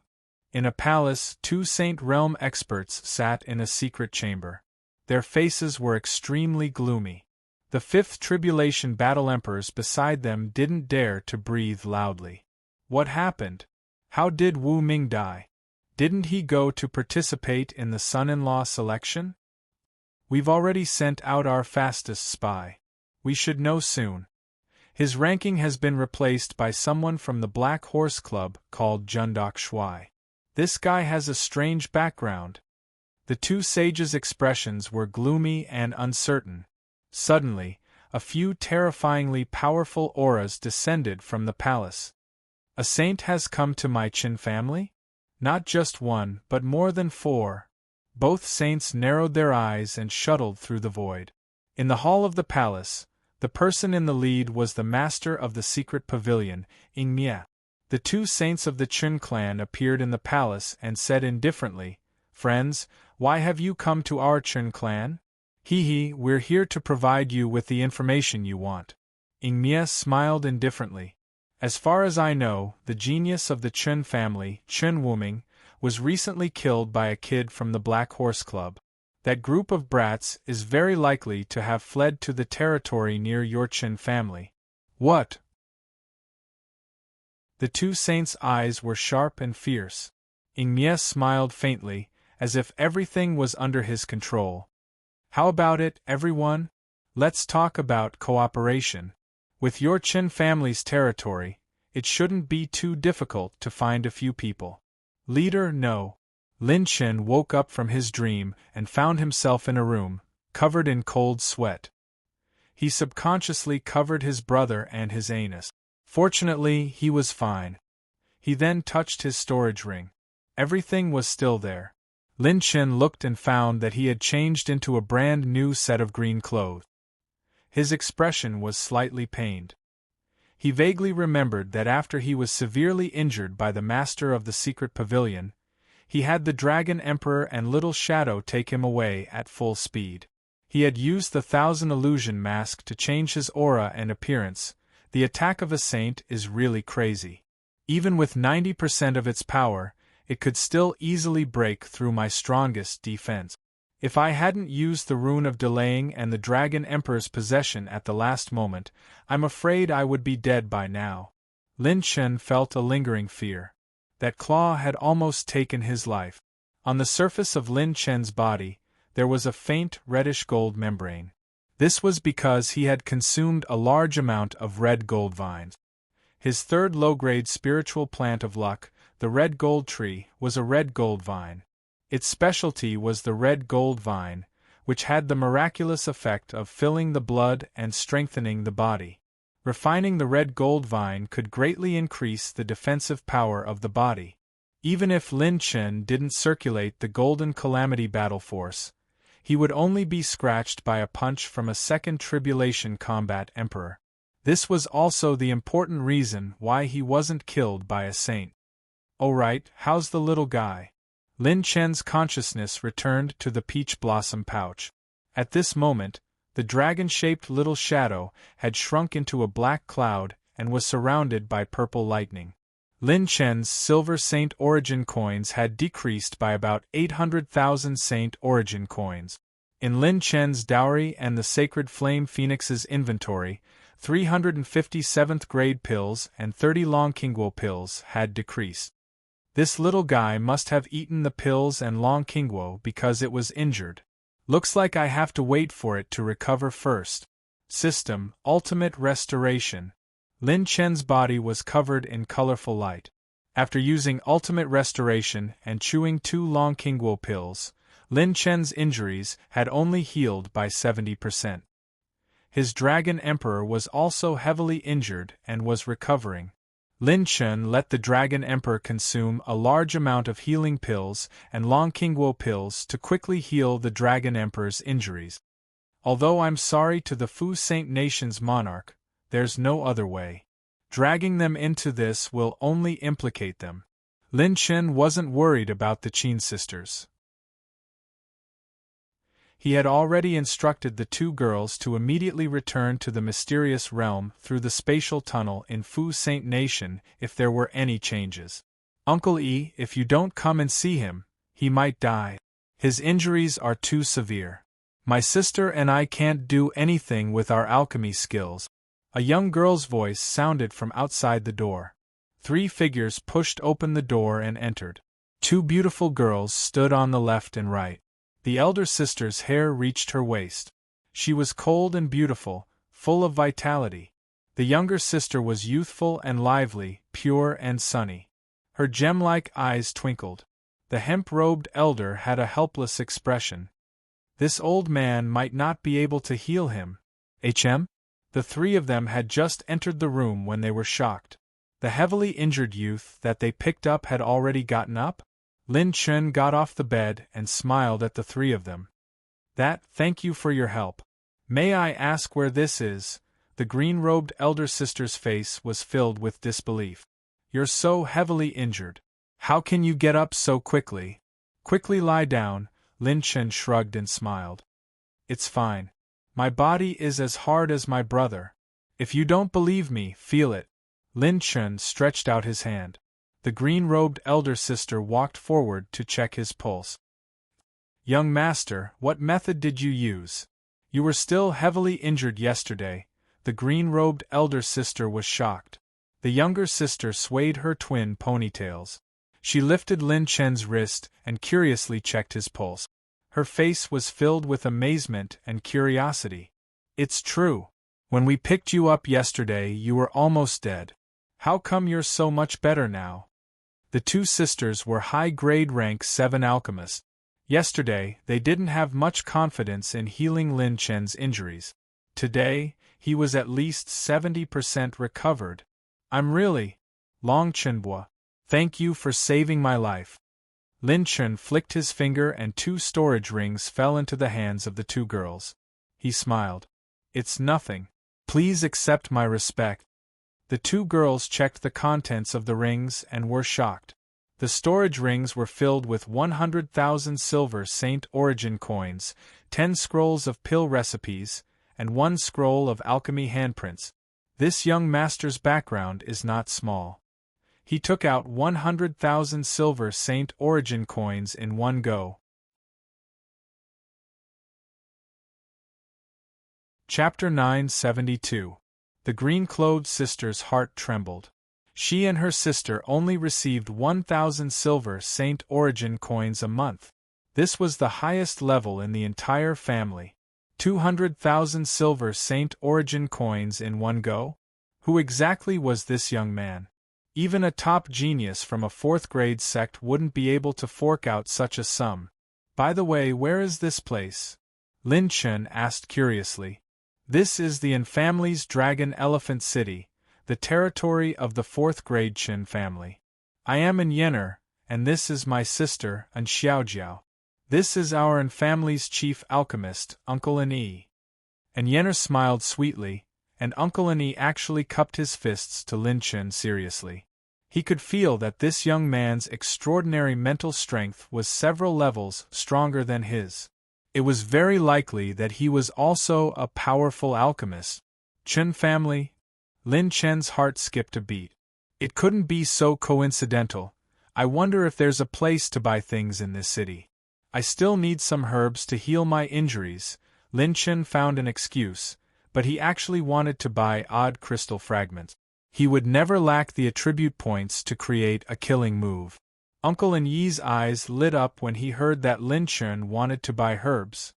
In a palace, 2 Saint Realm experts sat in a secret chamber. Their faces were extremely gloomy. The 5th Tribulation Battle Emperors beside them didn't dare to breathe loudly. What happened? How did Wu Ming die? Didn't he go to participate in the son-in-law selection? We've already sent out our fastest spy. We should know soon. His ranking has been replaced by someone from the Black Horse Club called Jundok Shui. This guy has a strange background. The 2 sages' expressions were gloomy and uncertain. Suddenly, a few terrifyingly powerful auras descended from the palace. A saint has come to my Qin family? Not just one, but more than 4. Both saints narrowed their eyes and shuttled through the void. In the hall of the palace, the person in the lead was the master of the secret pavilion, Ingmia. The 2 saints of the Qin clan appeared in the palace and said indifferently, "Friends, why have you come to our Qin clan?" We're here to provide you with the information you want. Ingmia smiled indifferently. As far as I know, the genius of the Qin family, Qin Wuming, was recently killed by a kid from the Black Horse Club. That group of brats is very likely to have fled to the territory near your Qin family. What? The 2 saints' eyes were sharp and fierce. Ingmia smiled faintly, as if everything was under his control. How about it, everyone? Let's talk about cooperation. With your Qin family's territory, it shouldn't be too difficult to find a few people. Leader, no. Lin Chen woke up from his dream and found himself in a room, covered in cold sweat. He subconsciously covered his brother and his anus. Fortunately, he was fine. He then touched his storage ring. Everything was still there. Lin Chen looked and found that he had changed into a brand new set of green clothes. His expression was slightly pained. He vaguely remembered that after he was severely injured by the master of the secret pavilion, he had the Dragon Emperor and Little Shadow take him away at full speed. He had used the Thousand Illusion Mask to change his aura and appearance. The attack of a saint is really crazy. Even with 90% of its power, it could still easily break through my strongest defense. If I hadn't used the rune of delaying and the Dragon Emperor's possession at the last moment, I'm afraid I would be dead by now. Lin Chen felt a lingering fear. That claw had almost taken his life. On the surface of Lin Chen's body, there was a faint reddish-gold membrane. This was because he had consumed a large amount of red gold vines. His third low-grade spiritual plant of luck, the red gold tree, was a red gold vine. Its specialty was the red gold vine, which had the miraculous effect of filling the blood and strengthening the body. Refining the red gold vine could greatly increase the defensive power of the body. Even if Lin Chen didn't circulate the golden calamity battle force, he would only be scratched by a punch from a second tribulation combat emperor. This was also the important reason why he wasn't killed by a saint. "Oh right, how's the little guy?" Lin Chen's consciousness returned to the peach blossom pouch. At this moment, the dragon-shaped little shadow had shrunk into a black cloud and was surrounded by purple lightning. Lin Chen's silver Saint Origin coins had decreased by about 800,000 Saint Origin coins. In Lin Chen's dowry and the Sacred Flame Phoenix's inventory, 350 7th-grade pills and 30 Longqingguo pills had decreased. This little guy must have eaten the pills and Longqingguo because it was injured. Looks like I have to wait for it to recover first. System: Ultimate Restoration. Lin Chen's body was covered in colorful light. After using Ultimate Restoration and chewing 2 Longqingguo pills, Lin Chen's injuries had only healed by 70%. His Dragon Emperor was also heavily injured and was recovering. Lin Chen let the Dragon Emperor consume a large amount of healing pills and Longqingguo pills to quickly heal the Dragon Emperor's injuries. Although I'm sorry to the Fu Saint Nation's monarch, there's no other way. Dragging them into this will only implicate them. Lin Chen wasn't worried about the Qin sisters. He had already instructed the 2 girls to immediately return to the mysterious realm through the spatial tunnel in Fu Saint Nation if there were any changes. "Uncle E, if you don't come and see him, he might die. His injuries are too severe. My sister and I can't do anything with our alchemy skills." A young girl's voice sounded from outside the door. 3 figures pushed open the door and entered. 2 beautiful girls stood on the left and right. The elder sister's hair reached her waist. She was cold and beautiful, full of vitality. The younger sister was youthful and lively, pure and sunny. Her gem-like eyes twinkled. The hemp-robed elder had a helpless expression. This old man might not be able to heal him. "HM?" The 3 of them had just entered the room when they were shocked. The heavily injured youth that they picked up had already gotten up? Lin Chen got off the bed and smiled at the 3 of them. Thank you for your help. May I ask where this is?" The green-robed elder sister's face was filled with disbelief. "You're so heavily injured. How can you get up so quickly?" "Quickly lie down," Lin Chen shrugged and smiled. "It's fine. My body is as hard as my brother. If you don't believe me, feel it." Lin Chen stretched out his hand. The green-robed elder sister walked forward to check his pulse. "Young master, what method did you use? You were still heavily injured yesterday." The green-robed elder sister was shocked. The younger sister swayed her twin ponytails. She lifted Lin Chen's wrist and curiously checked his pulse. Her face was filled with amazement and curiosity. "It's true. When we picked you up yesterday, you were almost dead. How come you're so much better now?" The 2 sisters were high-grade rank 7 alchemists. Yesterday, they didn't have much confidence in healing Lin Chen's injuries. Today, he was at least 70% recovered. "I'm really Longqingguo. Thank you for saving my life. Lin Chen flicked his finger and 2 storage rings fell into the hands of the 2 girls. He smiled. It's nothing. Please accept my respect. The 2 girls checked the contents of the rings and were shocked. The storage rings were filled with 100,000 silver Saint Origin coins, 10 scrolls of pill recipes, and 1 scroll of alchemy handprints. This young master's background is not small. He took out 100,000 silver Saint Origin coins in one go. Chapter 972. The green-clothed sister's heart trembled. She and her sister only received 1,000 silver Saint Origin coins a month. This was the highest level in the entire family. 200,000 silver Saint Origin coins in one go? Who exactly was this young man? Even a top genius from a 4th grade sect wouldn't be able to fork out such a sum. By the way, where is this place? Lin Chen asked curiously. This is the Yin family's Dragon Elephant City, the territory of the 4th grade Qin family. I am an Yener, and this is my sister, An Xiaojiao. This is our Yin family's chief alchemist, Uncle An Yi. And Yener smiled sweetly, and Uncle An Yi actually cupped his fists to Lin Chen seriously. He could feel that this young man's extraordinary mental strength was several levels stronger than his. It was very likely that he was also a powerful alchemist. Chen family? Lin Chen's heart skipped a beat. It couldn't be so coincidental. I wonder if there's a place to buy things in this city. I still need some herbs to heal my injuries. Lin Chen found an excuse, but he actually wanted to buy odd crystal fragments. He would never lack the attribute points to create a killing move. Uncle An Yi's eyes lit up when he heard that Lin Chen wanted to buy herbs.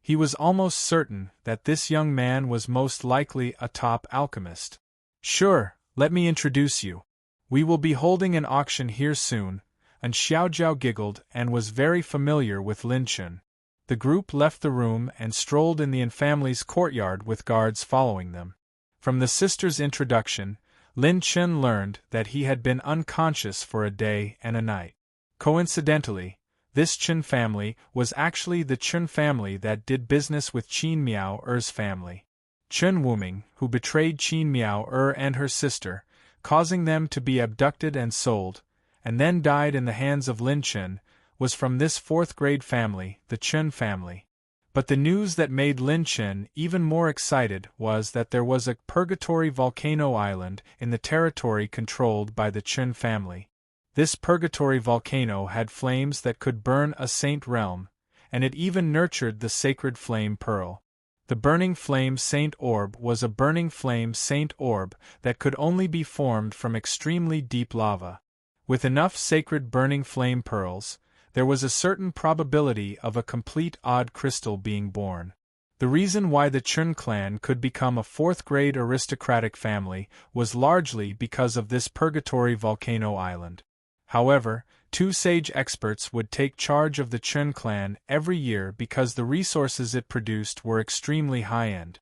He was almost certain that this young man was most likely a top alchemist. Sure, let me introduce you. We will be holding an auction here soon, and Xiaojiao giggled and was very familiar with Lin Chen. The group left the room and strolled in the Yin family's courtyard with guards following them. From the sister's introduction, Lin Chen learned that he had been unconscious for a day and a night. Coincidentally, this Qin family was actually the Qin family that did business with Qin Miao Er's family. Chen Wuming, who betrayed Qin Miao Er and her sister, causing them to be abducted and sold, and then died in the hands of Lin Chen, was from this 4th grade family, the Chen family. But the news that made Lin Chen even more excited was that there was a purgatory volcano island in the territory controlled by the Chen family. This purgatory volcano had flames that could burn a saint realm, and it even nurtured the sacred flame pearl. The burning flame saint orb was a burning flame saint orb that could only be formed from extremely deep lava. With enough sacred burning flame pearls, there was a certain probability of a complete odd crystal being born. The reason why the Chun clan could become a 4th grade aristocratic family was largely because of this purgatory volcano island. However, 2 sage experts would take charge of the Chun clan every year because the resources it produced were extremely high-end.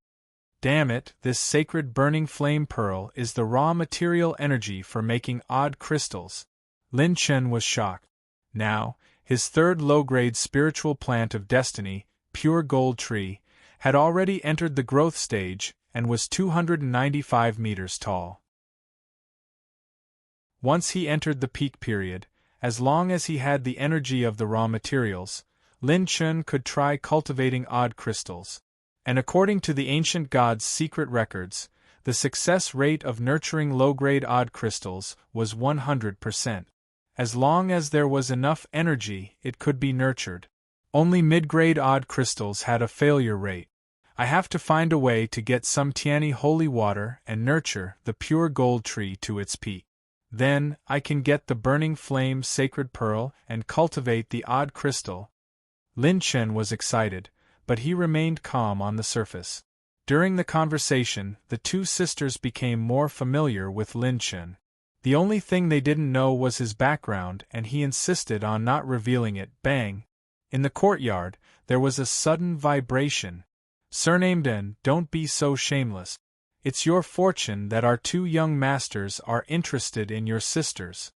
Damn it, this sacred burning flame pearl is the raw material energy for making odd crystals. Lin Chen was shocked. Now, his 3rd low-grade spiritual plant of destiny, pure gold tree, had already entered the growth stage and was 295 meters tall. Once he entered the peak period, as long as he had the energy of the raw materials, Lin Chen could try cultivating odd crystals. And according to the ancient gods' secret records, the success rate of nurturing low-grade odd crystals was 100%. As long as there was enough energy, it could be nurtured. Only mid-grade odd crystals had a failure rate. I have to find a way to get some Tiani holy water and nurture the pure gold tree to its peak. Then, I can get the burning flame sacred pearl and cultivate the odd crystal. Lin Chen was excited, but he remained calm on the surface. During the conversation, the 2 sisters became more familiar with Lin Chen. The only thing they didn't know was his background, and he insisted on not revealing it. Bang! In the courtyard, there was a sudden vibration. Surnamed N, don't be so shameless. It's your fortune that our 2 young masters are interested in your sisters.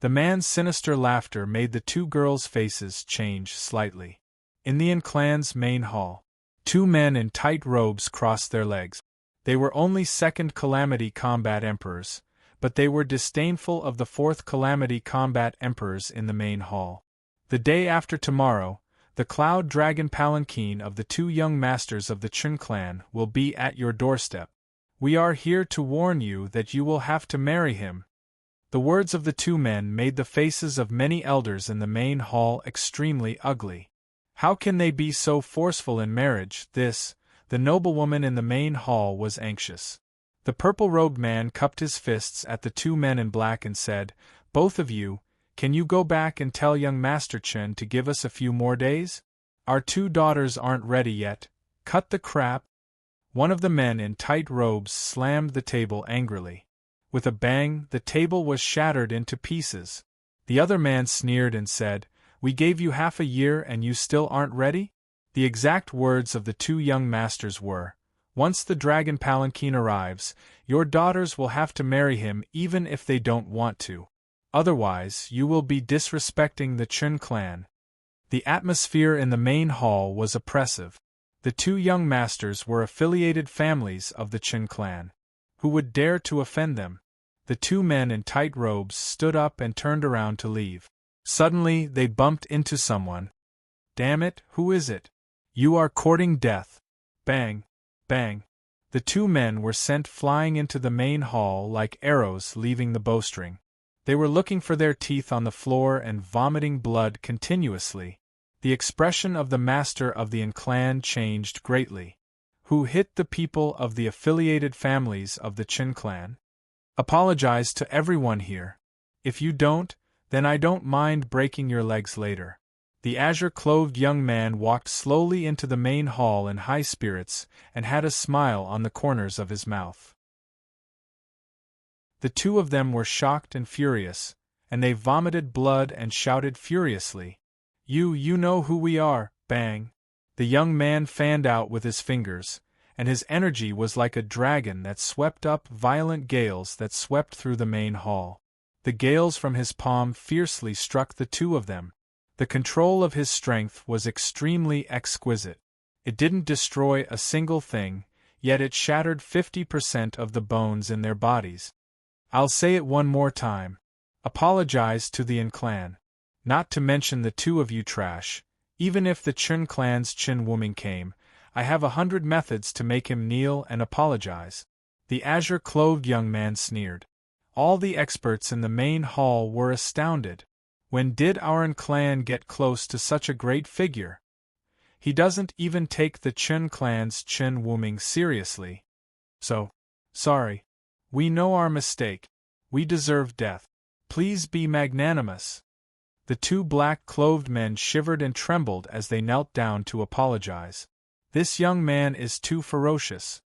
The man's sinister laughter made the two girls' faces change slightly. In the clan's main hall, two men in tight robes crossed their legs. They were only second Calamity Combat Emperors, but they were disdainful of the fourth Calamity Combat Emperors in the main hall. The day after tomorrow, the Cloud Dragon Palanquin of the two young masters of the Chun clan will be at your doorstep. We are here to warn you that you will have to marry him. The words of the two men made the faces of many elders in the main hall extremely ugly. How can they be so forceful in marriage? The noblewoman in the main hall was anxious. The purple-robed man cupped his fists at the two men in black and said, "Both of you, can you go back and tell young Master Chen to give us a few more days? Our two daughters aren't ready yet. Cut the crap." One of the men in tight robes slammed the table angrily. With a bang, the table was shattered into pieces. The other man sneered and said, "We gave you half a year and you still aren't ready?" The exact words of the two young masters were, "Once the dragon palanquin arrives, your daughters will have to marry him even if they don't want to. Otherwise, you will be disrespecting the Chun clan." The atmosphere in the main hall was oppressive. The two young masters were affiliated families of the Chun clan. Who would dare to offend them? The two men in tight robes stood up and turned around to leave. Suddenly, they bumped into someone. "Damn it, who is it? You are courting death." Bang! Bang! The two men were sent flying into the main hall like arrows leaving the bowstring. They were looking for their teeth on the floor and vomiting blood continuously. The expression of the master of the clan changed greatly. "Who hit the people of the affiliated families of the Chun clan? Apologize to everyone here. If you don't, then I don't mind breaking your legs later." The azure-clothed young man walked slowly into the main hall in high spirits and had a smile on the corners of his mouth. The two of them were shocked and furious, and they vomited blood and shouted furiously, You know who we are, bang!" The young man fanned out with his fingers, and his energy was like a dragon that swept up violent gales that swept through the main hall. The gales from his palm fiercely struck the two of them. The control of his strength was extremely exquisite. It didn't destroy a single thing, yet it shattered 50% of the bones in their bodies. I'll say it one more time. Apologize to the clan. Not to mention the two of you trash. Even if the Chun clan's Chun woman came, I have 100 methods to make him kneel and apologize. The azure-clothed young man sneered. All the experts in the main hall were astounded. When did our clan get close to such a great figure? He doesn't even take the Chun clan's Chun woman seriously. Sorry. We know our mistake. We deserve death. Please be magnanimous. The two black-clothed men shivered and trembled as they knelt down to apologize. This young man is too ferocious.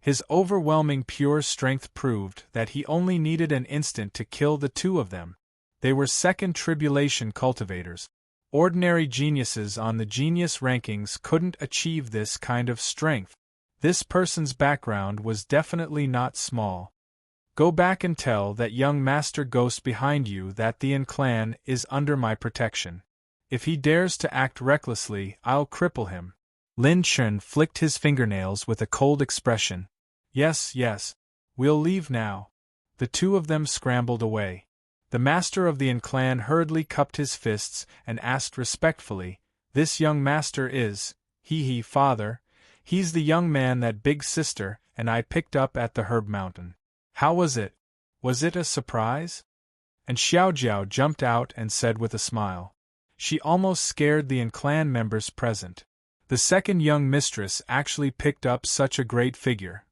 His overwhelming pure strength proved that he only needed an instant to kill the two of them. They were second tribulation cultivators. Ordinary geniuses on the genius rankings couldn't achieve this kind of strength. This person's background was definitely not small. Go back and tell that young Master Ghost behind you that the clan is under my protection. If he dares to act recklessly, I'll cripple him. Lin Chun flicked his fingernails with a cold expression. Yes, we'll leave now. The two of them scrambled away. The master of the clan hurriedly cupped his fists and asked respectfully, "This young master is, father? He's the young man that big sister and I picked up at the Herb Mountain. How was it? Was it a surprise?" And Xiao Jiao jumped out and said with a smile. She almost scared the clan members present. The second young mistress actually picked up such a great figure.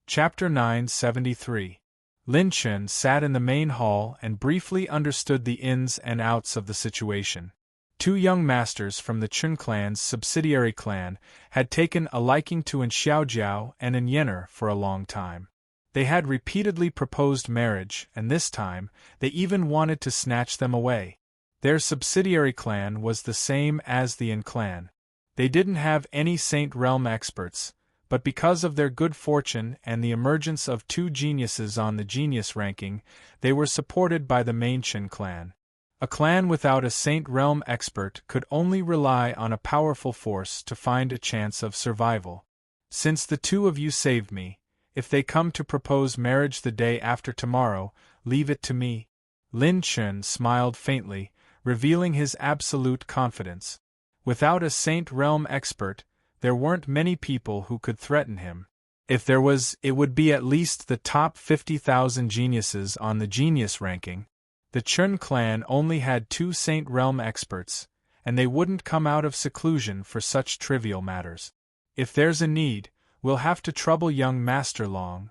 Chapter 973. Lin Chun sat in the main hall and briefly understood the ins and outs of the situation. Two young masters from the Chun clan's subsidiary clan had taken a liking to Xiao Jiao and Yener for a long time. They had repeatedly proposed marriage, and this time, they even wanted to snatch them away. Their subsidiary clan was the same as the clan. They didn't have any Saint Realm experts, but because of their good fortune and the emergence of two geniuses on the genius ranking, they were supported by the main Chen clan. A clan without a Saint Realm expert could only rely on a powerful force to find a chance of survival. Since the two of you saved me, if they come to propose marriage the day after tomorrow, leave it to me. Lin Chen smiled faintly, revealing his absolute confidence. Without a Saint Realm expert, there weren't many people who could threaten him. If there was, it would be at least the top 50,000 geniuses on the genius ranking. The Chen clan only had 2 Saint Realm experts, and they wouldn't come out of seclusion for such trivial matters. If there's a need, we'll have to trouble young Master Long.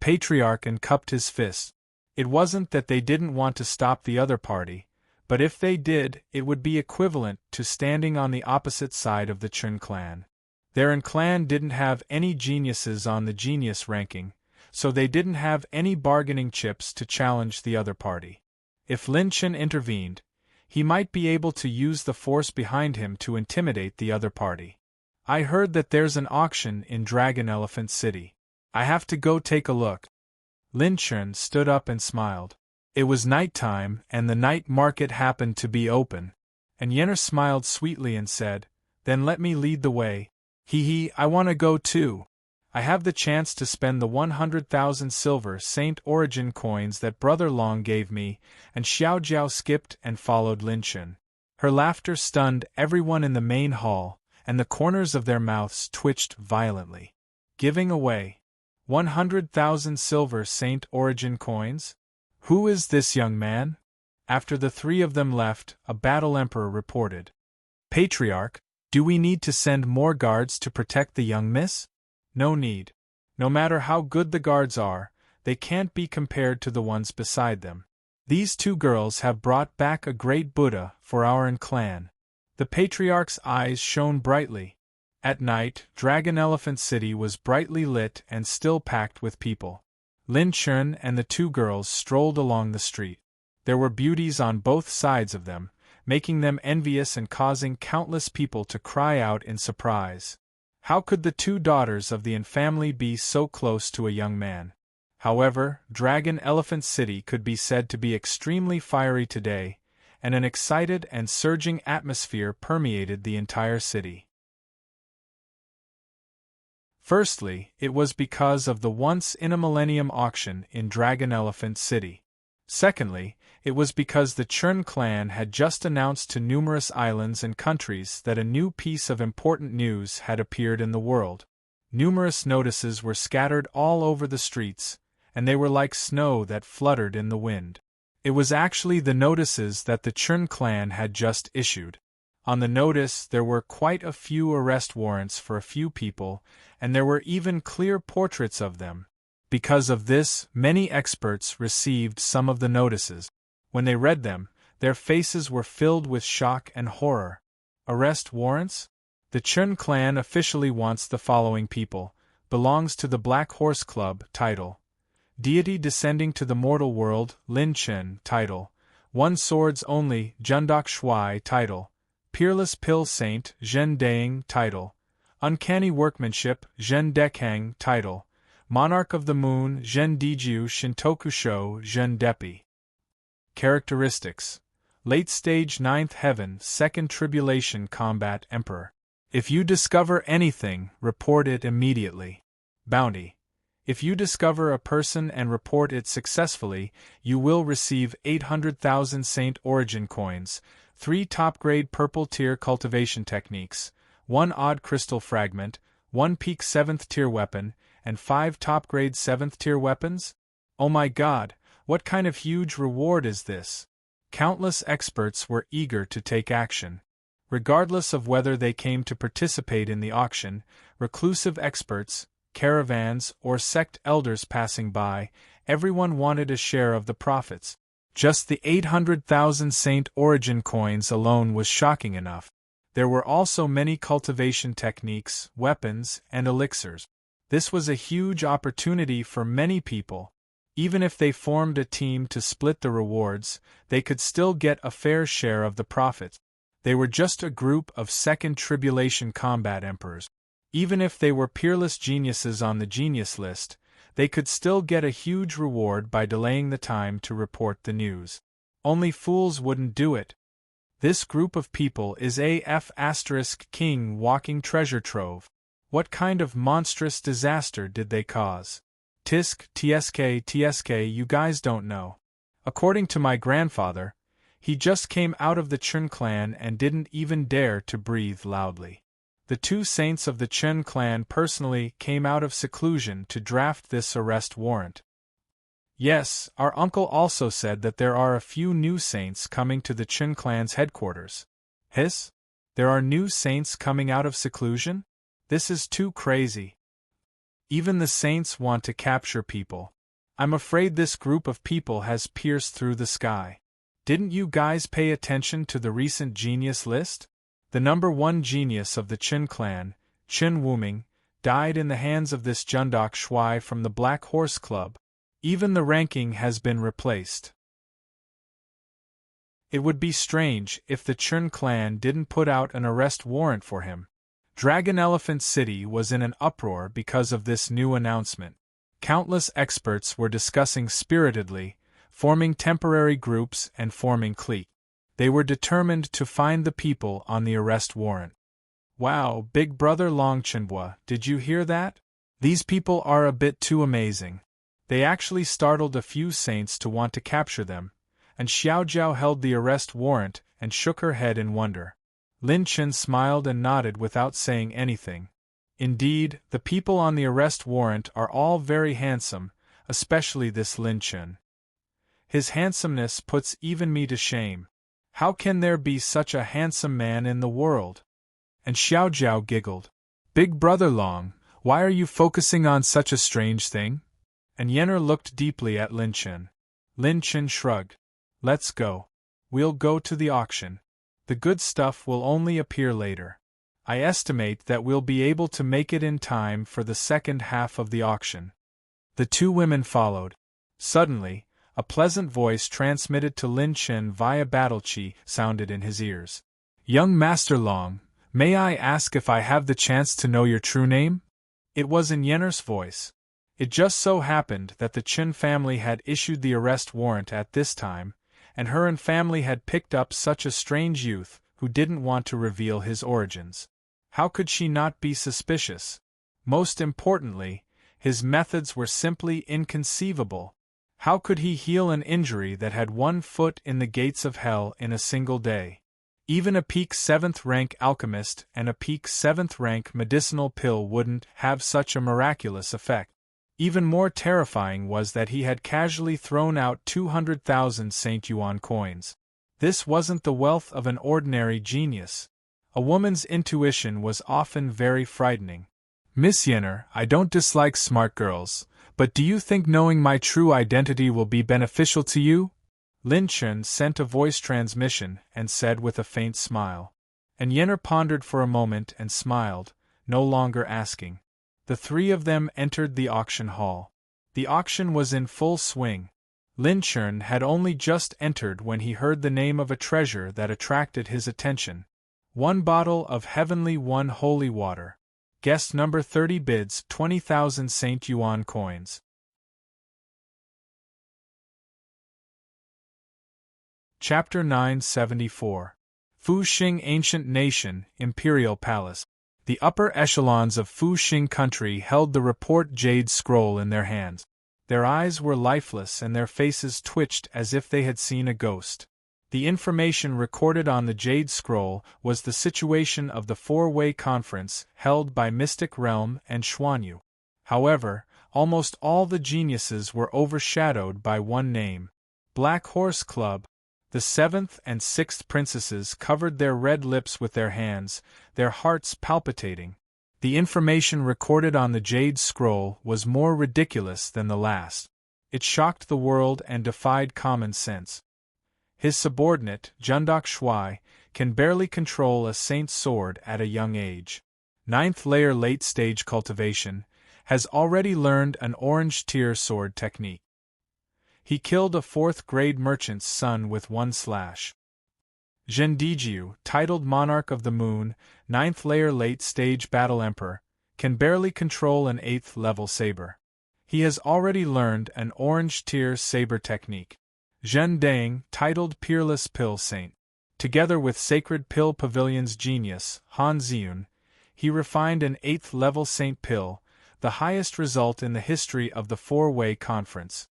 Patriarch cupped his fist. It wasn't that they didn't want to stop the other party, but if they did, it would be equivalent to standing on the opposite side of the Chen clan. Their clan didn't have any geniuses on the genius ranking, so they didn't have any bargaining chips to challenge the other party. If Lin Chen intervened, he might be able to use the force behind him to intimidate the other party. I heard that there's an auction in Dragon Elephant City. I have to go take a look. Lin Chen stood up and smiled. It was nighttime, and the night market happened to be open. And Yenner smiled sweetly and said, "Then let me lead the way. I want to go too. I have the chance to spend the 100,000 silver Saint Origin coins that Brother Long gave me," and Xiaojiao skipped and followed Lin Chen. Her laughter stunned everyone in the main hall, and the corners of their mouths twitched violently. Giving away 100,000 silver Saint Origin coins? Who is this young man? After the 3 of them left, a battle emperor reported. Patriarch, do we need to send more guards to protect the young miss? No need. No matter how good the guards are, they can't be compared to the ones beside them. These 2 girls have brought back a great Buddha for our clan. The Patriarch's eyes shone brightly. At night, Dragon Elephant City was brightly lit and still packed with people. Lin Chen and the 2 girls strolled along the street. There were beauties on both sides of them, making them envious and causing countless people to cry out in surprise. How could the 2 daughters of the family be so close to a young man? However, Dragon Elephant City could be said to be extremely fiery today, and an excited and surging atmosphere permeated the entire city. Firstly, it was because of the once-in-a-millennium auction in Dragon Elephant City. Secondly, it was because the Chen clan had just announced to numerous islands and countries that a new piece of important news had appeared in the world. Numerous notices were scattered all over the streets, and they were like snow that fluttered in the wind. It was actually the notices that the Chen clan had just issued. On the notice there were quite a few arrest warrants for a few people, and there were even clear portraits of them. Because of this, many experts received some of the notices. When they read them, their faces were filled with shock and horror. Arrest warrants? The Chen clan officially wants the following people, belongs to the Black Horse Club, title. Deity descending to the mortal world, Lin Chen, title. One Swords Only, Jundok Shui, title. Peerless Pill Saint, Zhen Daing, title. Uncanny Workmanship, Zhen Dekang, title. Monarch of the Moon, Zhen Diju Shintokusho, Zhen Depi. Characteristics: Late Stage 9th Heaven, 2nd Tribulation Combat Emperor. If you discover anything, report it immediately. Bounty: if you discover a person and report it successfully, you will receive 800,000 Saint Origin coins, 3 top-grade purple-tier cultivation techniques, 1 odd crystal fragment, 1 peak 7th-tier weapon, and 5 top-grade 7th-tier weapons? Oh my god, what kind of huge reward is this? Countless experts were eager to take action. Regardless of whether they came to participate in the auction, reclusive experts, caravans, or sect elders passing by, everyone wanted a share of the profits. Just the 800,000 Saint Origin coins alone was shocking enough. There were also many cultivation techniques, weapons, and elixirs. This was a huge opportunity for many people. Even if they formed a team to split the rewards, they could still get a fair share of the profits. They were just a group of 2nd Tribulation Combat Emperors. Even if they were peerless geniuses on the genius list, they could still get a huge reward by delaying the time to report the news. Only fools wouldn't do it. This group of people is AF** king walking treasure trove. What kind of monstrous disaster did they cause? Tsk, you guys don't know. According to my grandfather, he just came out of the Chun clan and didn't even dare to breathe loudly. The two saints of the Chun clan personally came out of seclusion to draft this arrest warrant. Yes, our uncle also said that there are a few new saints coming to the Chun clan's headquarters. Hiss? There are new saints coming out of seclusion? This is too crazy. Even the saints want to capture people. I'm afraid this group of people has pierced through the sky. Didn't you guys pay attention to the recent genius list? The number one genius of the Chun clan, Chun Wuming, died in the hands of this Jundok Shui from the Black Horse Club. Even the ranking has been replaced. It would be strange if the Chun clan didn't put out an arrest warrant for him. Dragon Elephant City was in an uproar because of this new announcement. Countless experts were discussing spiritedly, forming temporary groups and forming cliques. They were determined to find the people on the arrest warrant. Wow, Big Brother Longchenhua, did you hear that? These people are a bit too amazing. They actually startled a few saints to want to capture them, and Xiaojiao held the arrest warrant and shook her head in wonder. Lin Chen smiled and nodded without saying anything. Indeed, the people on the arrest warrant are all very handsome, especially this Lin Chen. His handsomeness puts even me to shame. How can there be such a handsome man in the world? And Xiaojiao giggled. Big Brother Long, why are you focusing on such a strange thing? And Yenner looked deeply at Lin Chen. Lin Chen shrugged. Let's go. We'll go to the auction. The good stuff will only appear later. I estimate that we'll be able to make it in time for the second half of the auction. The two women followed. Suddenly, a pleasant voice transmitted to Lin Chen via battle chi sounded in his ears. Young Master Long, may I ask if I have the chance to know your true name? It was in Yenner's voice. It just so happened that the Chen family had issued the arrest warrant at this time, and her and family had picked up such a strange youth who didn't want to reveal his origins. How could she not be suspicious? Most importantly, his methods were simply inconceivable. How could he heal an injury that had 1 foot in the gates of hell in a single day? Even a peak 7th rank alchemist and a peak 7th rank medicinal pill wouldn't have such a miraculous effect. Even more terrifying was that he had casually thrown out 200,000 St. Yuan coins. This wasn't the wealth of an ordinary genius. A woman's intuition was often very frightening. Miss Yenner, I don't dislike smart girls, but do you think knowing my true identity will be beneficial to you? Lin Chen sent a voice transmission and said with a faint smile. And Yenner pondered for a moment and smiled, no longer asking. The three of them entered the auction hall. The auction was in full swing. Lin Chen had only just entered when he heard the name of a treasure that attracted his attention. 1 bottle of heavenly 1 holy water. Guest number 30 bids 20,000 St. Yuan coins. Chapter 974. Fuxing Ancient Nation, Imperial Palace. The upper echelons of Fuxing country held the report Jade Scroll in their hands. Their eyes were lifeless and their faces twitched as if they had seen a ghost. The information recorded on the Jade Scroll was the situation of the four-way conference held by Mystic Realm and Xuanyu. However, almost all the geniuses were overshadowed by one name. Black Horse Club. The 7th and 6th princesses covered their red lips with their hands, their hearts palpitating. The information recorded on the Jade Scroll was more ridiculous than the last. It shocked the world and defied common sense. His subordinate, Jundok Shui, can barely control a saint's sword at a young age. 9th layer late-stage cultivation, has already learned an orange tier sword technique. He killed a 4th-grade merchant's son with 1 slash. Zhendijiu, titled Monarch of the Moon, 9th layer late-stage battle emperor, can barely control an 8th level saber. He has already learned an orange tier saber technique. Zhen Dang, titled Peerless Pill Saint. Together with Sacred Pill Pavilion's genius, Han Ziyun, he refined an 8th level Saint Pill, the highest result in the history of the four-way conference.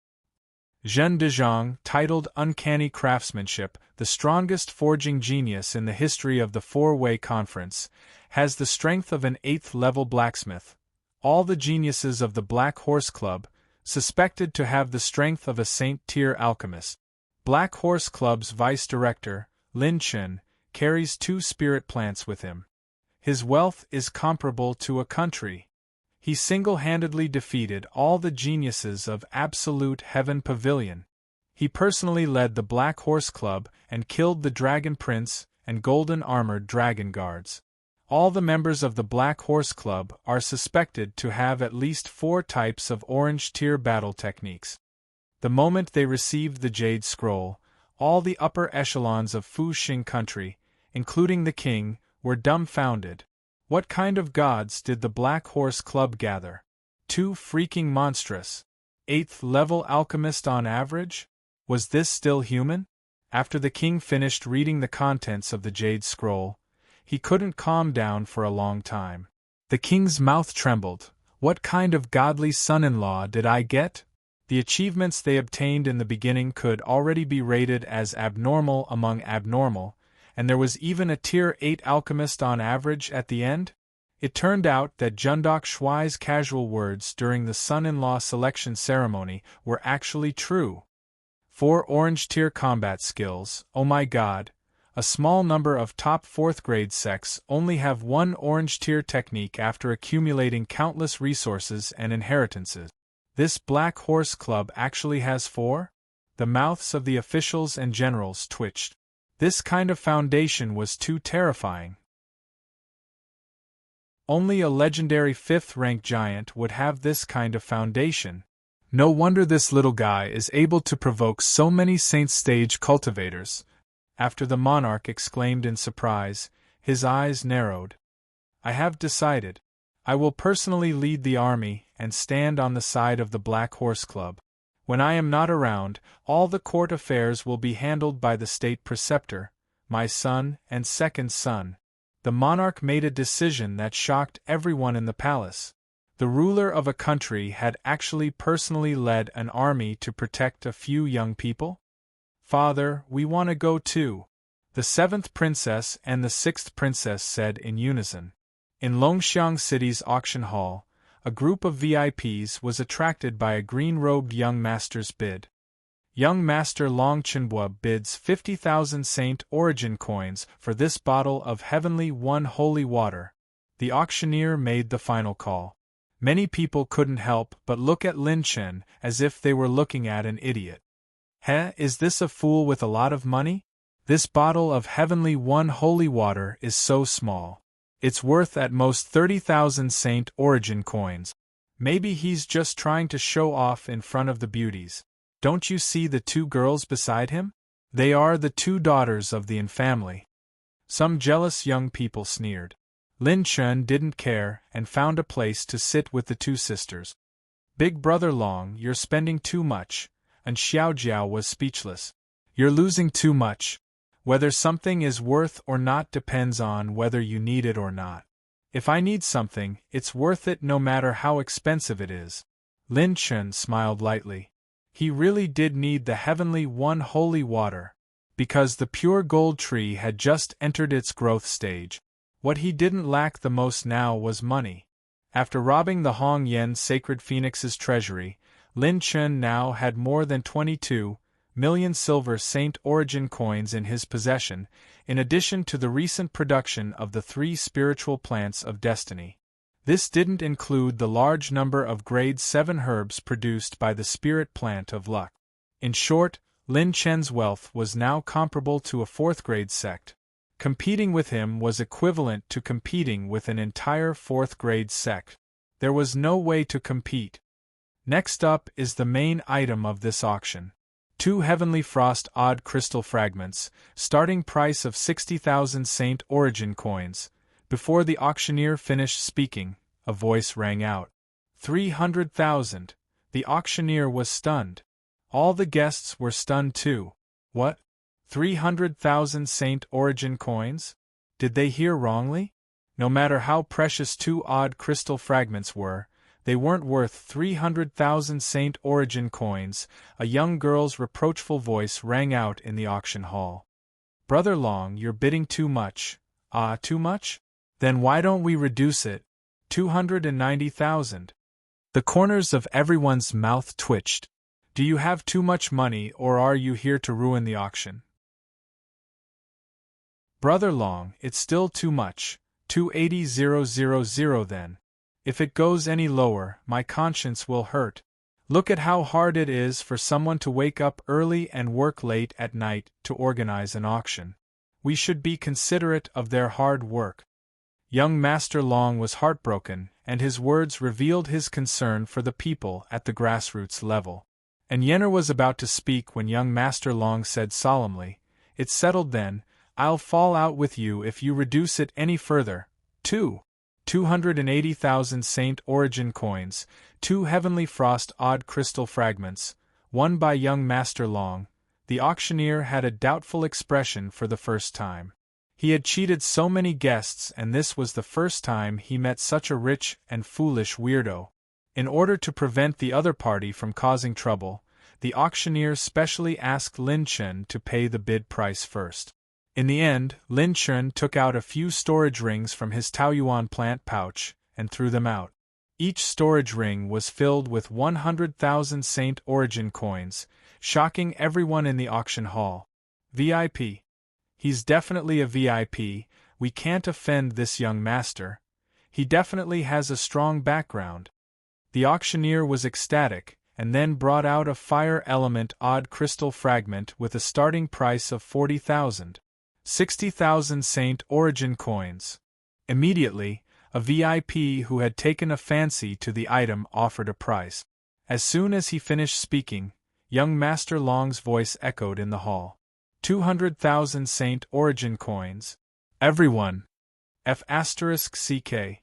Zhen Dezhang, titled Uncanny Craftsmanship, the strongest forging genius in the history of the four-way conference, has the strength of an 8th level blacksmith. All the geniuses of the Black Horse Club, suspected to have the strength of a Saint-tier alchemist. Black Horse Club's vice director, Lin Chen, carries 2 spirit plants with him. His wealth is comparable to a country. He single-handedly defeated all the geniuses of Absolute Heaven Pavilion. He personally led the Black Horse Club and killed the Dragon Prince and golden-armored dragon guards. All the members of the Black Horse Club are suspected to have at least 4 types of orange-tier battle techniques. The moment they received the Jade Scroll, all the upper echelons of Fu Xing country, including the king, were dumbfounded. What kind of gods did the Black Horse Club gather? 2 freaking monstrous. 8th level alchemist on average? Was this still human? After the king finished reading the contents of the Jade Scroll, he couldn't calm down for a long time. The king's mouth trembled. What kind of godly son-in-law did I get? The achievements they obtained in the beginning could already be rated as abnormal among abnormal, and there was even a tier 8 alchemist on average at the end? It turned out that Jundok Shuai's casual words during the son-in-law selection ceremony were actually true. 4 orange-tier combat skills, oh my god. A small number of top 4th grade sects only have 1 orange-tier technique after accumulating countless resources and inheritances. This Black Horse Club actually has 4? The mouths of the officials and generals twitched. This kind of foundation was too terrifying. Only a legendary 5th-rank giant would have this kind of foundation. No wonder this little guy is able to provoke so many Saint Stage cultivators. After the monarch exclaimed in surprise, his eyes narrowed. I have decided. I will personally lead the army and stand on the side of the Black Horse Club. When I am not around, all the court affairs will be handled by the state preceptor, my son and second son. The monarch made a decision that shocked everyone in the palace. The ruler of a country had actually personally led an army to protect a few young people? Father, we want to go too. The 7th princess and the 6th princess said in unison. In Longxiang City's auction hall, a group of VIPs was attracted by a green-robed young master's bid. Young Master Long Chenhua bids 50,000 Saint Origin coins for this bottle of Heavenly One holy water. The auctioneer made the final call. Many people couldn't help but look at Lin Chen as if they were looking at an idiot. Is this a fool with a lot of money? This bottle of Heavenly One holy water is so small. It's worth at most 30,000 Saint Origin coins. Maybe he's just trying to show off in front of the beauties. Don't you see the 2 girls beside him? They are the 2 daughters of the Yin family. Some jealous young people sneered. Lin Chen didn't care and found a place to sit with the 2 sisters. Big brother Long, you're spending too much, and Xiao Jiao was speechless. You're losing too much. Whether something is worth or not depends on whether you need it or not. If I need something, it's worth it no matter how expensive it is. Lin Chen smiled lightly. He really did need the Heavenly One holy water, because the pure gold tree had just entered its growth stage. What he didn't lack the most now was money. After robbing the Hong Yen Sacred Phoenix's treasury, Lin Chen now had more than 22 million silver Saint Origin coins in his possession, in addition to the recent production of the 3 spiritual plants of destiny. This didn't include the large number of grade 7 herbs produced by the spirit plant of luck. In short, Lin Chen's wealth was now comparable to a 4th grade sect. Competing with him was equivalent to competing with an entire 4th grade sect. There was no way to compete. Next up is the main item of this auction. 2 Heavenly Frost odd crystal fragments, starting price of 60,000 Saint Origin coins. Before the auctioneer finished speaking, a voice rang out. 300,000. The auctioneer was stunned. All the guests were stunned too. What? 300,000 Saint Origin coins? Did they hear wrongly? No matter how precious two odd crystal fragments were, they weren't worth 300,000 Saint Origin coins. A young girl's reproachful voice rang out in the auction hall. Brother Long, you're bidding too much. Ah, too much? Then why don't we reduce it? 290,000. The corners of everyone's mouth twitched. Do you have too much money, or are you here to ruin the auction? Brother Long, it's still too much. 280,000 then. If it goes any lower, my conscience will hurt. Look at how hard it is for someone to wake up early and work late at night to organize an auction. We should be considerate of their hard work. Young Master Long was heartbroken, and his words revealed his concern for the people at the grassroots level. And Yenner was about to speak when young Master Long said solemnly, "It's settled then. I'll fall out with you if you reduce it any further. 280,000 Saint Origin coins, 2 Heavenly Frost odd crystal fragments, won by young Master Long." The auctioneer had a doubtful expression for the first time. He had cheated so many guests, and this was the first time he met such a rich and foolish weirdo. In order to prevent the other party from causing trouble, the auctioneer specially asked Lin Chen to pay the bid price first. In the end, Lin Chen took out a few storage rings from his Taoyuan plant pouch and threw them out. Each storage ring was filled with 100,000 Saint Origin coins, shocking everyone in the auction hall. VIP. He's definitely a VIP, we can't offend this young master. He definitely has a strong background. The auctioneer was ecstatic, and then brought out a fire element odd crystal fragment with a starting price of 40,000. 60,000 Saint Origin coins. Immediately, a VIP who had taken a fancy to the item offered a price. As soon as he finished speaking, young Master Long's voice echoed in the hall. 200,000 Saint Origin coins. Everyone. F***CK.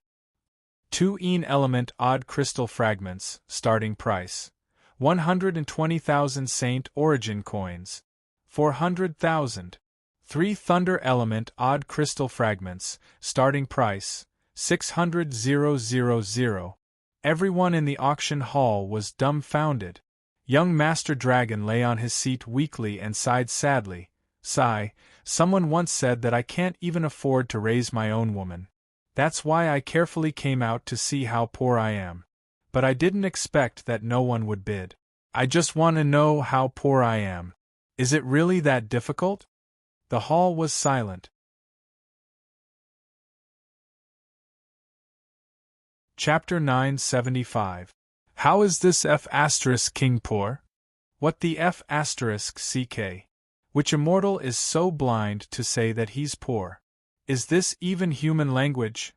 2 Een element odd crystal fragments, starting price. 120,000 Saint Origin coins. 400,000. 3 Thunder element odd crystal fragments, starting price. 600,000. Everyone in the auction hall was dumbfounded. Young Master Dragon lay on his seat weakly and sighed sadly. Sigh, someone once said that I can't even afford to raise my own woman. That's why I carefully came out to see how poor I am. But I didn't expect that no one would bid. I just want to know how poor I am. Is it really that difficult? The hall was silent. Chapter 975. How is this F** king poor? What the F***ck? Which immortal is so blind to say that he's poor? Is this even human language?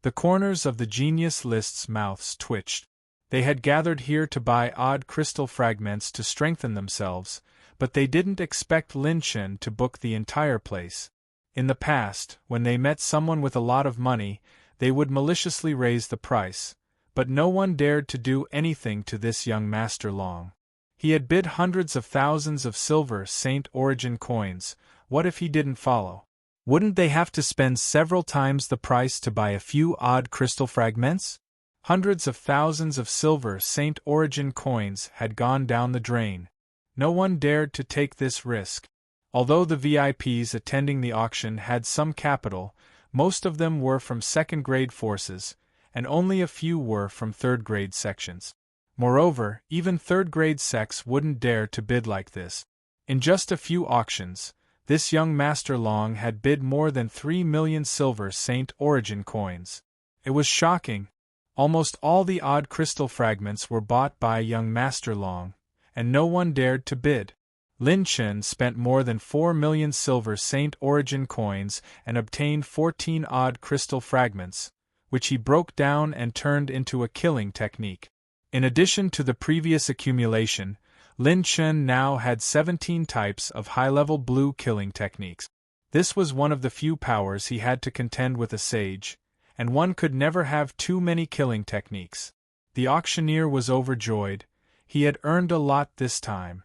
The corners of the genius list's mouths twitched. They had gathered here to buy odd crystal fragments to strengthen themselves, but they didn't expect Lin Chen to book the entire place. In the past, when they met someone with a lot of money, they would maliciously raise the price, but no one dared to do anything to this young Master Long. He had bid hundreds of thousands of silver Saint Origin coins. What if he didn't follow? Wouldn't they have to spend several times the price to buy a few odd crystal fragments? Hundreds of thousands of silver Saint Origin coins had gone down the drain. No one dared to take this risk. Although the VIPs attending the auction had some capital, most of them were from second-grade forces, and only a few were from third-grade sections. Moreover, even third-grade sects wouldn't dare to bid like this. In just a few auctions, this young Master Long had bid more than 3 million silver Saint Origin coins. It was shocking. Almost all the odd crystal fragments were bought by young Master Long, and no one dared to bid. Lin Chen spent more than 4 million silver Saint Origin coins and obtained 14 odd crystal fragments, which he broke down and turned into a killing technique. In addition to the previous accumulation, Lin Chen now had 17 types of high-level blue killing techniques. This was one of the few powers he had to contend with a sage, and one could never have too many killing techniques. The auctioneer was overjoyed. He had earned a lot this time.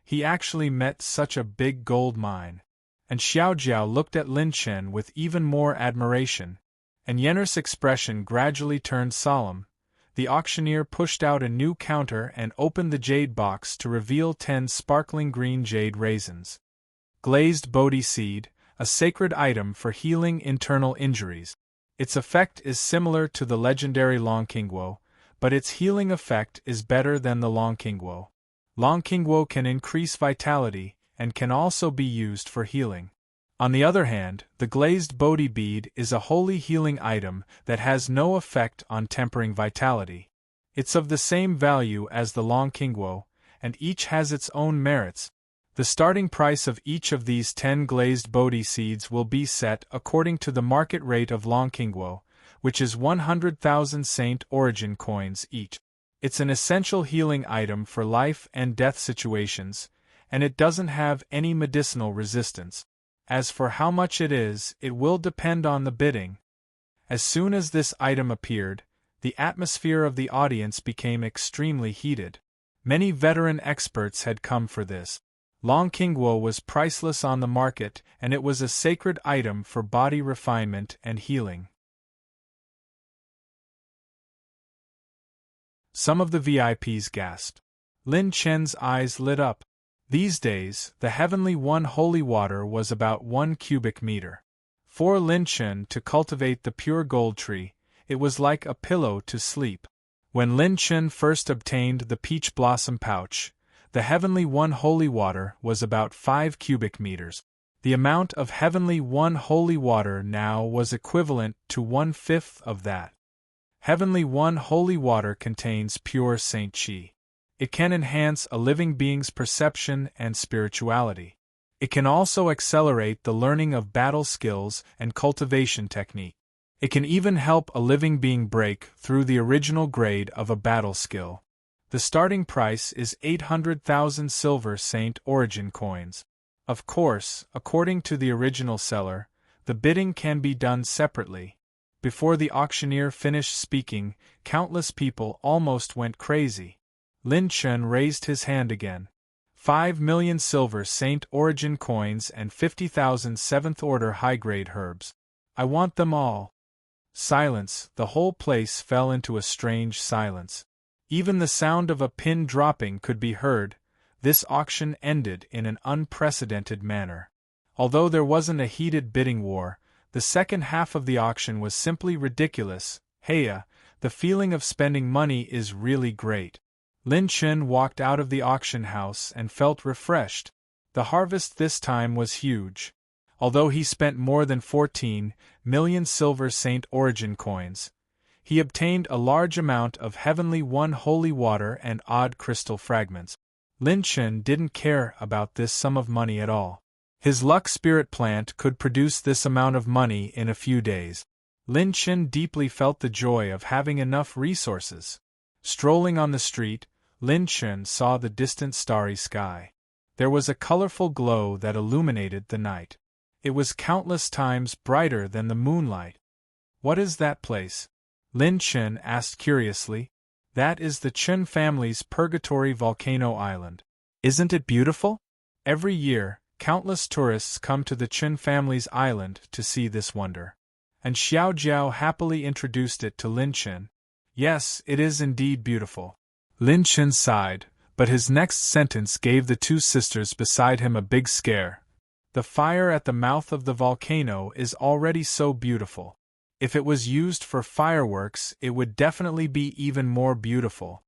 He actually met such a big gold mine. And Xiaojiao looked at Lin Chen with even more admiration, and Yenner's expression gradually turned solemn. The auctioneer pushed out a new counter and opened the jade box to reveal 10 sparkling green jade raisins. Glazed Bodhi seed, a sacred item for healing internal injuries. Its effect is similar to the legendary Longqingguo, but its healing effect is better than the Longqingguo. Longqingguo can increase vitality, and can also be used for healing. On the other hand, the glazed Bodhi bead is a holy healing item that has no effect on tempering vitality. It's of the same value as the Longqingguo, and each has its own merits. The starting price of each of these 10 glazed Bodhi seeds will be set according to the market rate of Longqingguo, which is 100,000 Saint Origin coins each. It's an essential healing item for life and death situations, and it doesn't have any medicinal resistance. As for how much it is, it will depend on the bidding. As soon as this item appeared, the atmosphere of the audience became extremely heated. Many veteran experts had come for this. Longqingguo was priceless on the market, and it was a sacred item for body refinement and healing. Some of the VIPs gasped. Lin Chen's eyes lit up. These days, the Heavenly One holy water was about 1 cubic meter. For Lin Chen to cultivate the pure gold tree, it was like a pillow to sleep. When Lin Chen first obtained the peach blossom pouch, the Heavenly One holy water was about 5 cubic meters. The amount of Heavenly One holy water now was equivalent to 1/5 of that. Heavenly One holy water contains pure Saint Qi. It can enhance a living being's perception and spirituality. It can also accelerate the learning of battle skills and cultivation technique. It can even help a living being break through the original grade of a battle skill. The starting price is 800,000 silver Saint Origin coins. Of course, according to the original seller, the bidding can be done separately. Before the auctioneer finished speaking, countless people almost went crazy. Lin Chen raised his hand again. 5 million silver Saint Origin coins and 50,000 7th-order high-grade herbs. I want them all. Silence, the whole place fell into a strange silence. Even the sound of a pin dropping could be heard. This auction ended in an unprecedented manner. Although there wasn't a heated bidding war, the second half of the auction was simply ridiculous. Heya, the feeling of spending money is really great. Lin Chen walked out of the auction house and felt refreshed. The harvest this time was huge. Although he spent more than 14 million silver Saint Origin coins, he obtained a large amount of Heavenly One holy water and odd crystal fragments. Lin Chen didn't care about this sum of money at all. His luck spirit plant could produce this amount of money in a few days. Lin Chen deeply felt the joy of having enough resources. Strolling on the street, Lin Chen saw the distant starry sky. There was a colorful glow that illuminated the night. It was countless times brighter than the moonlight. What is that place? Lin Chen asked curiously. That is the Chen family's Purgatory Volcano Island. Isn't it beautiful? Every year, countless tourists come to the Chen family's island to see this wonder. And Xiao Jiao happily introduced it to Lin Chen. Yes, it is indeed beautiful. Lin Chen sighed, but his next sentence gave the two sisters beside him a big scare. The fire at the mouth of the volcano is already so beautiful. If it was used for fireworks, it would definitely be even more beautiful.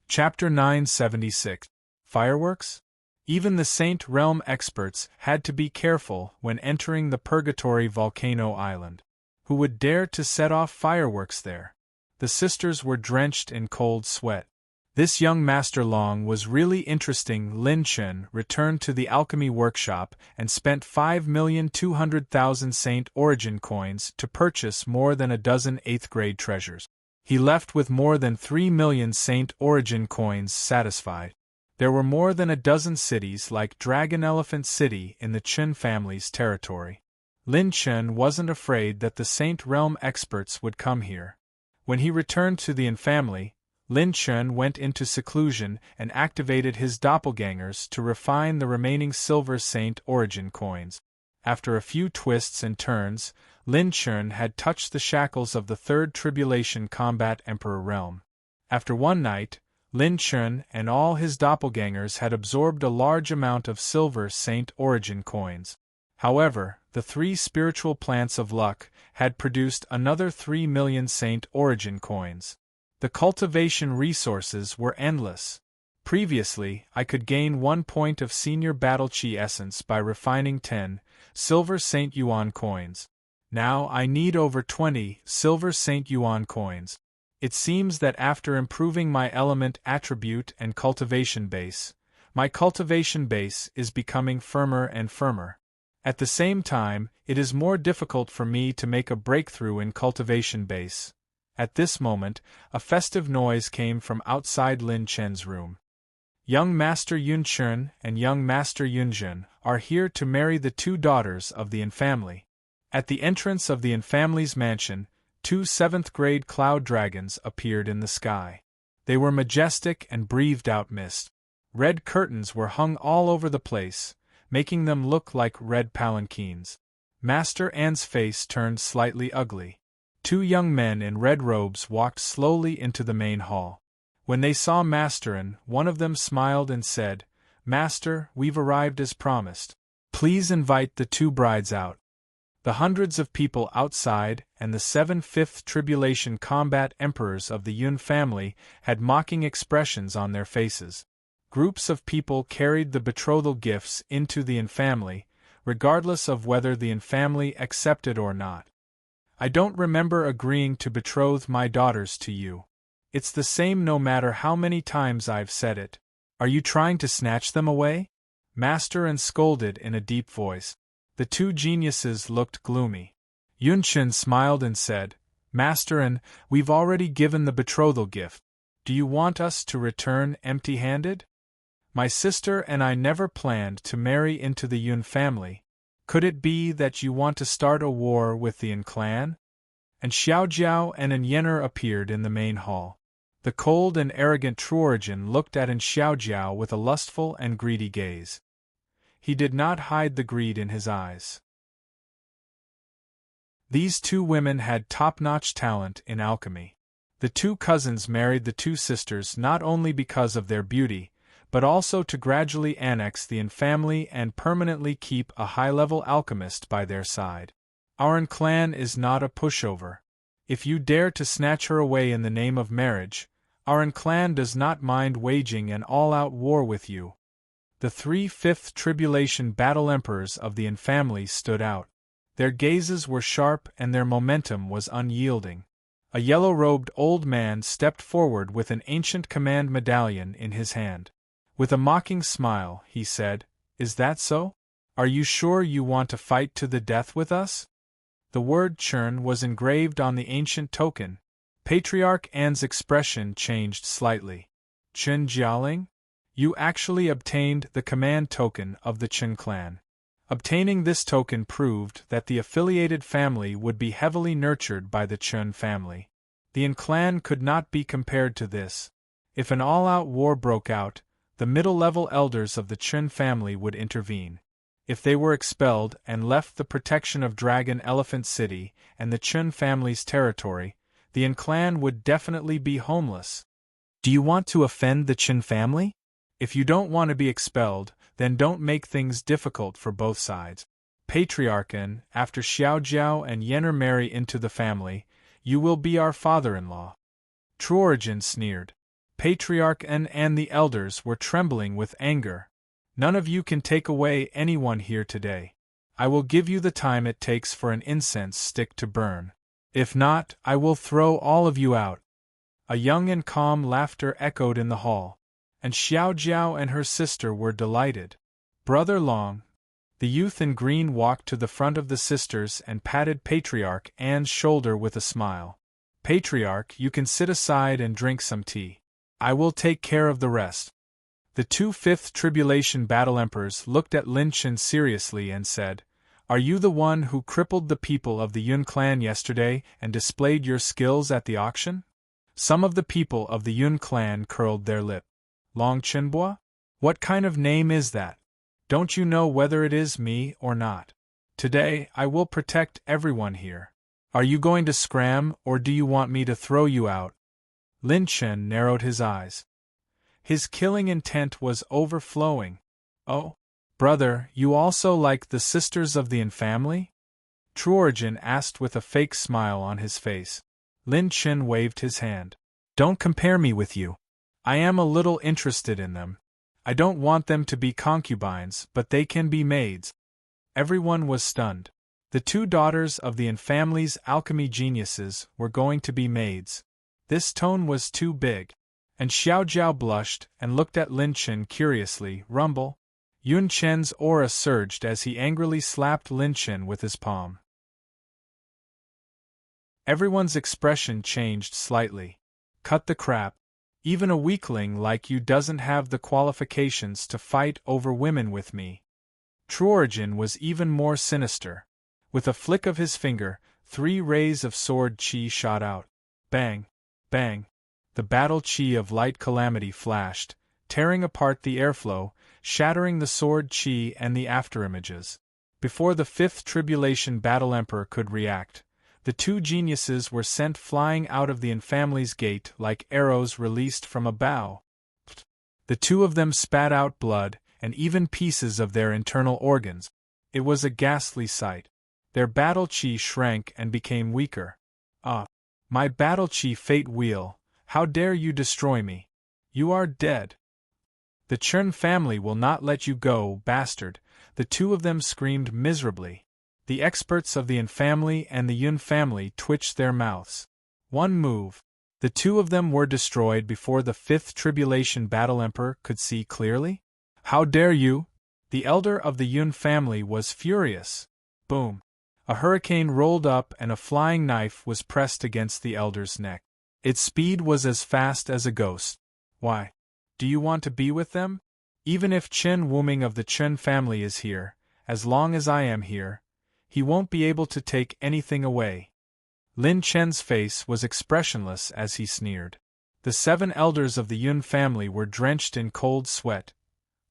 Chapter 976. Fireworks? Even the Saint Realm experts had to be careful when entering the Purgatory Volcano Island. Who would dare to set off fireworks there? The sisters were drenched in cold sweat. This young Master Long was really interesting. Lin Chen returned to the alchemy workshop and spent 5,200,000 Saint Origin coins to purchase more than a dozen 8th-grade treasures. He left with more than 3 million Saint Origin coins satisfied. There were more than a dozen cities like Dragon Elephant City in the Chen family's territory. Lin Chen wasn't afraid that the Saint Realm experts would come here. When he returned to the Yin family, Lin Chen went into seclusion and activated his doppelgangers to refine the remaining Silver Saint origin coins. After a few twists and turns, Lin Chen had touched the shackles of the Third Tribulation Combat Emperor realm. After one night, Lin Chen and all his doppelgangers had absorbed a large amount of Silver Saint origin coins. However, the 3 spiritual plants of luck had produced another 3 million Saint origin coins. The cultivation resources were endless. Previously, I could gain 1 point of senior battle chi essence by refining 10 Silver Saint Yuan coins. Now I need over 20 Silver Saint Yuan coins. It seems that after improving my element attribute and cultivation base, my cultivation base is becoming firmer and firmer. At the same time, it is more difficult for me to make a breakthrough in cultivation base. At this moment, a festive noise came from outside Lin Chen's room. Young Master Yun Chen and young Master Yun Jun are here to marry the 2 daughters of the Yin family. At the entrance of the Yin family's mansion, 2 7th-grade cloud dragons appeared in the sky. They were majestic and breathed out mist. Red curtains were hung all over the place, making them look like red palanquins. Master An's face turned slightly ugly. 2 young men in red robes walked slowly into the main hall. When they saw Master An, one of them smiled and said, "Master, we've arrived as promised. Please invite the 2 brides out." The hundreds of people outside and the 7 Fifth Tribulation Combat Emperors of the Yun family had mocking expressions on their faces. Groups of people carried the betrothal gifts into the Yin family, regardless of whether the Yin family accepted or not. "I don't remember agreeing to betroth my daughters to you. It's the same no matter how many times I've said it. Are you trying to snatch them away?" Master An scolded in a deep voice. The 2 geniuses looked gloomy. Yun Chen smiled and said, "Master An, we've already given the betrothal gift. Do you want us to return empty-handed? My sister and I never planned to marry into the Yun family. Could it be that you want to start a war with the Yin clan?" And Xiaojiao and An Yener appeared in the main hall. The cold and arrogant Truorigin looked at An Xiaojiao with a lustful and greedy gaze. He did not hide the greed in his eyes. These 2 women had top-notch talent in alchemy. The 2 cousins married the 2 sisters not only because of their beauty, but also to gradually annex the Yin family and permanently keep a high-level alchemist by their side. Our clan is not a pushover. If you dare to snatch her away in the name of marriage, our clan does not mind waging an all-out war with you. The 3 Fifth Tribulation Battle Emperors of the Yin family stood out. Their gazes were sharp and their momentum was unyielding. A yellow-robed old man stepped forward with an ancient command medallion in his hand. With a mocking smile, he said, "Is that so? Are you sure you want to fight to the death with us?" The word Chern was engraved on the ancient token. Patriarch An's expression changed slightly. "Chen Jialing? You actually obtained the command token of the Chen clan." Obtaining this token proved that the affiliated family would be heavily nurtured by the Chen family. The Yin clan could not be compared to this. If an all-out war broke out, the middle-level elders of the Chen family would intervene. If they were expelled and left the protection of Dragon Elephant City and the Chen family's territory, the Yin clan would definitely be homeless. Do you want to offend the Chen family? If you don't want to be expelled, then don't make things difficult for both sides. Patriarch An, after Xiaojiao and Yener marry into the family, you will be our father-in-law. Truorigin sneered. Patriarch An and the elders were trembling with anger. None of you can take away anyone here today. I will give you the time it takes for an incense stick to burn. If not, I will throw all of you out. A young and calm laughter echoed in the hall, and Xiaojiao and her sister were delighted. Brother Long. The youth in green walked to the front of the sisters and patted Patriarch An's shoulder with a smile. Patriarch, you can sit aside and drink some tea. I will take care of the rest. The two fifth tribulation battle emperors looked at Lin Chen seriously and said, "Are you the one who crippled the people of the Yun clan yesterday and displayed your skills at the auction?" Some of the people of the Yun clan curled their lip. "Long Chenbua? What kind of name is that? Don't you know whether it is me or not? Today I will protect everyone here. Are you going to scram, or do you want me to throw you out?" Lin Chen narrowed his eyes. His killing intent was overflowing. "Oh, brother, you also like the sisters of the Yin family?" Truorigin asked with a fake smile on his face. Lin Chen waved his hand. "Don't compare me with you. I am a little interested in them. I don't want them to be concubines, but they can be maids." Everyone was stunned. The two daughters of the Yin family's alchemy geniuses were going to be maids. This tone was too big. And Xiao Jiao blushed and looked at Lin Chen curiously. Rumble. Yun Chen's aura surged as he angrily slapped Lin Chen with his palm. Everyone's expression changed slightly. "Cut the crap. Even a weakling like you doesn't have the qualifications to fight over women with me." Truorigin was even more sinister. With a flick of his finger, 3 rays of sword chi shot out. Bang! Bang! The battle chi of light calamity flashed, tearing apart the airflow, shattering the sword chi and the afterimages. Before the fifth tribulation battle emperor could react, the two geniuses were sent flying out of the Yin family's gate like arrows released from a bow. The two of them spat out blood, and even pieces of their internal organs. It was a ghastly sight. Their battle chi shrank and became weaker. "Ah! My battle chi fate wheel! How dare you destroy me? You are dead! The Chern family will not let you go, bastard!" The two of them screamed miserably. The experts of the Yin family and the Yun family twitched their mouths. One move. The two of them were destroyed before the fifth tribulation battle emperor could see clearly? "How dare you!" The elder of the Yun family was furious. Boom! A hurricane rolled up and a flying knife was pressed against the elder's neck. Its speed was as fast as a ghost. "Why? Do you want to be with them? Even if Chen Wuming of the Chen family is here, as long as I am here, he won't be able to take anything away." Lin Chen's face was expressionless as he sneered. The 7 elders of the Yun family were drenched in cold sweat.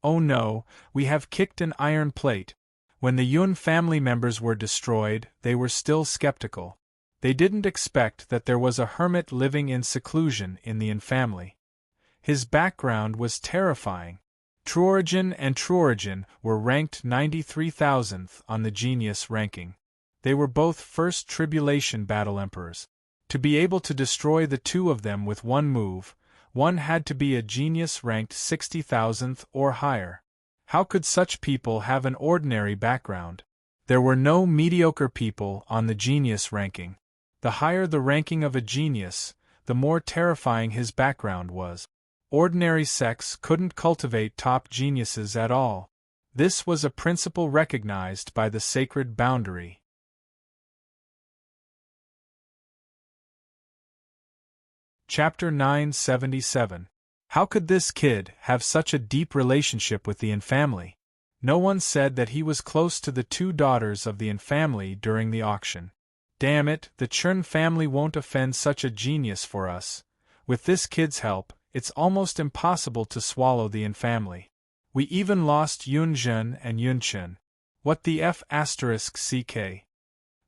"Oh no, we have kicked an iron plate." When the Yun family members were destroyed, they were still skeptical. They didn't expect that there was a hermit living in seclusion in the Yin family. His background was terrifying. Truorigin and Truorigin were ranked 93,000th on the genius ranking. They were both first tribulation battle emperors. To be able to destroy the two of them with one move, one had to be a genius ranked 60,000th or higher. How could such people have an ordinary background? There were no mediocre people on the genius ranking. The higher the ranking of a genius, the more terrifying his background was. Ordinary sects couldn't cultivate top geniuses at all. This was a principle recognized by the sacred boundary. Chapter 977. How could this kid have such a deep relationship with the Yin family? No one said that he was close to the 2 daughters of the Yin family during the auction. Damn it, the Chern family won't offend such a genius for us. With this kid's help, it's almost impossible to swallow the Yin family. We even lost Yun Zhen and Yun Chen. What the F***ck?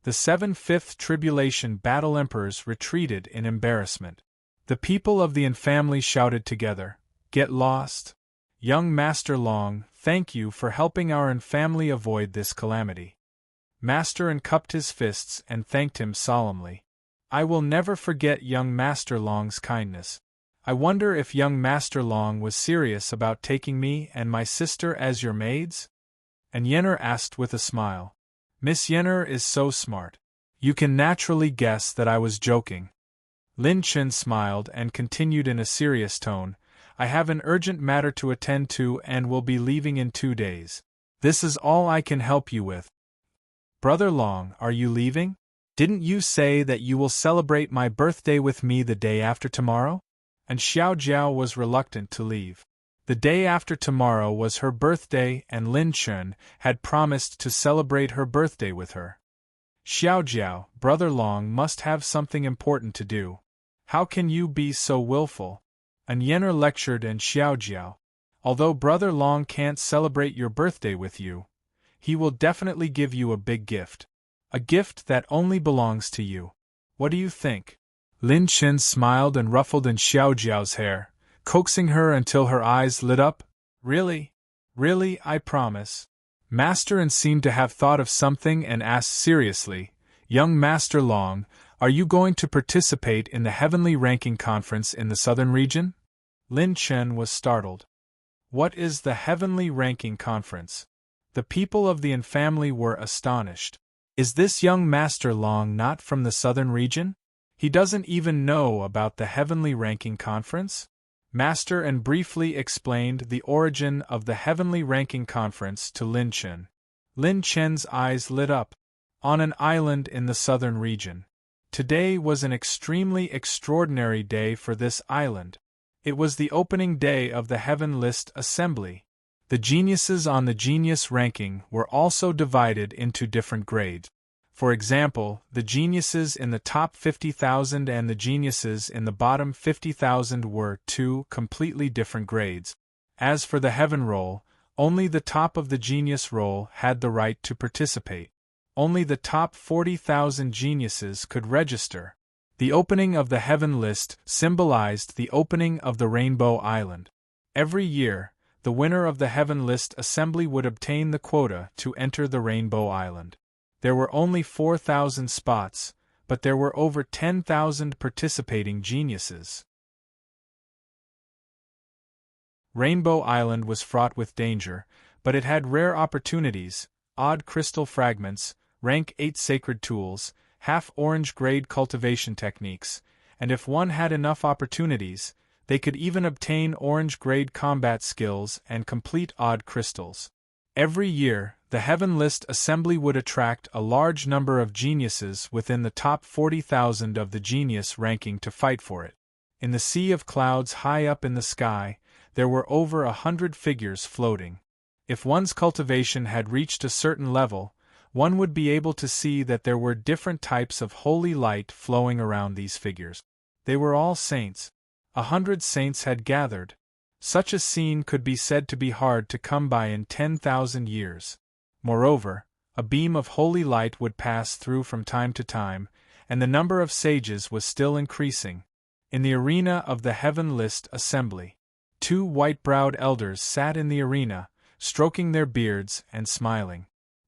The 7 fifth tribulation battle emperors retreated in embarrassment. The people of the Yin family shouted together, "Get lost! Young Master Long, thank you for helping our Yin family avoid this calamity." Master Yin cupped his fists and thanked him solemnly. "I will never forget young Master Long's kindness. I wonder if young Master Long was serious about taking me and my sister as your maids?" And Yenner asked with a smile. "Miss Yenner is so smart. You can naturally guess that I was joking." Lin Chen smiled and continued in a serious tone, "I have an urgent matter to attend to and will be leaving in 2 days. This is all I can help you with." "Brother Long, are you leaving? Didn't you say that you will celebrate my birthday with me the day after tomorrow?" And Xiao Jiao was reluctant to leave. The day after tomorrow was her birthday, and Lin Chen had promised to celebrate her birthday with her. Xiaojiao, Brother Long must have something important to do. How can you be so willful? An Yener lectured, and Xiaojiao, although Brother Long can't celebrate your birthday with you, he will definitely give you a big gift. A gift that only belongs to you. What do you think? Lin Chen smiled and ruffled in Xiaojiao's hair, coaxing her until her eyes lit up. Really? Really, I promise. Master An seemed to have thought of something and asked seriously, Young Master Long, are you going to participate in the Heavenly Ranking Conference in the Southern region? Lin Chen was startled. What is the Heavenly Ranking Conference? The people of the An family were astonished. Is this young Master Long not from the Southern region? He doesn't even know about the Heavenly Ranking Conference? Master An briefly explained the origin of the Heavenly Ranking Conference to Lin Chen. Lin Chen's eyes lit up. On an island in the southern region. Today was an extremely extraordinary day for this island. It was the opening day of the Heaven List Assembly. The geniuses on the genius ranking were also divided into different grades. For example, the geniuses in the top 50,000 and the geniuses in the bottom 50,000 were two completely different grades. As for the Heaven Roll, only the top of the genius roll had the right to participate. Only the top 40,000 geniuses could register. The opening of the Heaven List symbolized the opening of the Rainbow Island. Every year, the winner of the Heaven List Assembly would obtain the quota to enter the Rainbow Island. There were only 4,000 spots, but there were over 10,000 participating geniuses. Rainbow Island was fraught with danger, but it had rare opportunities, odd crystal fragments, rank 8 sacred tools, half-orange grade cultivation techniques, and if one had enough opportunities, they could even obtain orange grade combat skills and complete odd crystals. Every year, the Heaven List Assembly would attract a large number of geniuses within the top 40,000 of the genius ranking to fight for it. In the sea of clouds high up in the sky, there were over 100 figures floating. If one's cultivation had reached a certain level, one would be able to see that there were different types of holy light flowing around these figures. They were all saints. 100 saints had gathered. Such a scene could be said to be hard to come by in 10,000 years. Moreover, a beam of holy light would pass through from time to time, and the number of sages was still increasing. In the arena of the Heaven List Assembly, 2 white-browed elders sat in the arena, stroking their beards and smiling.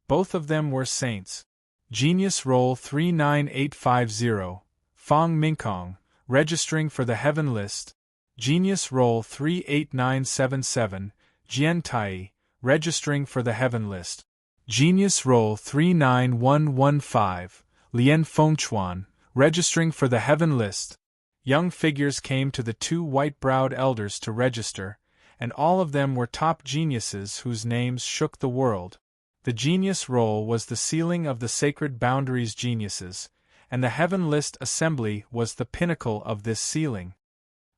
Both of them were saints. Genius Roll 39850, Fong Mingkong, registering for the Heaven List. Genius Roll 38977, Jian Tai, registering for the Heaven List. Genius Roll 39115, Lian Fengchuan, registering for the Heaven List. Young figures came to the 2 white-browed elders to register, and all of them were top geniuses whose names shook the world. The Genius Roll was the ceiling of the Sacred Boundaries geniuses, and the Heaven List Assembly was the pinnacle of this ceiling.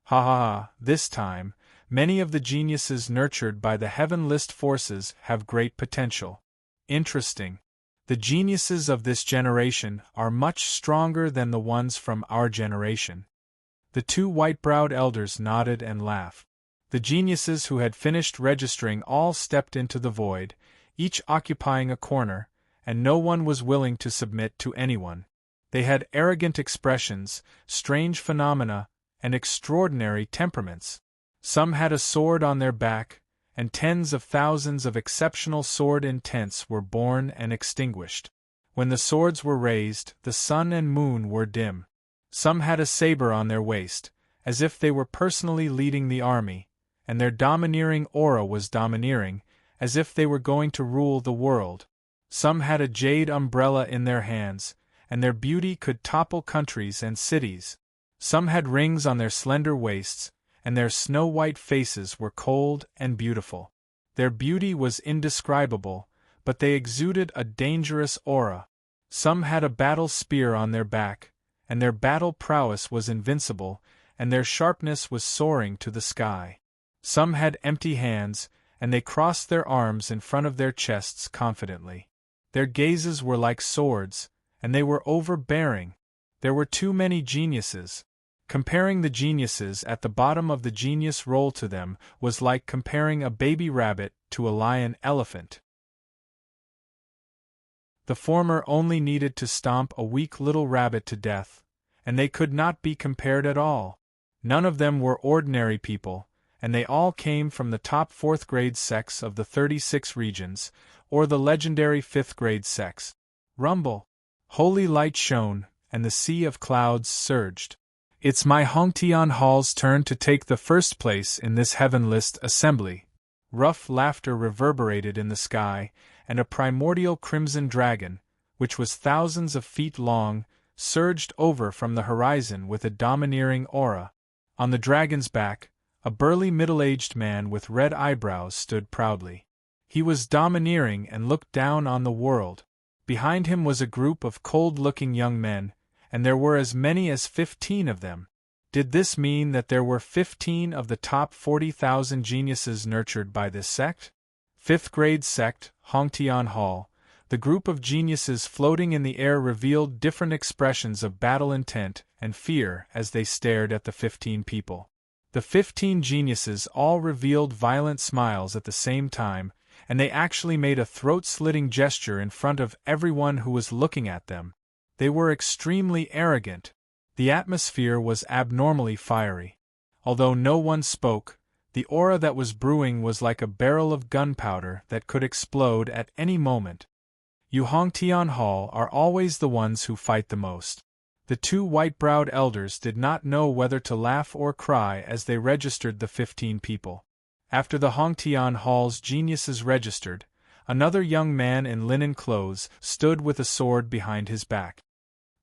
Ha ha ha, this time, many of the geniuses nurtured by the Heaven List forces have great potential. Interesting. The geniuses of this generation are much stronger than the ones from our generation. The 2 white-browed elders nodded and laughed. The geniuses who had finished registering all stepped into the void, each occupying a corner, and no one was willing to submit to anyone. They had arrogant expressions, strange phenomena, and extraordinary temperaments. Some had a sword on their back, and tens of thousands of exceptional sword intents were born and extinguished. When the swords were raised, the sun and moon were dim. Some had a saber on their waist, as if they were personally leading the army, and their domineering aura was domineering, as if they were going to rule the world. Some had a jade umbrella in their hands, and their beauty could topple countries and cities. Some had rings on their slender waists, and their snow-white faces were cold and beautiful. Their beauty was indescribable, but they exuded a dangerous aura. Some had a battle spear on their back, and their battle prowess was invincible, and their sharpness was soaring to the sky. Some had empty hands, and they crossed their arms in front of their chests confidently. Their gazes were like swords, and they were overbearing. There were too many geniuses. Comparing the geniuses at the bottom of the genius roll to them was like comparing a baby rabbit to a lion elephant. The former only needed to stomp a weak little rabbit to death, and they could not be compared at all. None of them were ordinary people, and they all came from the top 4th grade sects of the 36 regions, or the legendary 5th grade sects. Rumble! Holy light shone, and the sea of clouds surged. It's my Hongtian Hall's turn to take the first place in this heavenlist assembly. Rough laughter reverberated in the sky, and a primordial crimson dragon, which was thousands of feet long, surged over from the horizon with a domineering aura. On the dragon's back, a burly middle-aged man with red eyebrows stood proudly. He was domineering and looked down on the world. Behind him was a group of cold-looking young men, and there were as many as 15 of them. Did this mean that there were 15 of the top 40,000 geniuses nurtured by this sect? 5th grade sect, Hongtian Hall. The group of geniuses floating in the air revealed different expressions of battle intent and fear as they stared at the 15 people. The 15 geniuses all revealed violent smiles at the same time, and they actually made a throat-slitting gesture in front of everyone who was looking at them. They were extremely arrogant. The atmosphere was abnormally fiery. Although no one spoke, the aura that was brewing was like a barrel of gunpowder that could explode at any moment. You Hongtian Hall are always the ones who fight the most. The 2 white-browed elders did not know whether to laugh or cry as they registered the 15 people. After the Hongtian Hall's geniuses registered, another young man in linen clothes stood with a sword behind his back.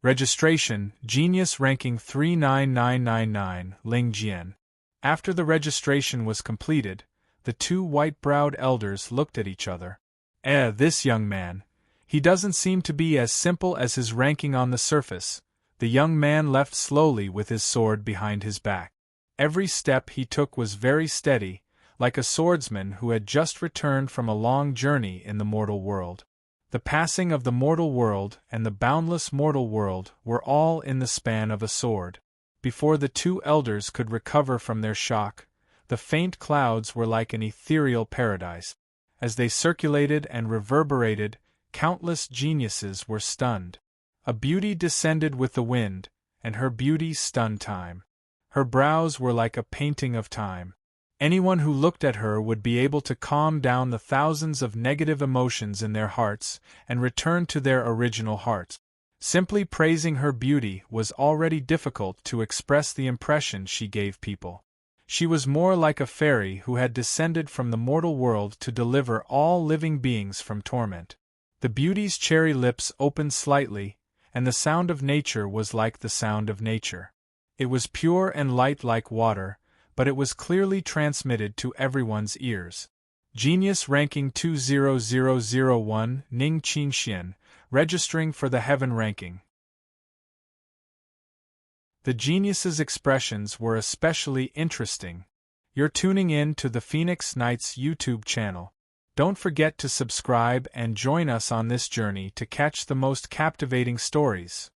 Registration, Genius ranking 39999, Ling Jian. After the registration was completed, the 2 white-browed elders looked at each other. This young man. He doesn't seem to be as simple as his ranking on the surface. The young man left slowly with his sword behind his back. Every step he took was very steady, like a swordsman who had just returned from a long journey in the mortal world. The passing of the mortal world and the boundless mortal world were all in the span of a sword. Before the 2 elders could recover from their shock, the faint clouds were like an ethereal paradise. As they circulated and reverberated, countless geniuses were stunned. A beauty descended with the wind, and her beauty stunned time. Her brows were like a painting of time. Anyone who looked at her would be able to calm down the thousands of negative emotions in their hearts and return to their original hearts. Simply praising her beauty was already difficult to express the impression she gave people. She was more like a fairy who had descended from the mortal world to deliver all living beings from torment. The beauty's cherry lips opened slightly, and the sound of nature was like the sound of nature. It was pure and light like water, but it was clearly transmitted to everyone's ears. Genius ranking 20001, Ning Qingxian, registering for the Heaven ranking. The genius's expressions were especially interesting. You're tuning in to the Phoenix Knights YouTube channel. Don't forget to subscribe and join us on this journey to catch the most captivating stories.